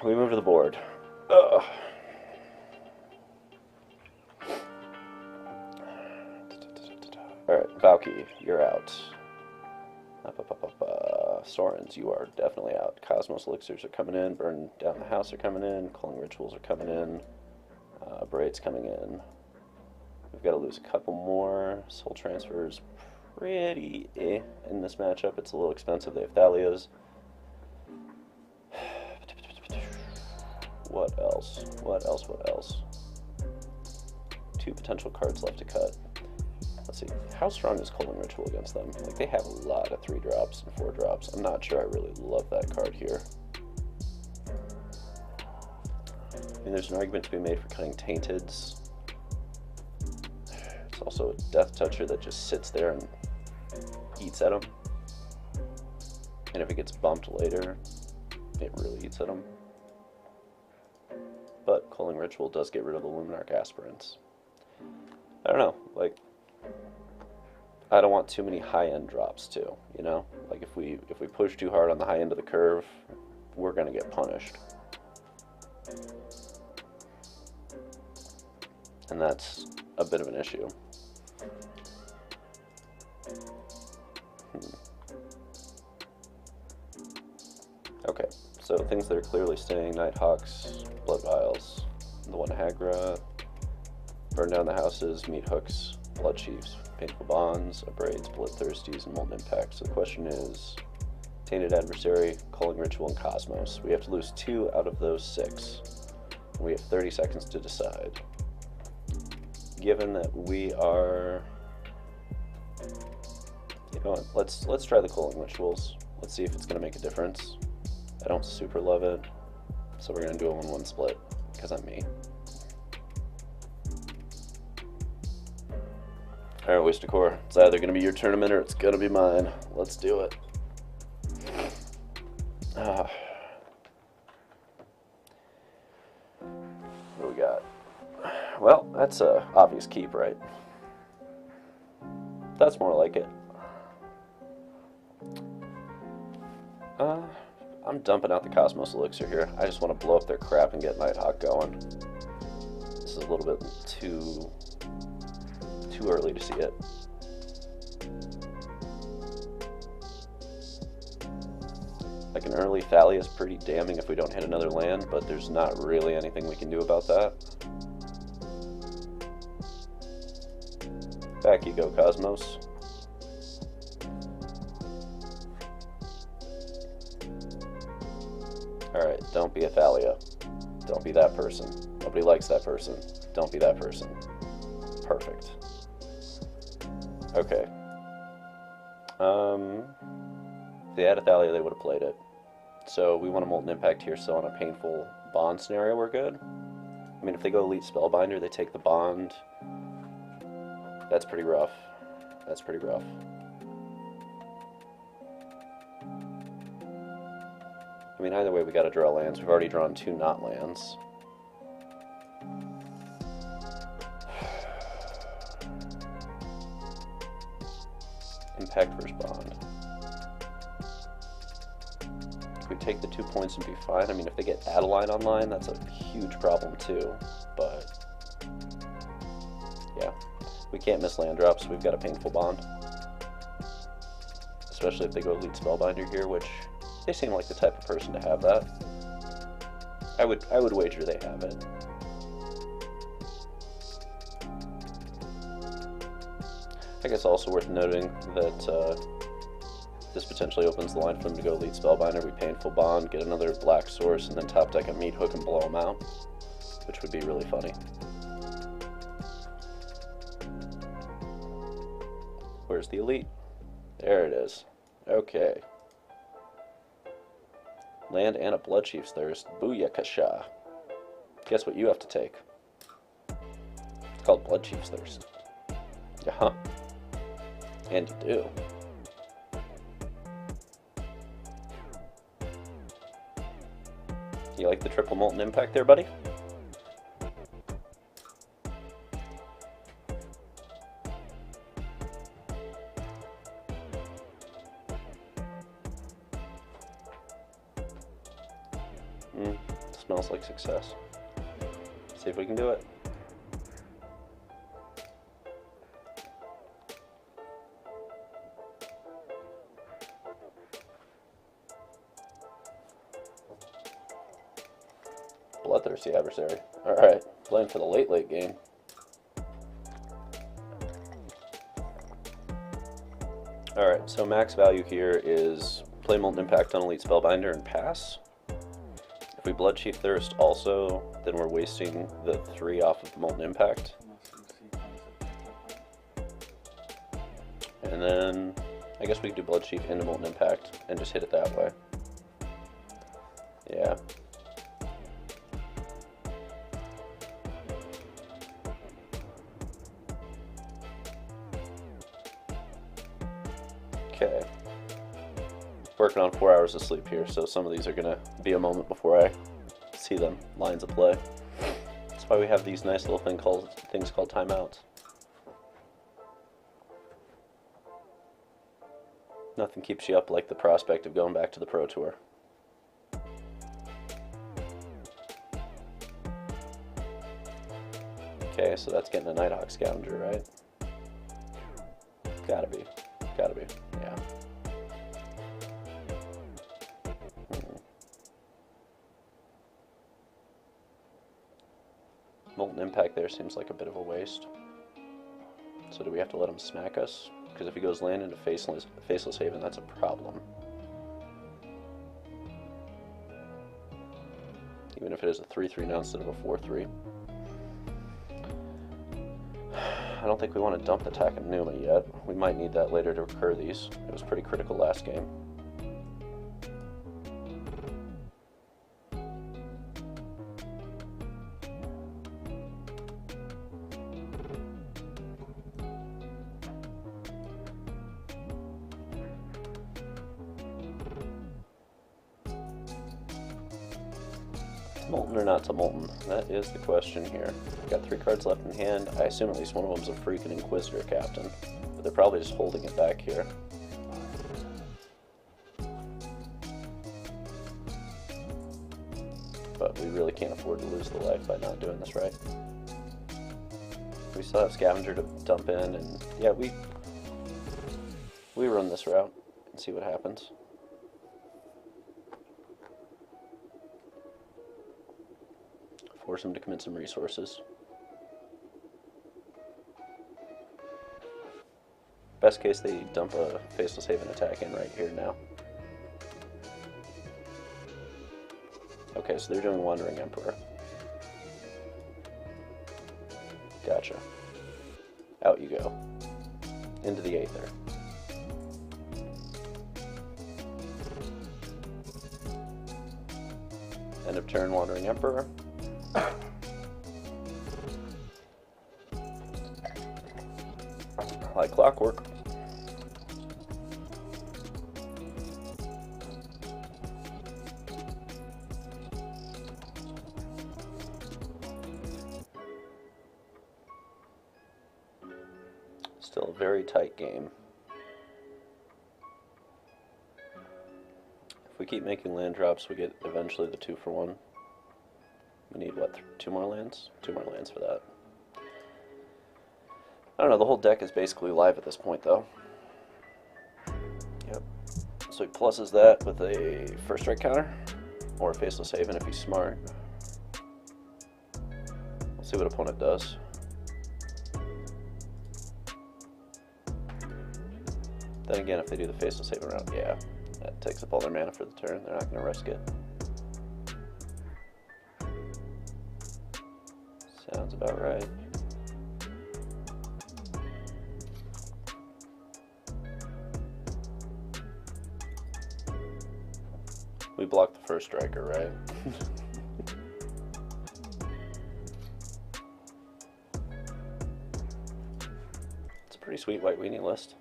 A: we move to the board. Ugh. Alright, Valky, you're out. Sorens, you are definitely out. Cosmos Elixirs are coming in. Burn Down the House are coming in. Culling Rituals are coming in. Braid's coming in. We've got to lose a couple more. Soul Transfer's pretty in this matchup. It's a little expensive. They have Thalias. What else? What else? What else? 2 potential cards left to cut. Let's see. How strong is Culling Ritual against them? Like, they have a lot of 3-drops and 4-drops. I'm not sure I really love that card here. I mean, there's an argument to be made for cutting Tainteds. It's also a Death Toucher that just sits there and eats at them. And if it gets bumped later, it really eats at them. But Culling Ritual does get rid of the Luminarch Aspirants. I don't know, like, I don't want too many high-end drops too, you know? Like, if we push too hard on the high end of the curve, we're gonna get punished. And that's a bit of an issue. Okay, so things that are clearly staying: Nighthawks, Blood Vials, the one Hagra, Burn Down the Houses, Meat Hooks, Blood Chiefs, Painful Bonds, Abrades, Bloodthirsties, and Molten Impact. So the question is, Tainted Adversary, Culling Ritual, and Cosmos. We have to lose 2 out of those 6. We have 30 seconds to decide. Given that we are Come on, let's try the Culling Rituals. Let's see if it's gonna make a difference. I don't super love it, so we're gonna do a 1-1 split because I'm me. Alright, Waste of Core. It's either gonna be your tournament or it's gonna be mine. Let's do it. What do we got? Well, that's a obvious keep, right? That's more like it. I'm dumping out the Cosmos Elixir here. I just want to blow up their crap and get Nighthawk going. This is a little bit too early to see it. Like an early Thalia is pretty damning if we don't hit another land, but there's not really anything we can do about that. Back you go, Cosmos. Alright, don't be a Thalia. Don't be that person. Nobody likes that person. Don't be that person. Perfect. Okay. If they had a Thalia, they would have played it. So we want a Molten Impact here, so on a painful bond scenario, we're good. I mean, if they go Elite Spellbinder, they take the bond. That's pretty rough. That's pretty rough. I mean, either way, we gotta draw lands. We've already drawn 2 not lands. Impact versus bond. If we take the 2 points and be fine, I mean, if they get Adeline online, that's a huge problem too. But yeah, we can't miss land drops, so we've got a painful bond. Especially if they go Elite Spellbinder here, which they seem like the type of person to have that. I would wager they have it. I guess also worth noting that this potentially opens the line for them to go Elite Spellbinder. We painful bond, get another black source, and then top deck a Meat Hook and blow them out, which would be really funny. Where's the Elite? There it is. Okay. Land and a Bloodchief's Thirst. Booyakasha. Guess what you have to take? It's called Bloodchief's Thirst. Yeah. And you do. You like the triple Molten Impact there, buddy? Smells like success. See if we can do it. Bloodthirsty adversary. Alright, playing for the late game. Alright, so max value here is play Molten Impact on Elite Spellbinder and pass. If we Bloodchief Thirst also, then we're wasting the 3 off of the Molten Impact. And then I guess we could do Bloodchief into Molten Impact and just hit it that way. Yeah. Okay. Working on 4 hours of sleep here, so some of these are gonna be a moment before I see them lines of play. That's why we have these nice little things called timeouts. Nothing keeps you up like the prospect of going back to the Pro Tour. Okay, so that's getting a Nighthawk Scavenger, right? Gotta be, yeah. Molten Impact there seems like a bit of a waste. So do we have to let him smack us? Because if he goes land into Faceless Haven, that's a problem. Even if it is a 3-3 now instead of a 4-3. don't think we want to dump the Takenuma yet. We might need that later to recur these. It was pretty critical last game. Molten or not to Molten? That is the question here. Got 3 cards left in hand. I assume at least one of them's a freaking Inquisitor Captain, but they're probably just holding it back here. But we really can't afford to lose the life by not doing this right. We still have Scavenger to dump in, and yeah, we run this route and see what happens. Force him to commit some resources. Best case, they dump a Faceless Haven attack in right here now. Okay, so they're doing Wandering Emperor. Gotcha. Out you go. Into the Aether. End of turn, Wandering Emperor. Like clockwork. Still a very tight game. If we keep making land drops, we get eventually the 2-for-1. We need, what, 2 more lands? 2 more lands for that. I don't know, the whole deck is basically live at this point, though. Yep. So he pluses that with a first strike counter, or a Faceless Haven if he's smart. We'll see what opponent does. Then again, if they do the Faceless Haven round, yeah, that takes up all their mana for the turn. They're not going to risk it. Sounds about right. We blocked the first striker, right? It's a pretty sweet white weenie list.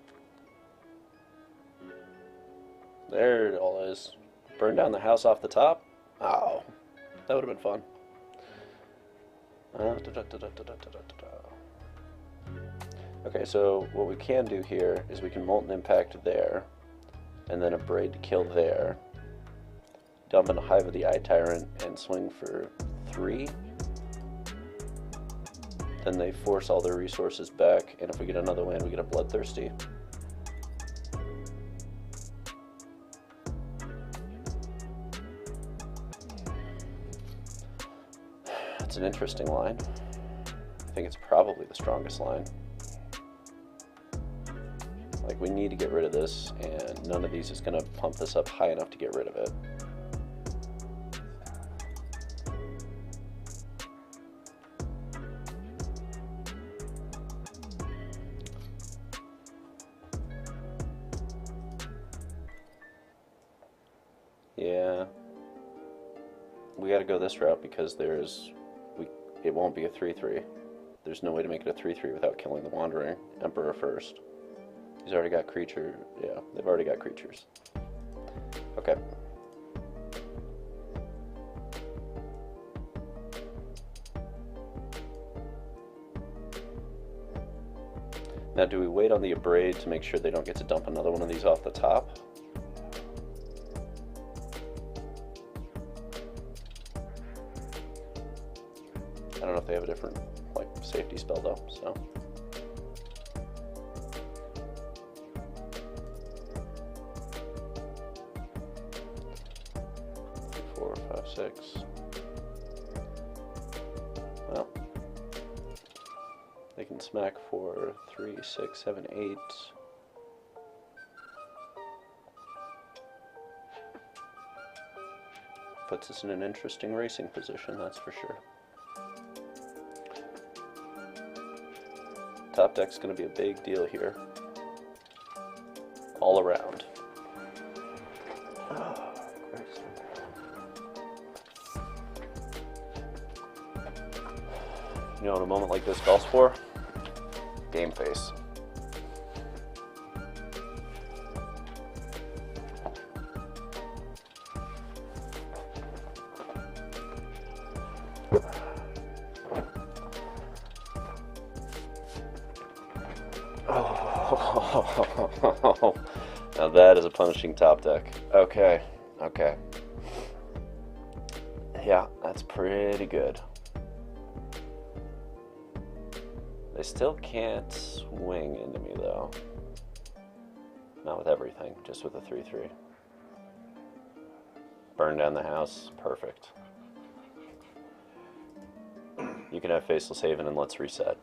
A: There it all is. Burn down the house off the top? Oh, that would have been fun. Okay, so what we can do here is we can Molten Impact there, and then a Braid to kill there. Dump in a Hive of the Eye Tyrant and swing for 3. Then they force all their resources back, and if we get another land, we get a Bloodthirsty. It's an interesting line. I think it's probably the strongest line. Like, we need to get rid of this, and none of these is going to pump this up high enough to get rid of it. Yeah, we got to go this route because it won't be a 3/3. There's no way to make it a 3/3 without killing the Wandering Emperor first. He's already got creature. Yeah, they've already got creatures. Okay. Now, do we wait on the Abrade to make sure they don't get to dump another one of these off the top? I don't know if they have a different, like, safety spell though, so. 4, 5, 6. Well, they can smack for 3, 6, 7, 8. Puts us in an interesting racing position, that's for sure. Top deck's going to be a big deal here. All around. You know what a moment like this calls for? Game face. Oh, now that is a punishing top deck. Okay, okay. Yeah, that's pretty good. They still can't swing into me though. Not with everything, just with a 3-3. Burn down the house, perfect. You can have Faceless Haven and let's reset.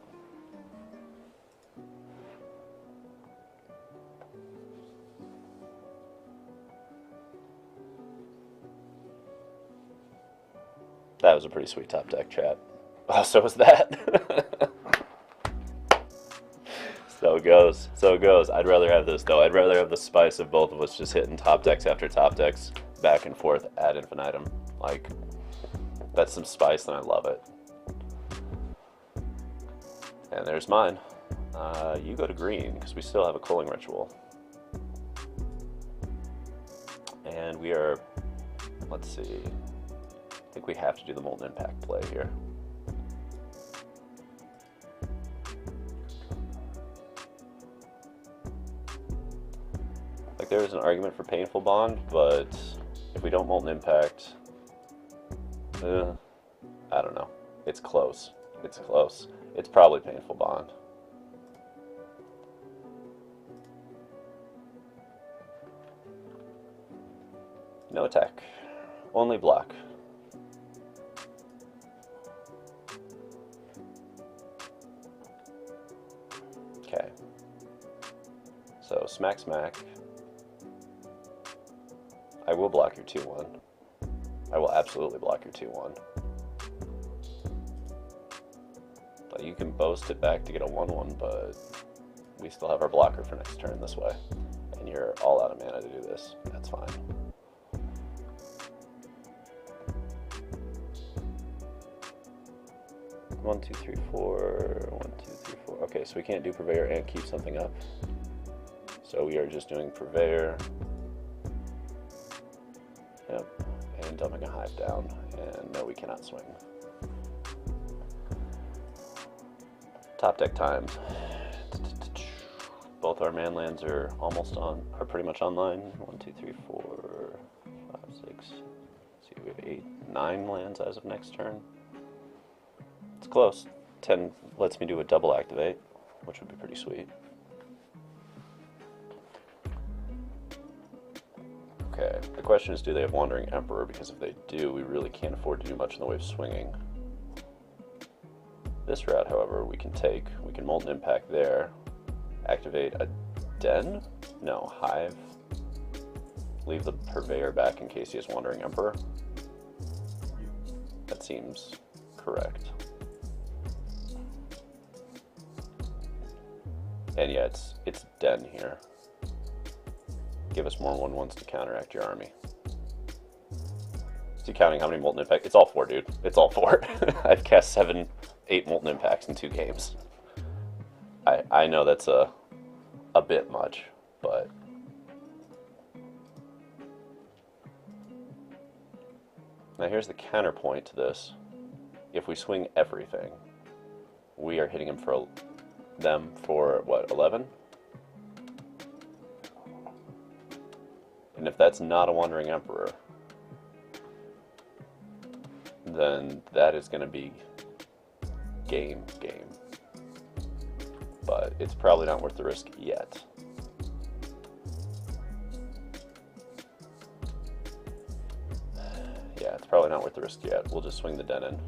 A: That was a pretty sweet top deck, chat. Oh, so was that. So it goes. So it goes. I'd rather have this, though. I'd rather have the spice of both of us just hitting top decks after top decks, back and forth ad infinitum. Like, that's some spice, and I love it. And there's mine. You go to green, because we still have a culling ritual. And we are, let's see, I think we have to do the Molten Impact play here. Like, there is an argument for Painful Bond, but if we don't Molten Impact, I don't know. It's close. It's close. It's probably Painful Bond. No attack. Only block. Okay. So, smack, smack. I will block your 2-1. I will absolutely block your 2-1. But you can boast it back to get a 1-1, but we still have our blocker for next turn this way. And you're all out of mana to do this. That's fine. One, two, three, four. 1, 2, 3, 4. Okay, so we can't do Purveyor and keep something up. So we are just doing Purveyor. Yep, and dumping a Hive down, and no, we cannot swing. Top deck times. Both our man lands are are pretty much online. 1, 2, 3, 4, 5, 6. Let's see, we have 8, 9 lands as of next turn. It's close. 10 lets me do a double activate, which would be pretty sweet. Okay, the question is, do they have Wandering Emperor? Because if they do, we really can't afford to do much in the way of swinging. This route, however, we can take. We can Molten Impact there, activate a Den? No, Hive. Leave the Purveyor back in case he has Wandering Emperor. That seems correct. And yeah, it's Den here. Give us more 1/1s to counteract your army. Is he counting how many Molten Impact? It's all 4, dude. It's all 4. I've cast 7, 8 Molten Impacts in 2 games. I know that's a bit much, but now here's the counterpoint to this. If we swing everything, we are hitting them for what, 11? And if that's not a Wandering Emperor, then that is going to be game. But it's probably not worth the risk yet. Yeah, it's probably not worth the risk yet. We'll just swing the Den in.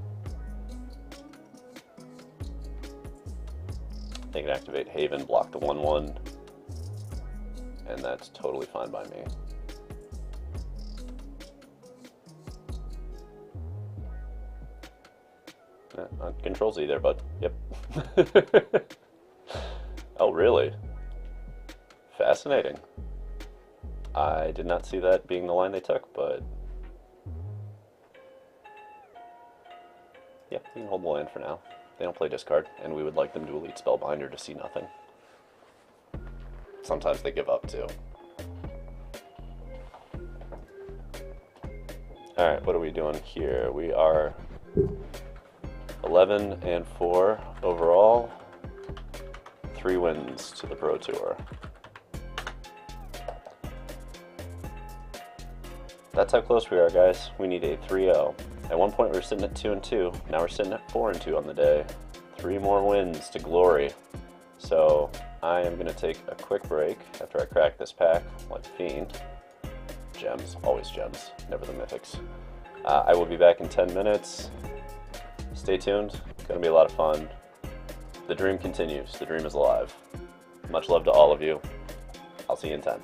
A: They can activate Haven, block the 1/1, and that's totally fine by me. Not controls either, but yep. Oh, really? Fascinating. I did not see that being the line they took, but yeah, you can hold the land for now. They don't play discard, and we would like them to elite Spellbinder to see nothing. Sometimes they give up too. Alright, what are we doing here? We are 11-4 overall. 3 wins to the Pro Tour. That's how close we are, guys. We need a 3-0. At one point we were sitting at 2-2. Now we're sitting at 4-2 on the day. 3 more wins to glory. So I am going to take a quick break after I crack this pack like a fiend. Gems, always gems, never the mythics. I will be back in 10 minutes. Stay tuned. It's going to be a lot of fun. The dream continues. The dream is alive. Much love to all of you. I'll see you in 10.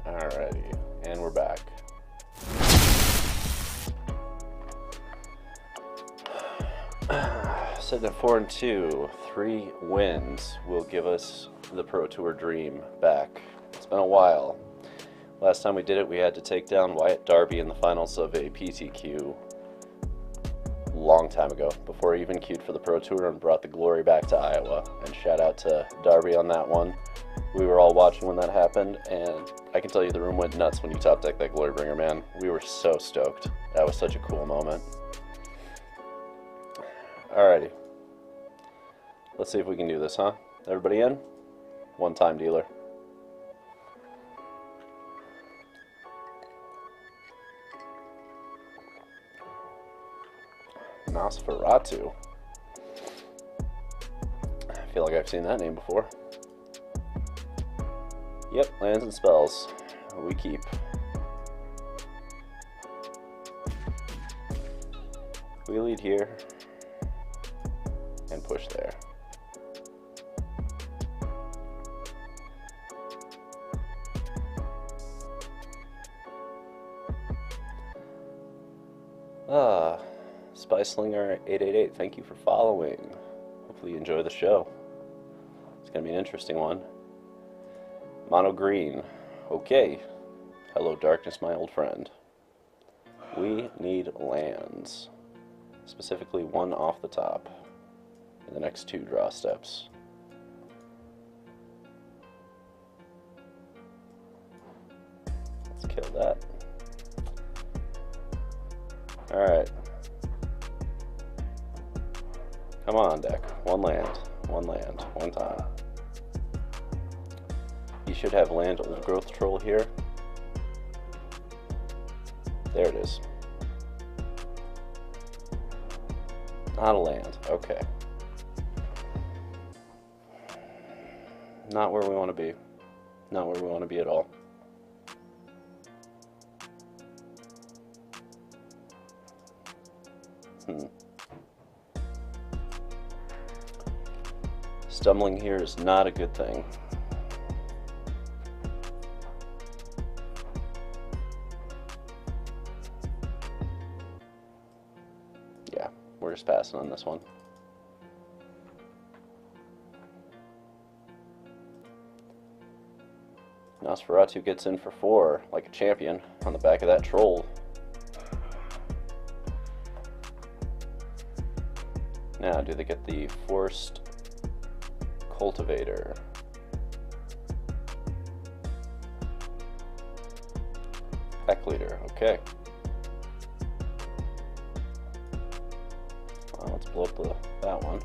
A: Alrighty, and we're back. Sitting at 4-2, 3 wins will give us the Pro Tour dream back. It's been a while. Last time we did it, we had to take down Wyatt Darby in the finals of a PTQ long time ago, before he even queued for the Pro Tour and brought the glory back to Iowa. And shout out to Darby on that one. We were all watching when that happened, and I can tell you the room went nuts when you top decked that Glory Bringer, man. We were so stoked. That was such a cool moment. Alrighty. Let's see if we can do this, huh? Everybody in? One-time dealer. Nosferatu. I feel like I've seen that name before. Yep, lands and spells. We keep. We lead here and push there. Spicelinger 888, thank you for following. Hopefully you enjoy the show. It's gonna be an interesting one. Mono green. Okay. Hello darkness, my old friend. We need lands. Specifically one off the top in the next 2 draw steps. Let's kill that. Alright. Come on, deck. One land, one time. You should have land old growth troll here. There it is. Not a land. Okay. Not where we want to be. Not where we want to be at all. Stumbling here is not a good thing. Yeah, we're just passing on this one. Nosferatu gets in for 4 like a champion on the back of that troll. Now, do they get the forced cultivator? Pack leader, okay. Well, let's blow up that one.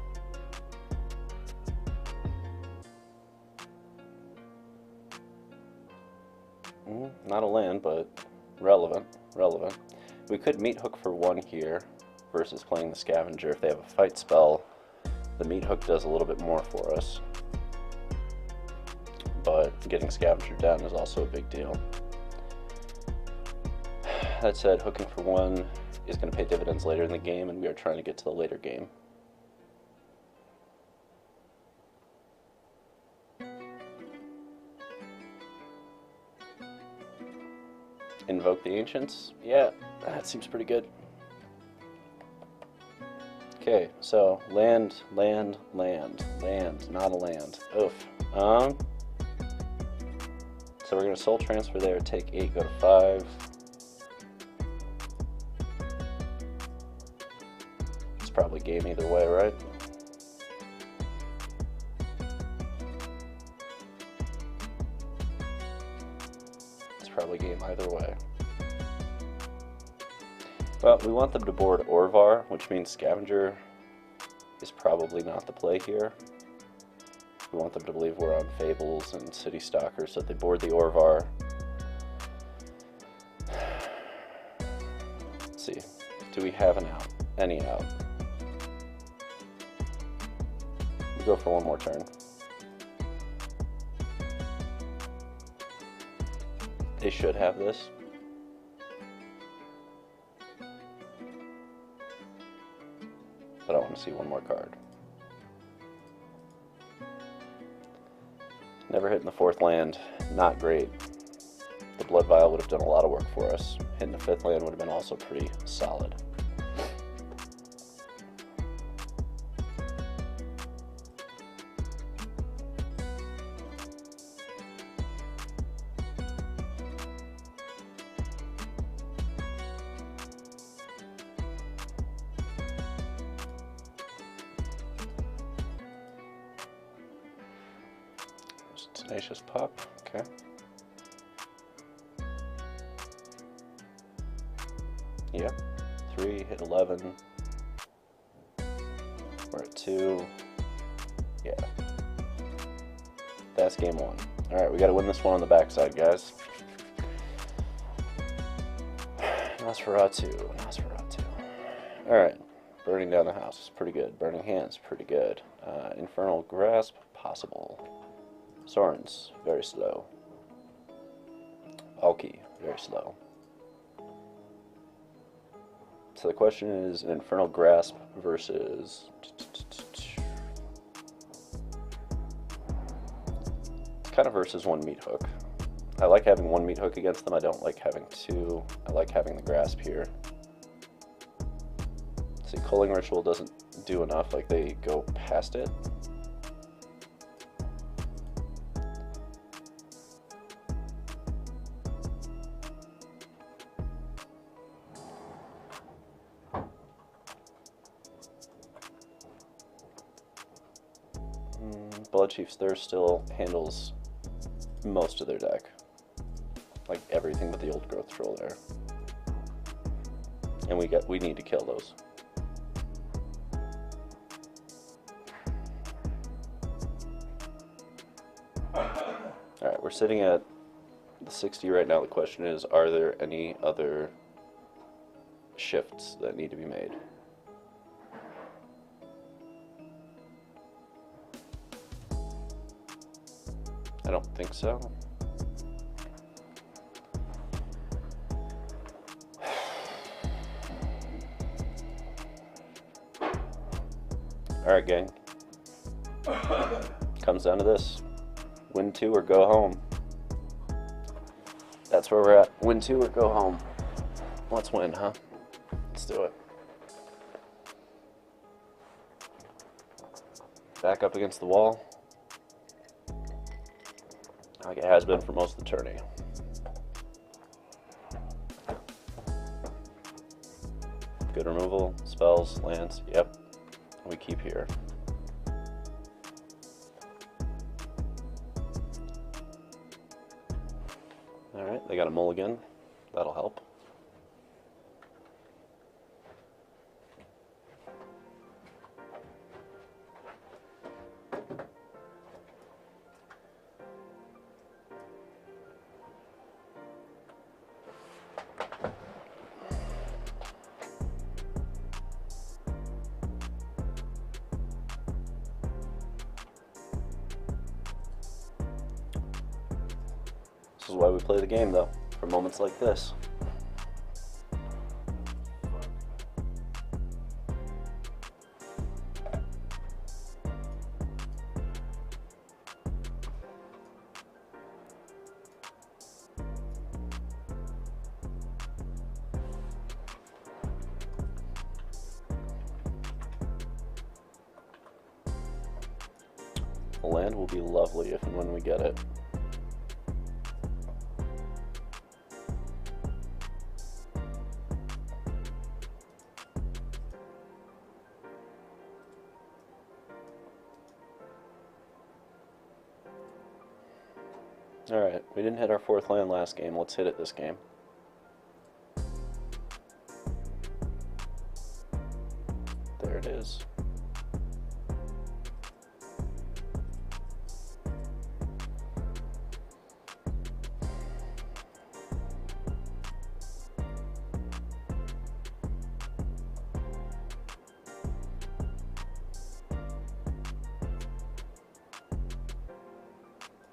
A: Not a land, but relevant. We could meat hook for 1 here versus playing the scavenger. If they have a fight spell, the meat hook does a little bit more for us. But getting scavenger down is also a big deal. That said, hooking for 1 is going to pay dividends later in the game, and we are trying to get to the later game. Invoke the Ancients? Yeah, that seems pretty good. Okay, so land, not a land. Oof. So we're going to soul transfer there, take 8, go to 5. It's probably game either way, right? It's probably game either way. Well, we want them to board Orvar, which means Scavenger is probably not the play here. We want them to believe we're on Fables and City Stalkers, so they board the Orvar. Let's see. Do we have an out? Any out? We go for 1 more turn. They should have this. But I want to see one more card. Never hitting the 4th land, not great. The Blood Vial would have done a lot of work for us. Hitting the 5th land would have been also pretty solid. Tenacious Pop, okay. Yep, 3, hit 11. We're at 2. Yeah. That's game 1. Alright, we gotta win this one on the backside, guys. Nosferatu. Alright, burning down the house is pretty good. Burning Hands, pretty good. Infernal Grasp, possible. Sorens, very slow. Alchemy, very slow. So the question is an Infernal Grasp versus... It's kind of versus 1 Meat Hook. I like having 1 Meat Hook against them. I don't like having 2. I like having the Grasp here. See, Culling Ritual doesn't do enough, like they go past it. Bloodchief's Thirst still handles most of their deck. Like everything but the Old Growth Troll there. And we need to kill those. Alright, we're sitting at the 60 right now. The question is, are there any other shifts that need to be made? I don't think so. Alright, gang. Comes down to this. Win 2 or go home. That's where we're at. Win 2 or go home. Let's win, huh? Let's do it. Back up against the wall. Like it has been for most of the tourney. Good removal, spells, lands, yep. We keep here. Alright, they got a mulligan. That'll help. This is why we play the game, though, for moments like this. The land will be lovely if and when we get it. Alright, we didn't hit our 4th land last game, let's hit it this game. There it is.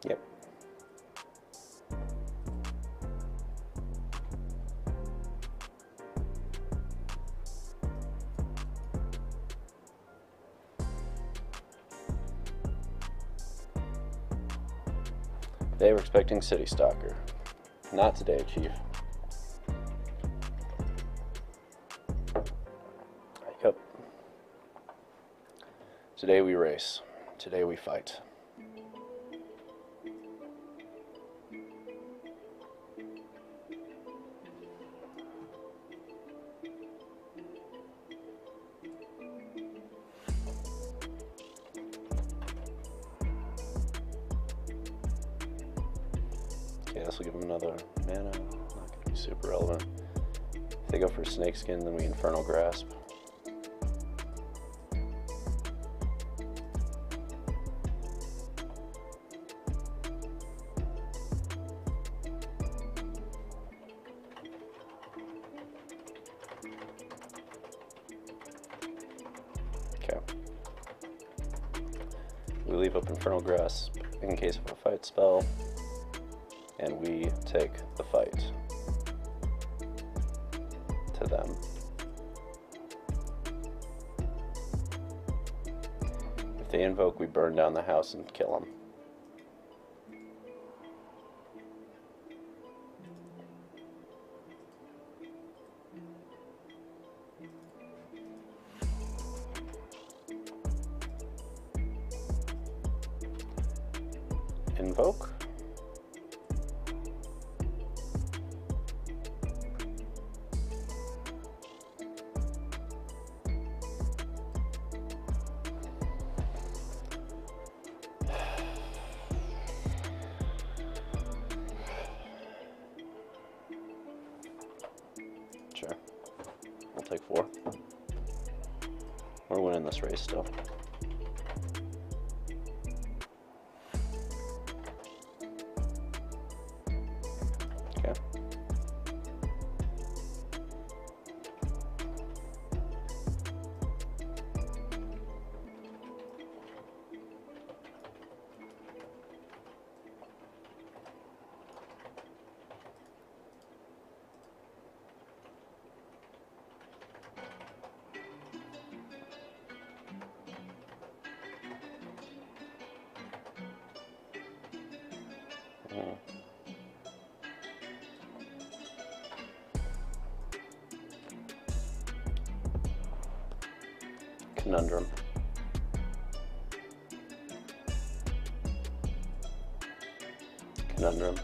A: Yep. They were expecting City Stalker. Not today, Chief. Yep. Today we race. Today we fight. Okay, this will give them another mana. Not going to be super relevant. If they go for Snakeskin, then we Infernal Grasp. Okay. We leave up Infernal Grasp in case of a fight spell, and we take the fight to them. If they invoke, we burn down the house and kill them. Invoke. Sure. We'll take 4. We're winning this race still. Okay. Conundrum. Conundrum.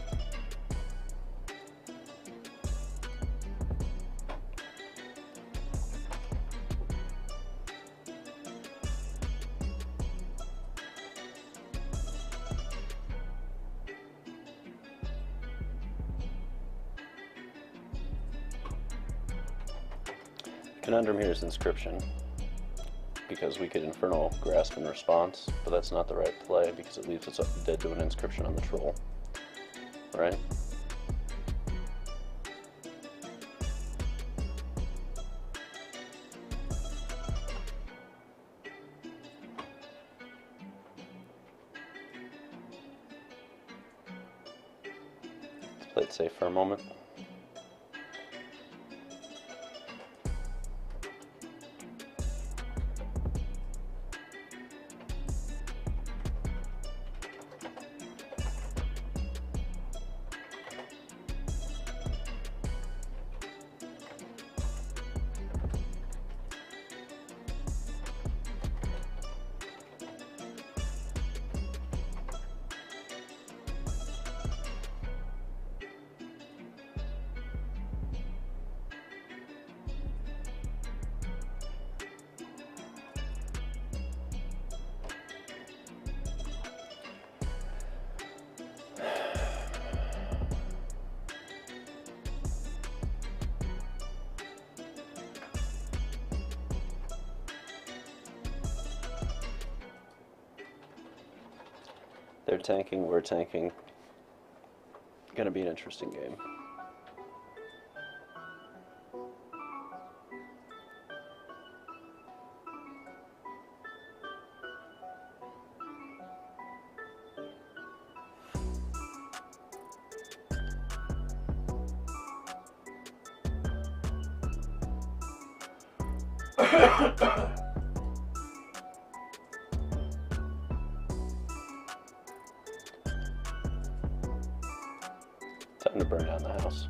A: Conundrum here is Inscription, because we could Infernal Grasp in response, but that's not the right play because it leaves us up dead to an Inscription on the Troll, right? Let's play it safe for a moment. They're tanking, we're tanking. Gonna be an interesting game. Time to burn down the house.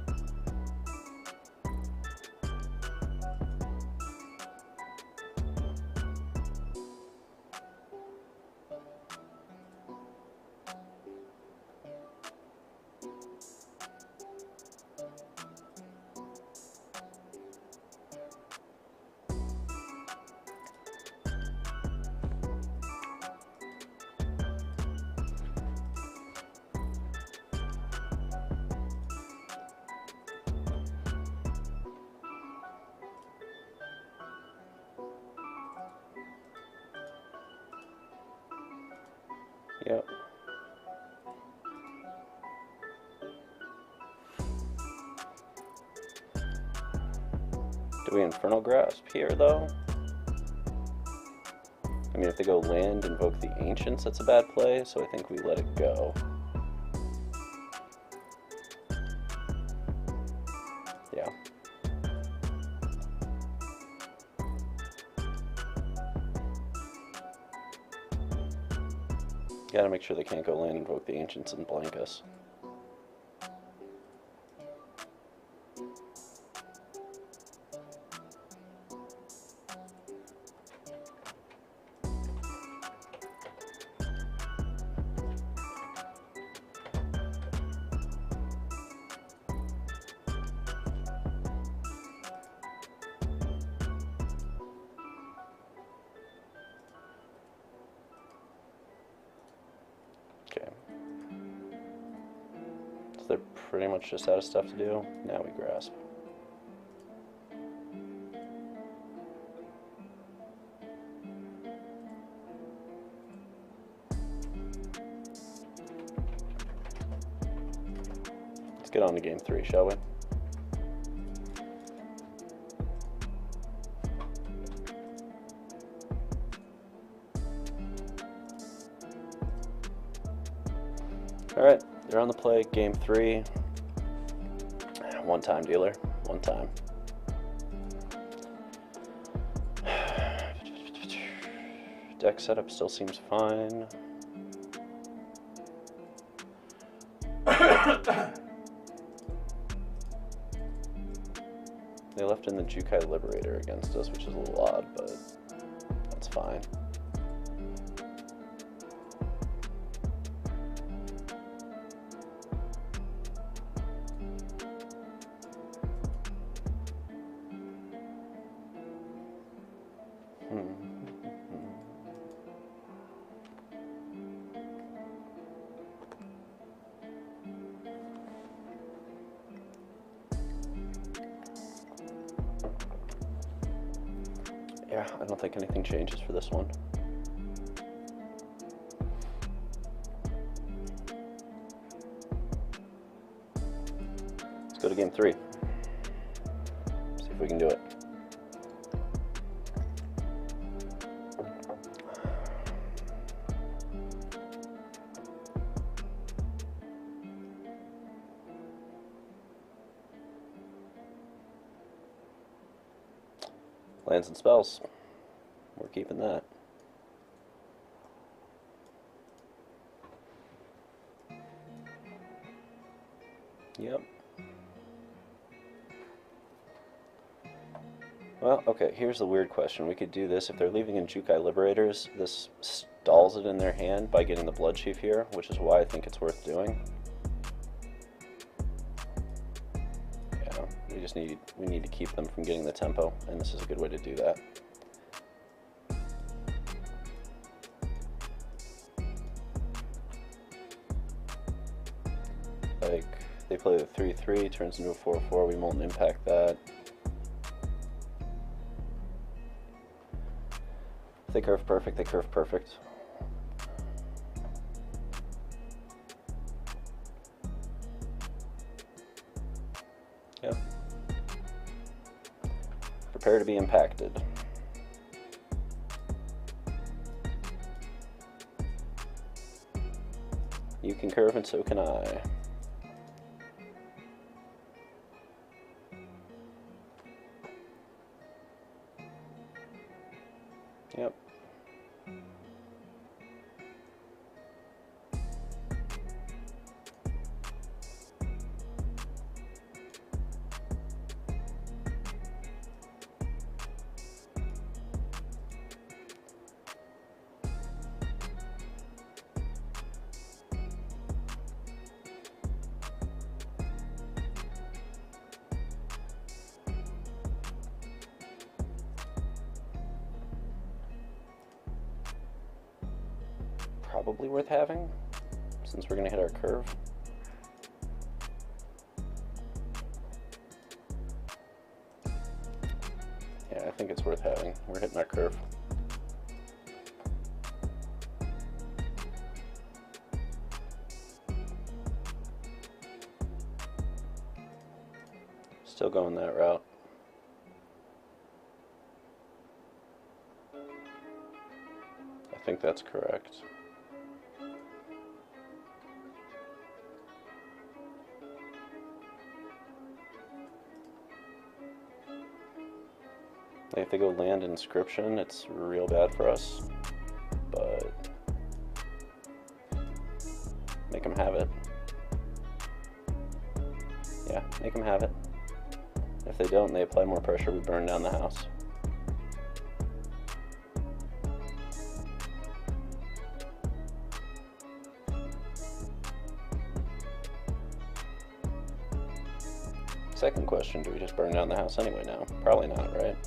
A: Yep. Do we Infernal Grasp here, though? I mean, if they go land, invoke the Ancients, that's a bad play, so I think we let it go. Yeah. Gotta make sure they can't go land, invoke the Ancients, and blank us. Okay. So they're pretty much just out of stuff to do. Now we grasp. Let's get on to game 3, shall we? Alright, they're on the play, game 3. One time, dealer. One time. Deck setup still seems fine. They left in the Jukai Liberator against us, which is a little odd, but that's fine. Yeah, I don't think anything changes for this one. Let's go to game 3. See if we can do it. Lands and spells. We're keeping that. Yep. Well, okay, here's the weird question. We could do this. If they're leaving in Jukai Liberators, this stalls it in their hand by getting the Blood Chief here, which is why I think it's worth doing. We need to keep them from getting the tempo, and this is a good way to do that. Like, they play the 3/3, turns into a 4/4, we Molten Impact that. If they curve perfect, they curve perfect. Yep. Prepare to be impacted. You can curve and so can I. Yep. probably worth having, since we're going to hit our curve. Yeah, I think it's worth having. We're hitting our curve. Still going that route. I think that's correct. If they go land inscription, it's real bad for us, but make them have it. Yeah, make them have it. If they don't and they apply more pressure, we burn down the house. Second question, do we just burn down the house anyway now? Probably not, right?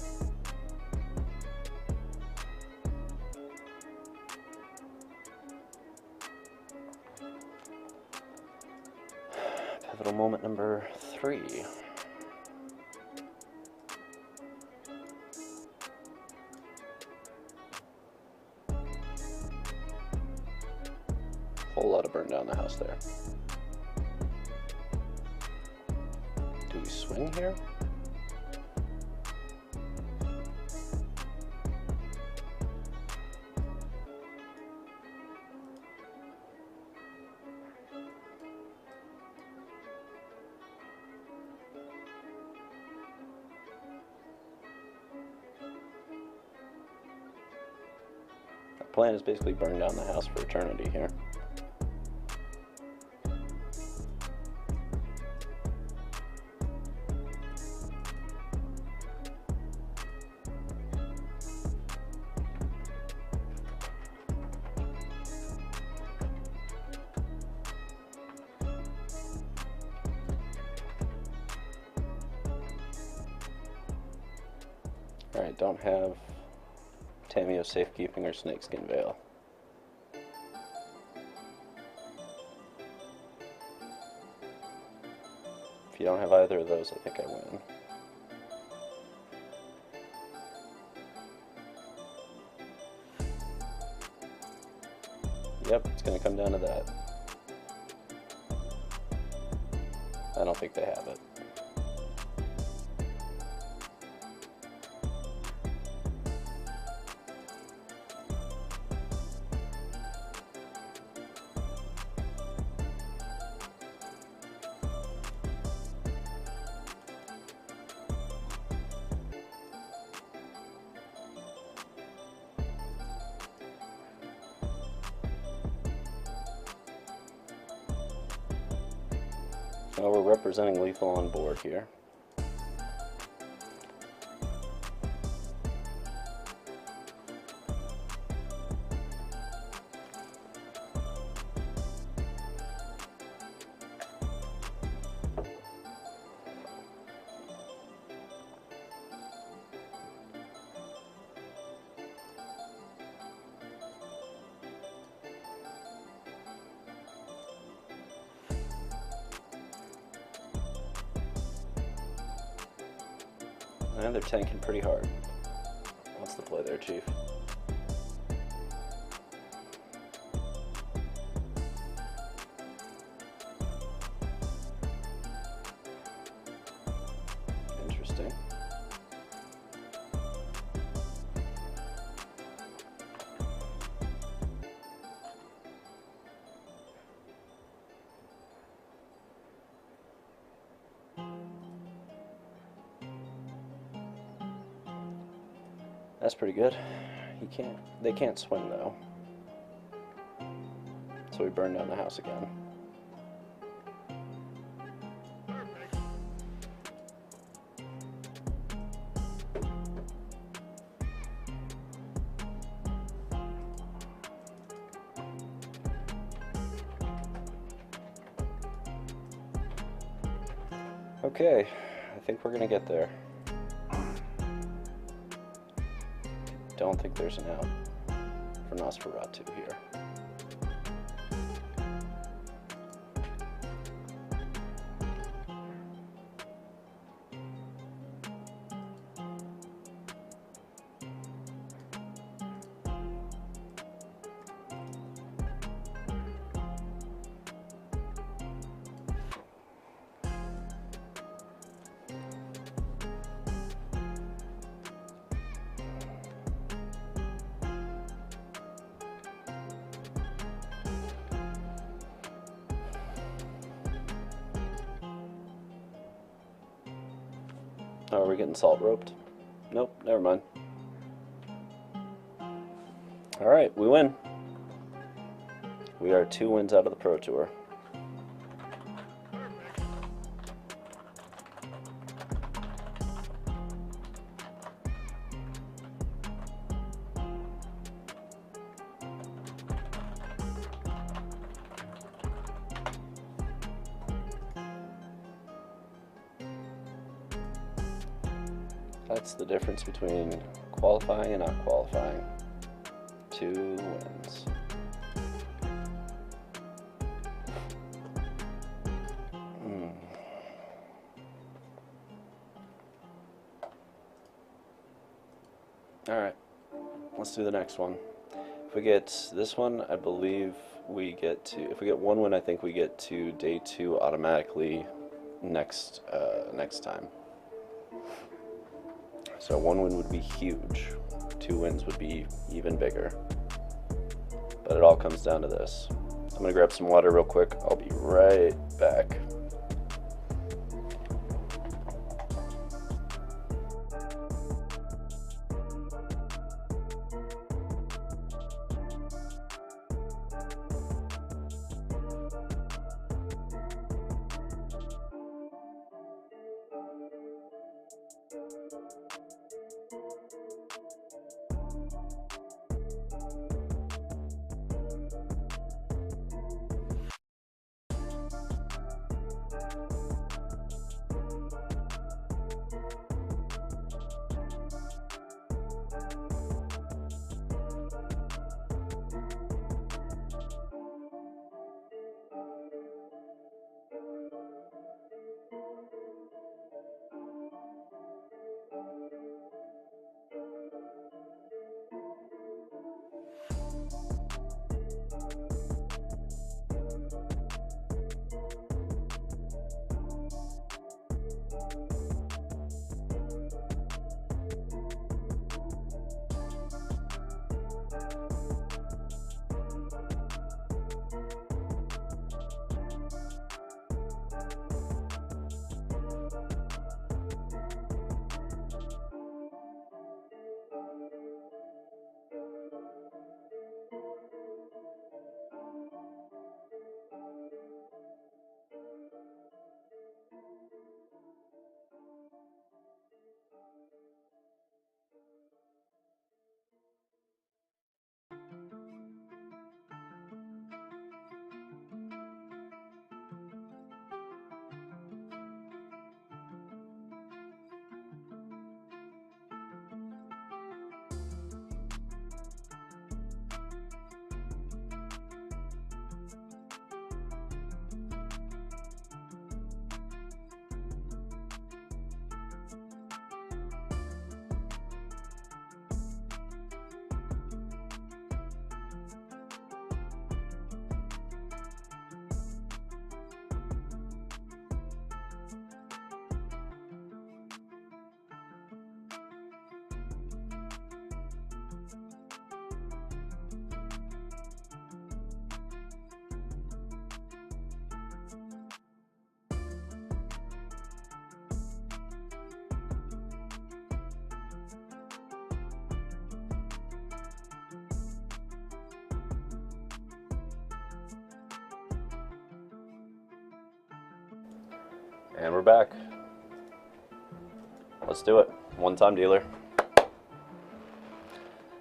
A: Pivotal moment number 3. Whole lot of burn down the house there. Do we swing here? Our plan is basically burn down the house for eternity here. Alright, don't have Tameo Safekeeping or Snakeskin Veil. If you don't have either of those, I think I win. Yep, it's going to come down to that. I don't think they have it. Well, we're representing lethal on board here. And they're tanking pretty hard. What's the play there, Chief? Interesting. That's pretty good. They can't swing though. So we burn down the house again. Okay, I think we're gonna get there. Don't think there's an out for Nosferatu here. Oh, are we getting salt roped? Nope, never mind. Alright, we win. We are 2 wins out of the Pro Tour. That's the difference between qualifying and not qualifying. 2 wins. Alright, let's do the next one. If we get this one, I believe we get to, if we get 1 win, I think we get to day 2 automatically next time. So 1 win would be huge. 2 wins would be even bigger. But it all comes down to this. I'm gonna grab some water real quick. I'll be right back. And we're back. Let's do it. One-time dealer.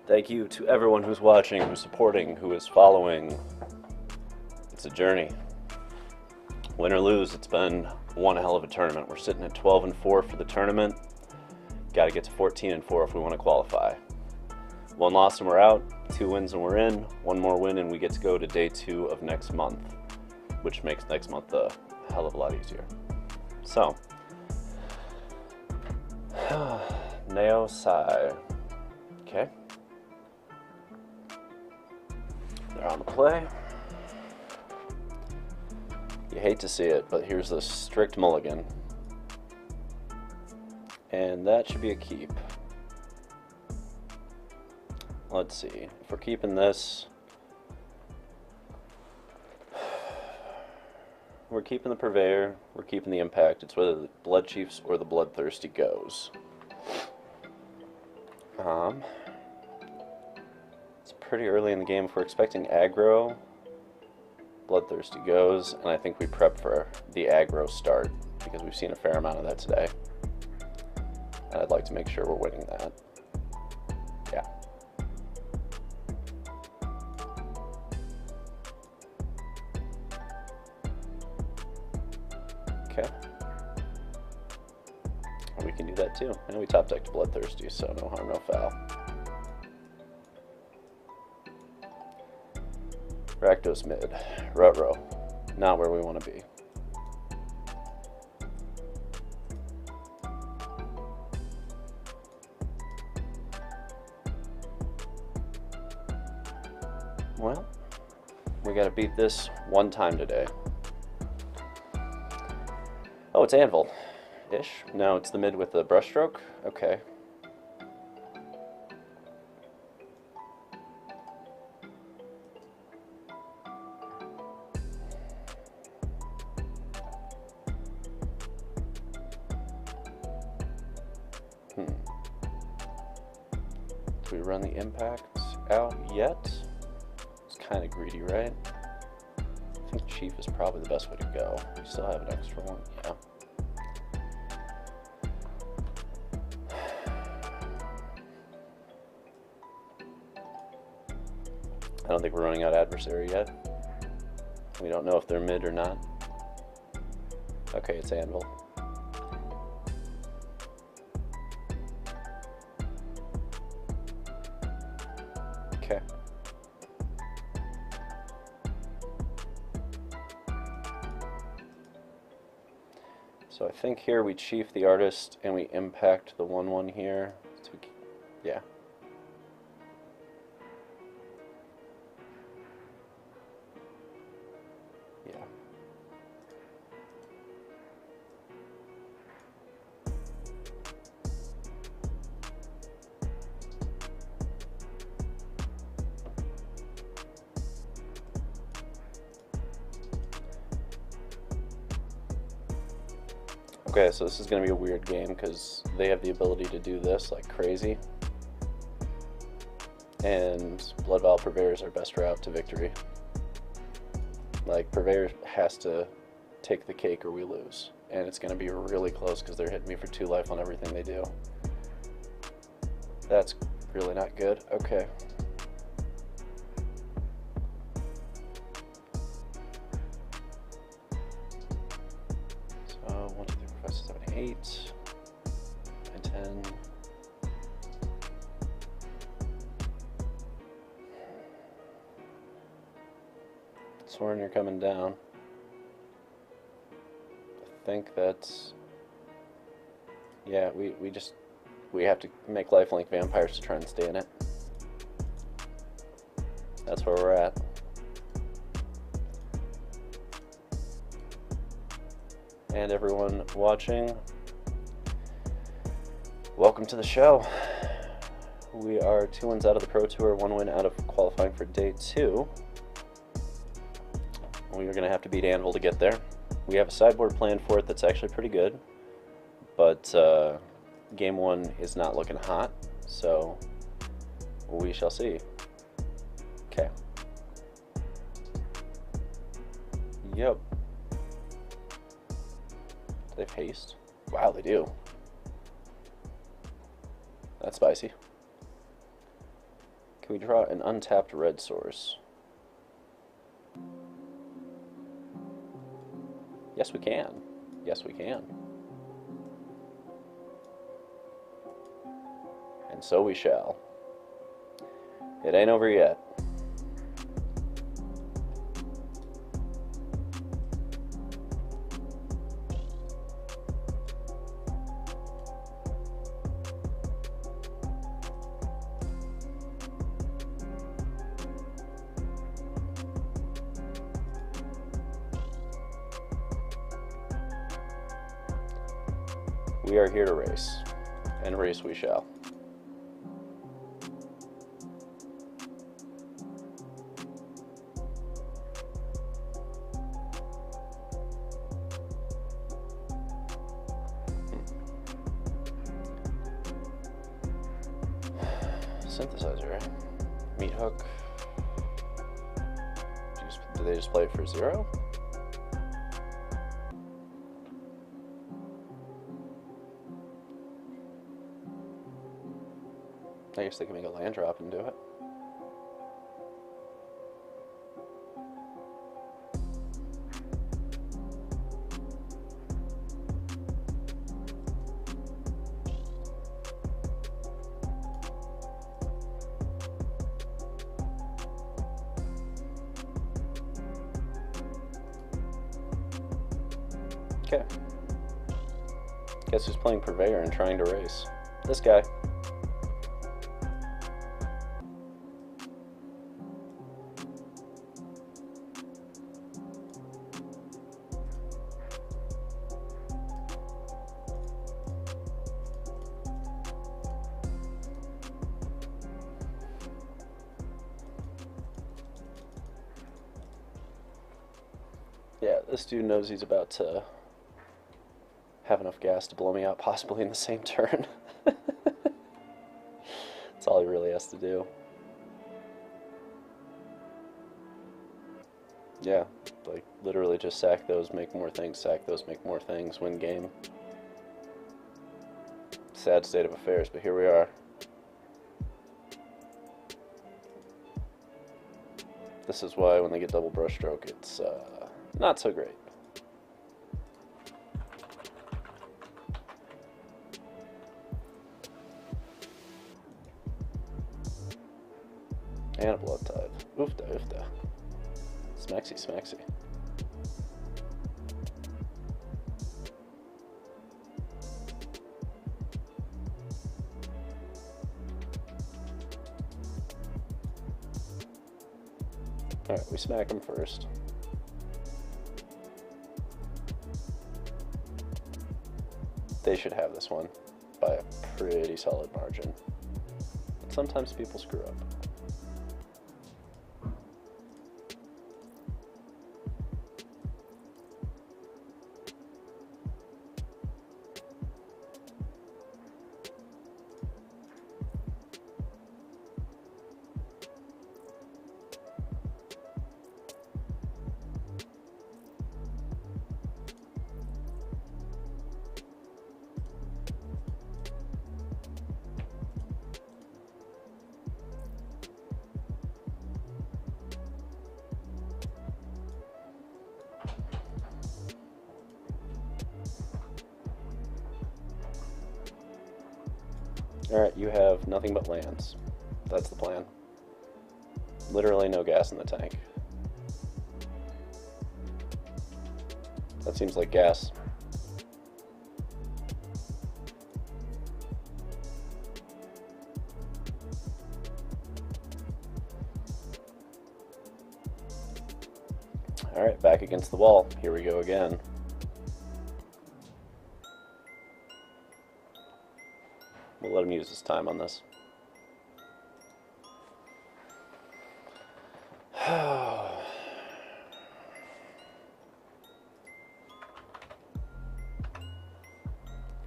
A: Thank you to everyone who's watching, who's supporting, who is following. It's a journey. Win or lose, it's been one hell of a tournament. We're sitting at 12-4 for the tournament. Got to get to 14-4 if we want to qualify. 1 loss and we're out. 2 wins and we're in. 1 more win and we get to go to day 2 of next month, which makes next month a hell of a lot easier. So, Neo Sai. Okay. They're on the play. You hate to see it, but here's the strict mulligan. And that should be a keep. Let's see. If we're keeping this, we're keeping the Purveyor, we're keeping the Impact. It's whether the Blood Chiefs or the Bloodthirsty goes. It's pretty early in the game. If we're expecting aggro, Bloodthirsty goes, and I think we prep for the aggro start because we've seen a fair amount of that today. And I'd like to make sure we're winning that. Yeah. Okay. We can do that too. And we top decked Bloodthirsty, so no harm, no foul. Rakdos mid. Ruh-roh. Not where we want to be. Well, we gotta beat this one time today. Oh, it's Anvil-ish. No, it's the mid with the brushstroke? Okay. Do we run the impact out yet? It's kind of greedy, right? I think Chief is probably the best way to go. We still have an extra one, yeah. I don't think we're running out adversary yet. We don't know if they're mid or not. Okay, it's Anvil. Okay. So I think here we Chief the Artist and we impact the 1/1 here. So yeah. Yeah. Okay, so this is going to be a weird game because they have the ability to do this like crazy. And Bloodvial Purveyor is our best route to victory. Like, Purveyor has to take the cake or we lose. And it's going to be really close because they're hitting me for 2 life on everything they do. That's really not good. Okay. So, 1, 2, 3, 4, 5, 6, 7, 8, 9, 10. Soren, you're coming down. I think that's... Yeah, we have to make lifelink vampires to try and stay in it. That's where we're at. And everyone watching, welcome to the show. We are 2 wins out of the Pro Tour, 1 win out of qualifying for day 2. We are going to have to beat Anvil to get there. We have a sideboard plan for it that's actually pretty good, but game 1 is not looking hot, so we shall see. Okay. Yep. Do they have haste? Wow, they do. That's spicy. Can we draw an untapped red source? Yes, we can. Yes, we can. And so we shall. It ain't over yet. We are here to race, and race we shall. synthesizer, right? Meat hook. Do they just play it for 0? I guess they can make a land drop and do it. Okay. Guess who's playing Purveyor and trying to race? This guy. Yeah, this dude knows he's about to have enough gas to blow me out, possibly in the same turn. That's all he really has to do. Yeah, like literally just sack those, make more things, sack those, make more things, win game. Sad state of affairs, but here we are. This is why when they get double brushstroke, it's not so great. And a blood tide. Oofda, oofda. Smaxy, smaxy. Alright, we smack him first. They should have this one by a pretty solid margin. But sometimes people screw up. Alright, you have nothing but lands. That's the plan. Literally no gas in the tank. That seems like gas. Alright, back against the wall. Here we go again. We'll let him use his time on this.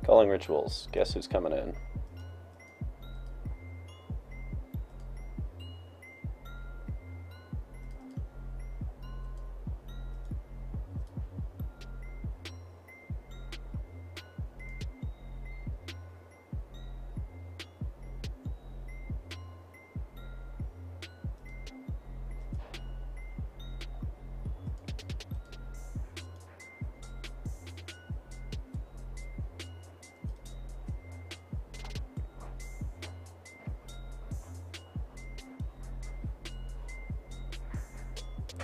A: Calling rituals. Guess who's coming in?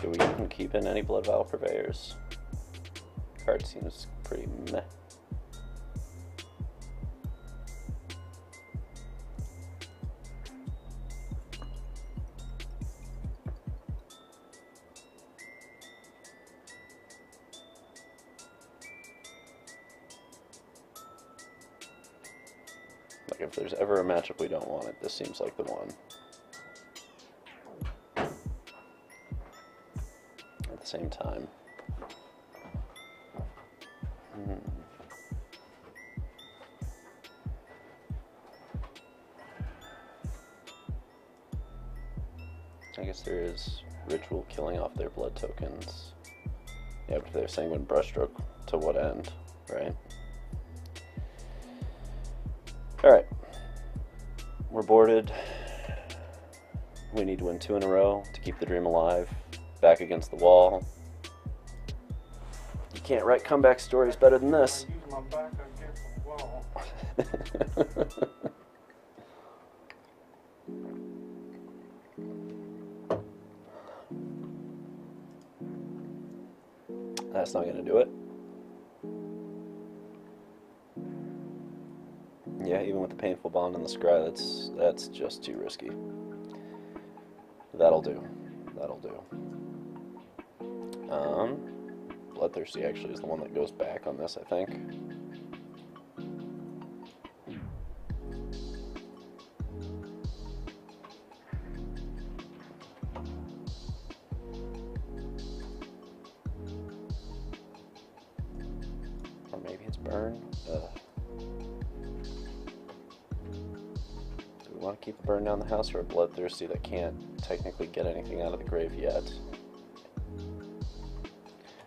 A: Do we even keep in any Blood Vial Purveyors? Card seems pretty meh. Like, if there's ever a matchup we don't want it, this seems like the one. At the same time. I guess there is ritual killing off their blood tokens. Yeah, but they're sanguine brushstroke to what end, right? Alright. We're boarded. We need to win 2 in a row to keep the dream alive. Back against the wall. You can't write comeback stories better than this.
B: I use my back against the wall.
A: That's not going to do it. Yeah, even with the painful bond and the scry, that's just too risky. That'll do. That'll do. Bloodthirsty actually is the one that goes back on this, I think. Or maybe it's burn. Do we want to keep the burn down the house or a bloodthirsty that can't technically get anything out of the grave yet?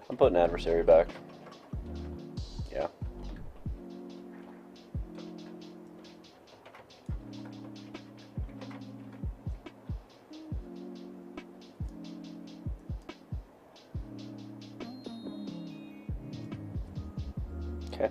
A: I'm putting adversary back. Yeah. Okay.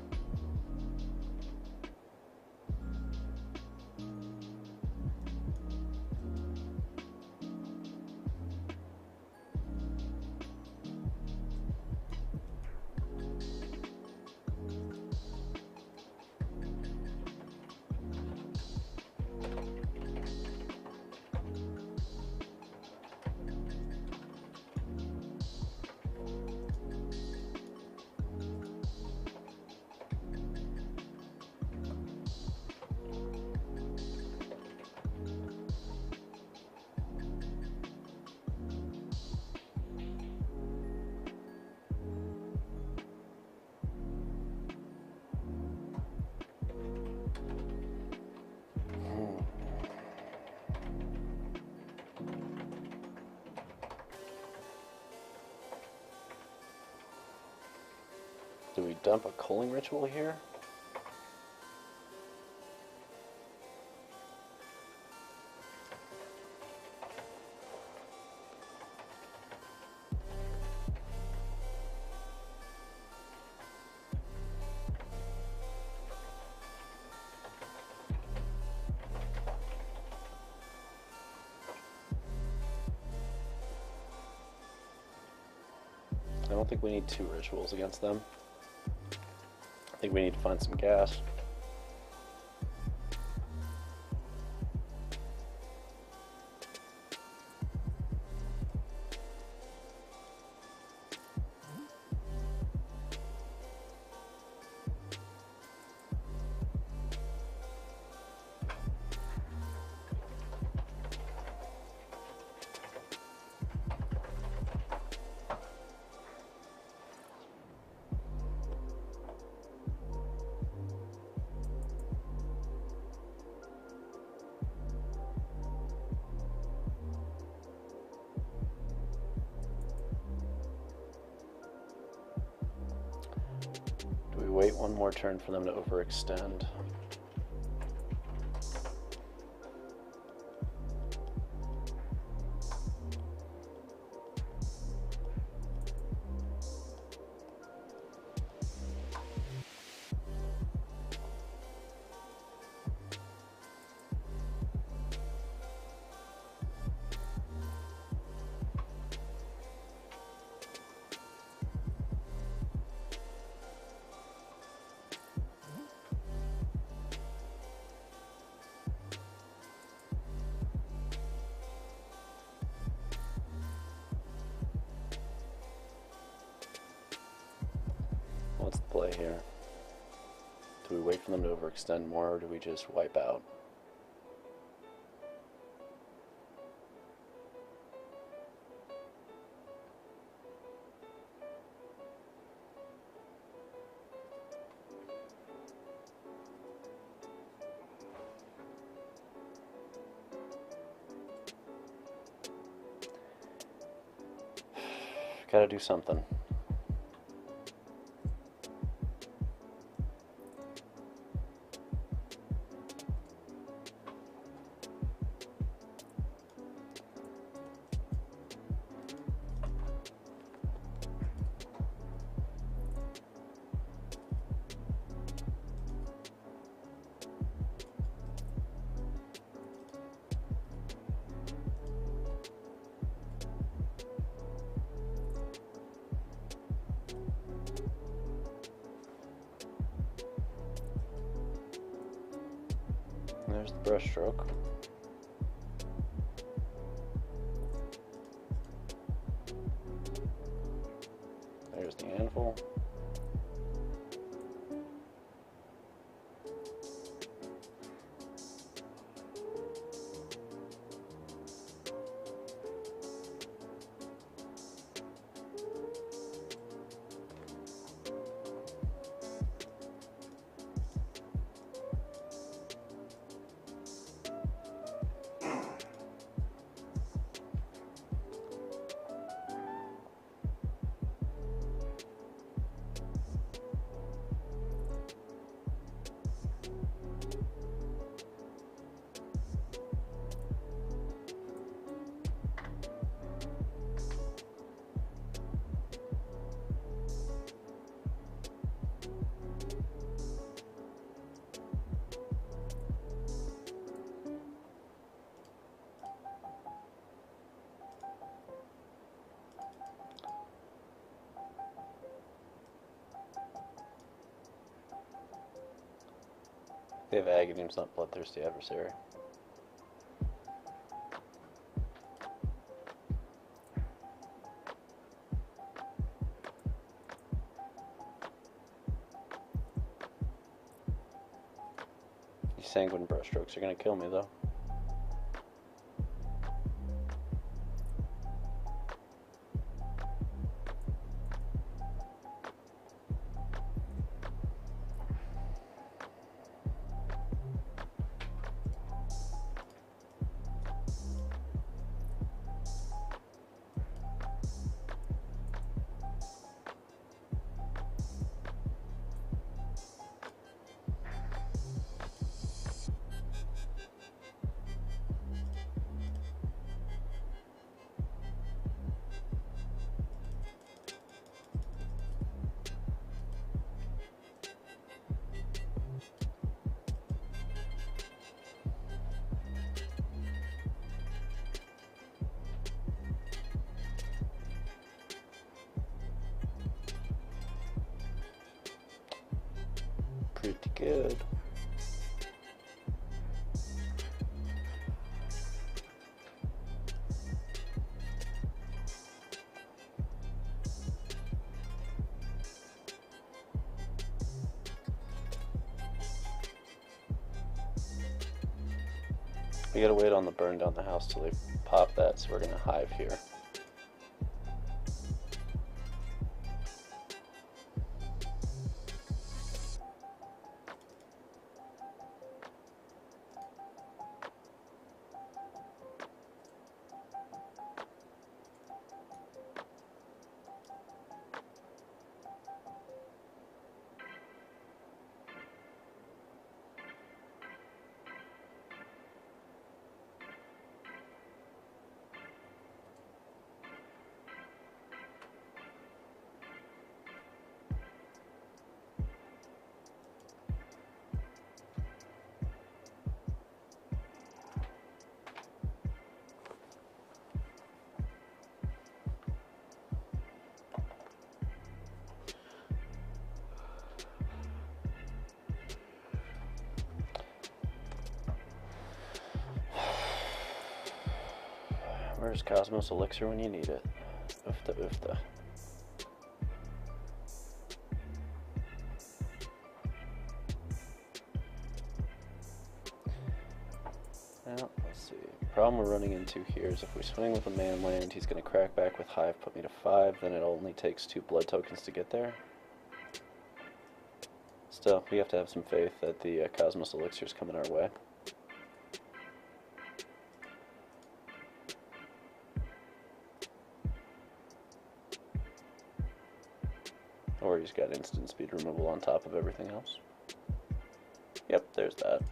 A: Do we dump a culling ritual here? I don't think we need 2 rituals against them. I think we need to find some gas. Wait one more turn for them to overextend. What's the play here? Do we wait for them to overextend more, or do we just wipe out? Gotta do something. There's the brush stroke. There's the anvil. They have Aghanim's not Bloodthirsty Adversary. These Sanguine Brushstrokes are gonna kill me though. Pretty good. We gotta wait on the burn down the house till they pop that, so we're gonna hive here. Where's Cosmos Elixir when you need it? Oofta oofta. Now, let's see. Problem we're running into here is if we swing with a man land, he's going to crack back with Hive, put me to 5, then it only takes 2 blood tokens to get there. Still, we have to have some faith that the Cosmos Elixir is coming our way. got instant speed removal on top of everything else. Yep, there's that.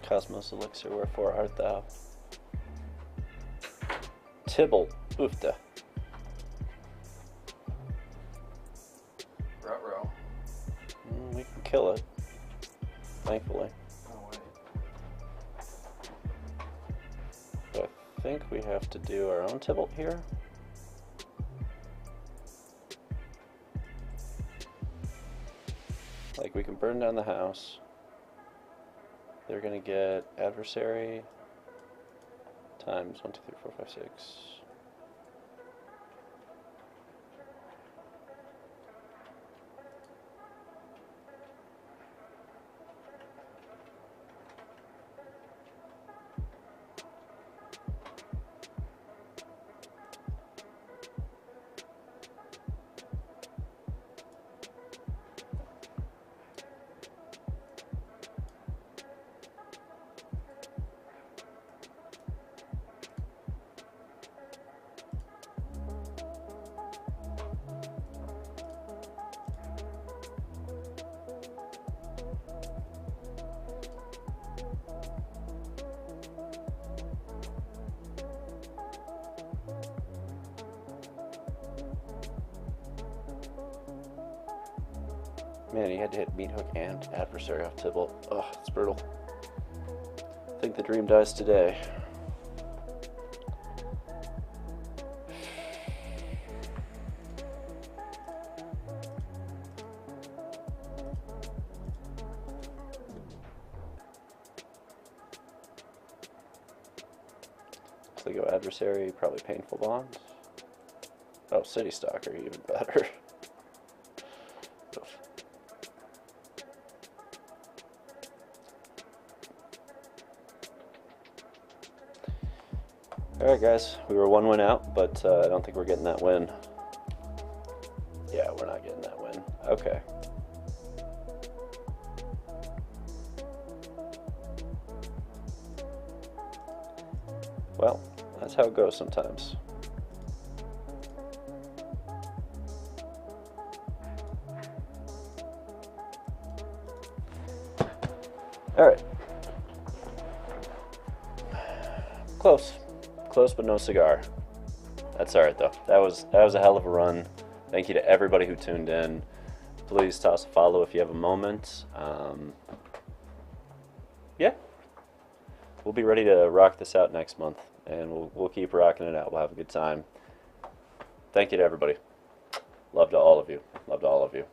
A: Cosmos Elixir, wherefore art thou? Tibble, oofta.
C: Ruh-roh.
A: We can kill it, thankfully.
C: Oh, wait.
A: But I think we have to do our own Tibble here. Like, we can burn down the house. They're gonna get adversary times 1, 2, 3, 4, 5, 6. Man, he had to hit Meat Hook and adversary off Tibble. Ugh, it's brutal. I think the dream dies today. So they go adversary, probably Painful Bond. Oh, City Stalker, even better. Alright guys, we were 1 win out, but I don't think we're getting that win. Yeah, we're not getting that win. Okay. Well, that's how it goes sometimes. Alright. Close. Close but no cigar. That's alright though. That was a hell of a run. Thank you to everybody who tuned in. Please toss a follow if you have a moment. Yeah. We'll be ready to rock this out next month, and we'll keep rocking it out. We'll have a good time. Thank you to everybody. Love to all of you. Love to all of you.